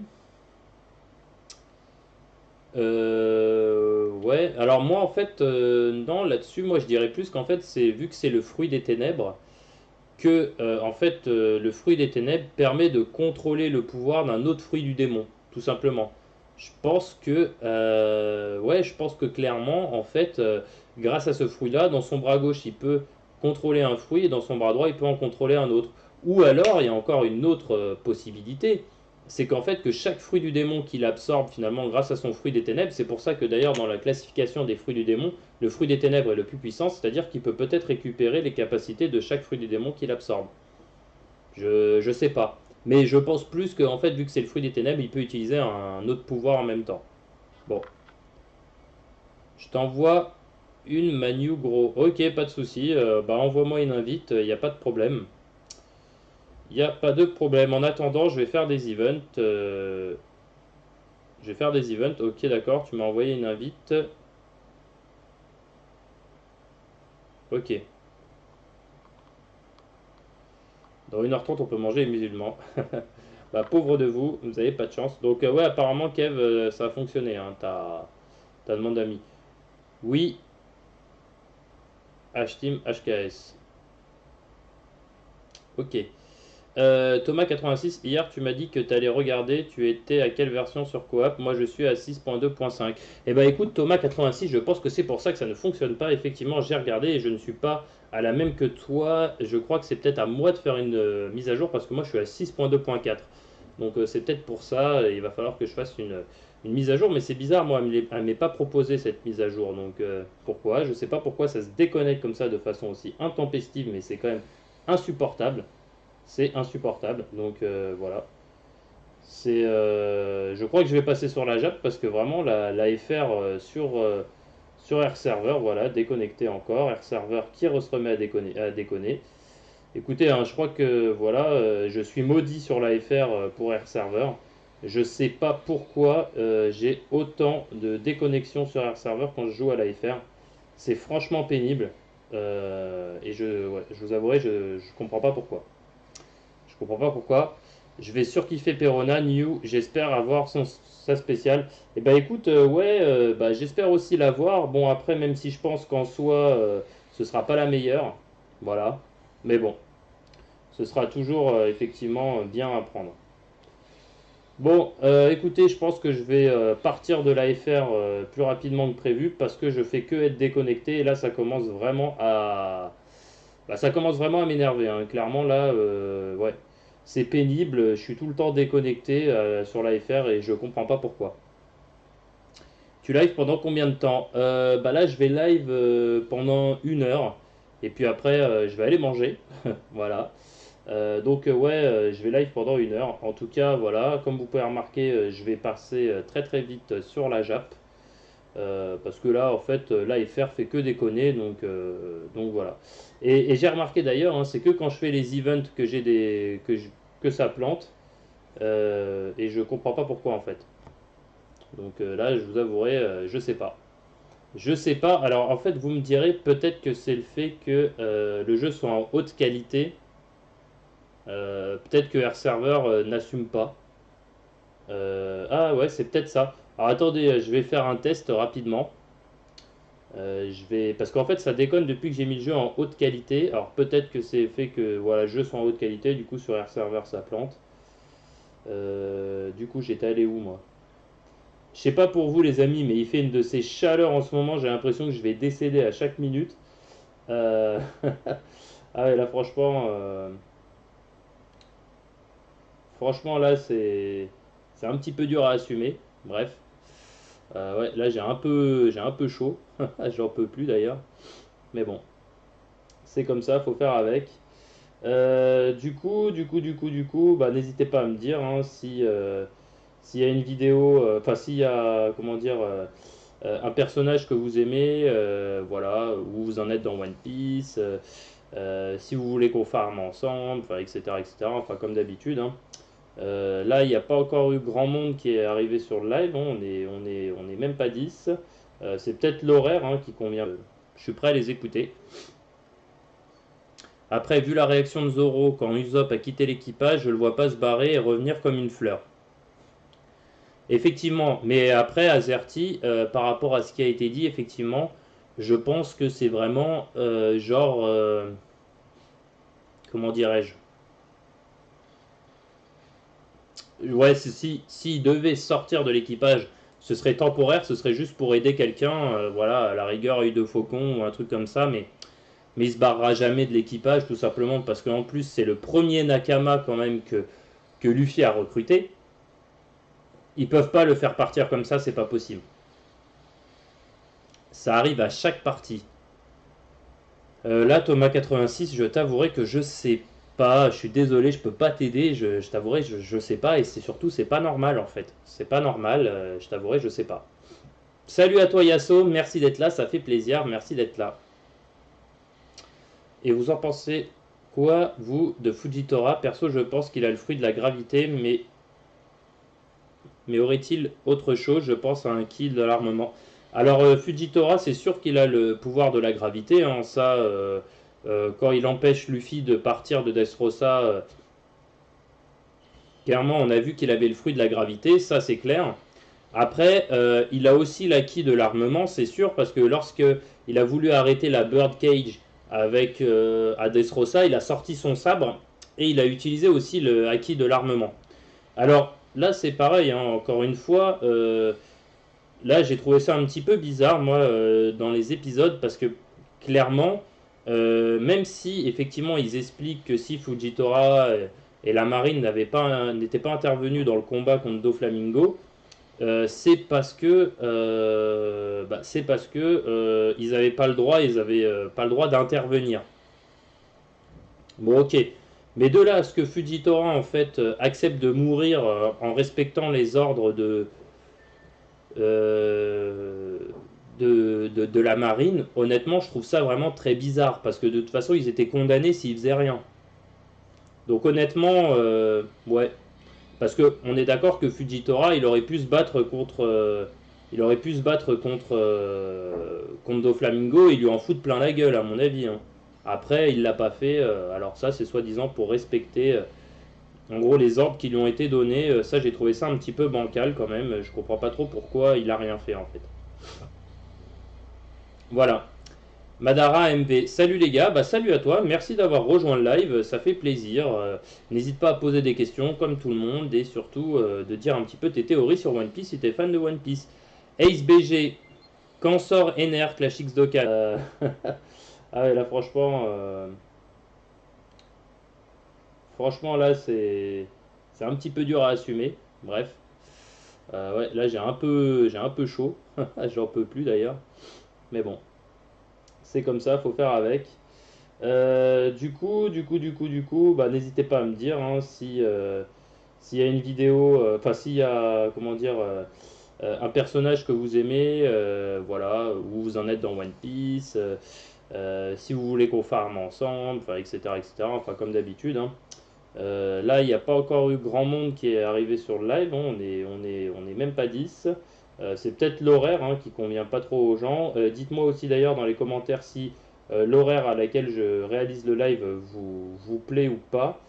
Ouais. Alors moi en fait, non, là-dessus, moi je dirais plus qu'en fait, c'est vu que c'est le fruit des ténèbres, que en fait le fruit des ténèbres permet de contrôler le pouvoir d'un autre fruit du démon, tout simplement. Ouais, je pense que clairement, en fait, grâce à ce fruit-là, dans son bras gauche, il peut contrôler un fruit et dans son bras droit, il peut en contrôler un autre. Ou alors, il y a encore une autre possibilité, c'est qu'en fait, que chaque fruit du démon qu'il absorbe finalement grâce à son fruit des ténèbres, c'est pour ça que d'ailleurs dans la classification des fruits du démon, le fruit des ténèbres est le plus puissant, c'est-à-dire qu'il peut peut-être récupérer les capacités de chaque fruit du démon qu'il absorbe. Je sais pas. Mais je pense plus qu'en fait, vu que c'est le fruit des ténèbres, il peut utiliser un autre pouvoir en même temps. Bon, je t'envoie une Manu gros. Ok, pas de souci. Bah envoie-moi une invite, il n'y a pas de problème. Il n'y a pas de problème. En attendant, je vais faire des events. Je vais faire des events. Ok, d'accord, tu m'as envoyé une invite. Ok. Dans 1h30, on peut manger les musulmans. Bah pauvre de vous, vous avez pas de chance. Donc ouais, apparemment Kev, ça a fonctionné, hein, ta demande d'amis. Oui, HTeam HKS. Ok. Thomas 86, hier tu m'as dit que tu allais regarder, tu étais à quelle version sur Coop? Moi je suis à 6.2.5. Eh ben écoute Thomas 86, je pense que c'est pour ça que ça ne fonctionne pas. Effectivement, j'ai regardé et je ne suis pas à la même que toi. Je crois que c'est peut-être à moi de faire une mise à jour parce que moi je suis à 6.2.4. Donc c'est peut-être pour ça, il va falloir que je fasse une mise à jour. Mais c'est bizarre, moi elle ne m'est pas proposé cette mise à jour. Donc pourquoi? Je sais pas pourquoi ça se déconnecte comme ça de façon aussi intempestive, mais c'est quand même insupportable. C'est insupportable. Donc voilà. Je crois que je vais passer sur la JAP parce que vraiment la FR sur Air Server, voilà, déconnecté encore. Air Server qui se remet à déconner. Écoutez, hein, je crois que voilà, je suis maudit sur la FR pour Air Server. Je sais pas pourquoi j'ai autant de déconnexion sur Air Server quand je joue à la FR. C'est franchement pénible. Ouais, je vous avouerai, je comprends pas pourquoi. Je comprends pas pourquoi. Je vais surkiffer Perona, New, j'espère avoir sa spéciale. Et bah écoute, ouais, bah, j'espère aussi l'avoir. Bon, après, même si je pense qu'en soi, ce sera pas la meilleure. Voilà. Mais bon, ce sera toujours effectivement bien à prendre. Bon, écoutez, je pense que je vais partir de la FR plus rapidement que prévu parce que je fais que être déconnecté et là ça commence vraiment à, bah, ça commence vraiment à m'énerver, hein. Clairement là, ouais, c'est pénible. Je suis tout le temps déconnecté sur la FR et je comprends pas pourquoi. Tu live pendant combien de temps? Bah là, je vais live pendant 1 heure et puis après, je vais aller manger. Voilà. Donc ouais, je vais live pendant 1 heure. En tout cas, voilà, comme vous pouvez remarquer, je vais passer très très vite sur la JAP. Parce que là, en fait, l'AFR fait que déconner, donc voilà. Et j'ai remarqué d'ailleurs, hein, c'est que quand je fais les events que j'ai que ça plante, et je comprends pas pourquoi en fait. Donc là, je vous avouerai, je sais pas. Je sais pas. Alors en fait, vous me direz peut-être que c'est le fait que le jeu soit en haute qualité. Peut-être que Air Server n'assume pas. Ah ouais, c'est peut-être ça. Alors attendez, je vais faire un test rapidement. Parce qu'en fait, ça déconne depuis que j'ai mis le jeu en haute qualité. Alors peut-être que c'est fait que voilà, le jeu soit en haute qualité, du coup sur Air Server ça plante. Du coup, j'étais allé où moi? Je sais pas pour vous les amis, mais il fait une de ces chaleurs en ce moment, j'ai l'impression que je vais décéder à chaque minute. Euh, Ah ouais, là franchement là c'est un petit peu dur à assumer. Bref. Ouais, là j'ai un peu chaud. J'en peux plus d'ailleurs. Mais bon, c'est comme ça, faut faire avec. Du coup, bah, n'hésitez pas à me dire hein, si s'il y a une vidéo, enfin s'il y a comment dire un personnage que vous aimez, voilà, où vous en êtes dans One Piece, si vous voulez qu'on farme ensemble, enfin etc etc. Enfin comme d'habitude, hein. Là, il n'y a pas encore eu grand monde qui est arrivé sur le live, hein. On est même pas 10. C'est peut-être l'horaire hein, qui convient. Je suis prêt à les écouter. Après, vu la réaction de Zoro quand Usopp a quitté l'équipage, je le vois pas se barrer et revenir comme une fleur. Effectivement, mais après, Azerty, par rapport à ce qui a été dit, effectivement, je pense que c'est vraiment genre, comment dirais-je? Ouais, s'il devait sortir de l'équipage, ce serait temporaire, ce serait juste pour aider quelqu'un, voilà, à la rigueur, œil de faucon ou un truc comme ça, mais il se barrera jamais de l'équipage, tout simplement parce qu'en plus, c'est le premier Nakama quand même que Luffy a recruté. Ils peuvent pas le faire partir comme ça, c'est pas possible. Ça arrive à chaque partie. Là, Thomas 86, je t'avouerai que je sais pas. Je suis désolé, je peux pas t'aider. Je t'avouerai, je sais pas. Et c'est surtout, c'est pas normal en fait. C'est pas normal. Je t'avouerai, je sais pas. Salut à toi Yasso, merci d'être là, ça fait plaisir. Merci d'être là. Et vous en pensez quoi, vous, de Fujitora? Perso, je pense qu'il a le fruit de la gravité, mais aurait-il autre chose? Je pense à un kill de l'armement. Alors, Fujitora, c'est sûr qu'il a le pouvoir de la gravité, hein. Ça, quand il empêche Luffy de partir de Dressrosa, clairement, on a vu qu'il avait le fruit de la gravité, ça c'est clair. Après, il a aussi l'acquis de l'armement, c'est sûr, parce que lorsque il a voulu arrêter la Birdcage avec à Dressrosa, il a sorti son sabre et il a utilisé aussi le acquis de l'armement. Alors là, c'est pareil, hein, encore une fois, là j'ai trouvé ça un petit peu bizarre, moi, dans les épisodes, parce que clairement, même si effectivement ils expliquent que si Fujitora et la marine n'étaient pas intervenus dans le combat contre Doflamingo, c'est parce que ils n'avaient pas le droit, ils avaient pas le droit d'intervenir. Bon, ok. Mais de là à ce que Fujitora, en fait, accepte de mourir en respectant les ordres euh, de la marine, honnêtement, je trouve ça vraiment très bizarre. Parce que de toute façon, ils étaient condamnés s'ils faisaient rien. Donc honnêtement, ouais. Parce que on est d'accord que Fujitora, il aurait pu se battre contre, il aurait pu se battre contre Doflamingo et lui en foutre plein la gueule, à mon avis, hein. Après, il l'a pas fait. Alors ça, c'est soi-disant pour respecter, en gros, les ordres qui lui ont été donnés. Ça, j'ai trouvé ça un petit peu bancal quand même. Je comprends pas trop pourquoi il a rien fait en fait. Voilà. Madara MV, salut les gars, bah salut à toi, merci d'avoir rejoint le live, ça fait plaisir. N'hésite pas à poser des questions comme tout le monde et surtout de dire un petit peu tes théories sur One Piece si t'es fan de One Piece. Ace BG, quand sort NR Clash X Dokkan Ah ouais, là franchement là c'est un petit peu dur à assumer. Bref, ouais, là j'ai un peu chaud, j'en peux plus d'ailleurs, mais bon, c'est comme ça, faut faire avec. Du coup, bah, n'hésitez pas à me dire hein, si s'il y a une vidéo, enfin s'il y a comment dire un personnage que vous aimez, voilà, où vous en êtes dans One Piece, si vous voulez qu'on farme ensemble, enfin etc etc. Enfin comme d'habitude, hein. Là, il n'y a pas encore eu grand monde qui est arrivé sur le live, hein. On est même pas 10. C'est peut-être l'horaire hein, qui convient pas trop aux gens. Dites-moi aussi d'ailleurs dans les commentaires si l'horaire à laquelle je réalise le live vous plaît ou pas.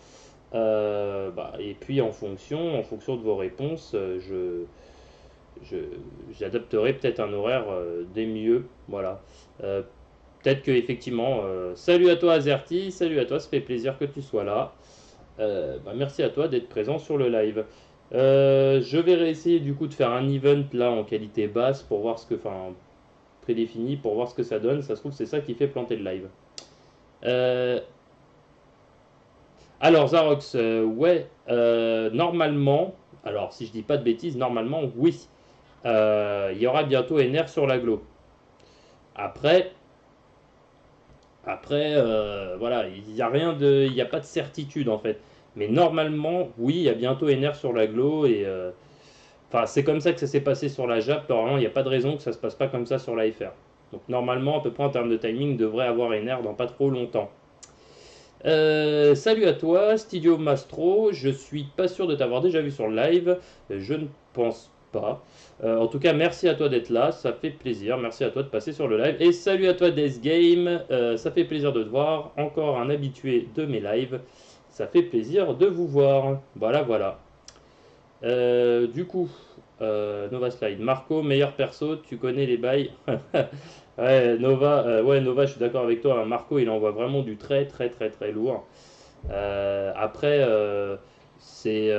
Bah, et puis en fonction de vos réponses, je- j'adapterai peut-être un horaire des mieux. Voilà. Euh, Peut-être que effectivement. Salut à toi Azerty, salut à toi, ça fait plaisir que tu sois là. Bah, merci à toi d'être présent sur le live. Je vais réessayer du coup de faire un event là en qualité basse pour voir ce que, enfin prédéfini pour voir ce que ça donne. Ça se trouve c'est ça qui fait planter le live. Euh, alors Zarox, ouais, normalement, alors si je dis pas de bêtises, normalement oui. Il y aura bientôt NR sur l'aglo. Après, voilà, il n'y a rien de, il n'y a pas de certitude en fait. Mais normalement, oui, il y a bientôt NR sur l'aglo et enfin, c'est comme ça que ça s'est passé sur la JAP. Normalement, il n'y a pas de raison que ça se passe pas comme ça sur la FR. Donc normalement, à peu près en termes de timing, devrait avoir NR dans pas trop longtemps. Salut à toi, Studio Mastro. Je suis pas sûr de t'avoir déjà vu sur le live. Je ne pense pas. En tout cas, merci à toi d'être là. Ça fait plaisir. Merci à toi de passer sur le live. Et salut à toi, Death Game. Ça fait plaisir de te voir. Encore un habitué de mes lives. Ça fait plaisir de vous voir. Voilà, voilà. Du coup, Nova Slide. Marco, meilleur perso, tu connais les bails. Ouais, Nova, je suis d'accord avec toi, hein. Marco, il envoie vraiment du très, très, très, très lourd. Après, c'est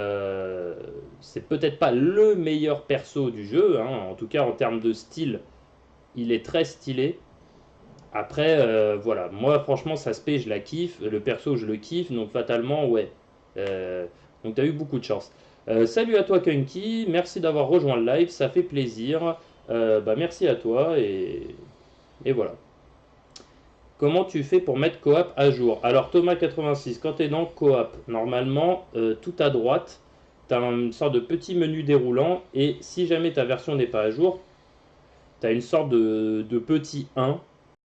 peut-être pas le meilleur perso du jeu, hein. En tout cas, en termes de style, il est très stylé. Après, voilà, moi, franchement, ça se paie, je la kiffe. Le perso, je le kiffe, donc fatalement, ouais. Euh, donc, t'as eu beaucoup de chance. Salut à toi, Kunky. Merci d'avoir rejoint le live, ça fait plaisir. Bah, merci à toi et voilà. Comment tu fais pour mettre coop à jour? Alors Thomas86, quand tu es dans coop, normalement, tout à droite, tu as une sorte de petit menu déroulant et si jamais ta version n'est pas à jour, tu as une sorte de petit 1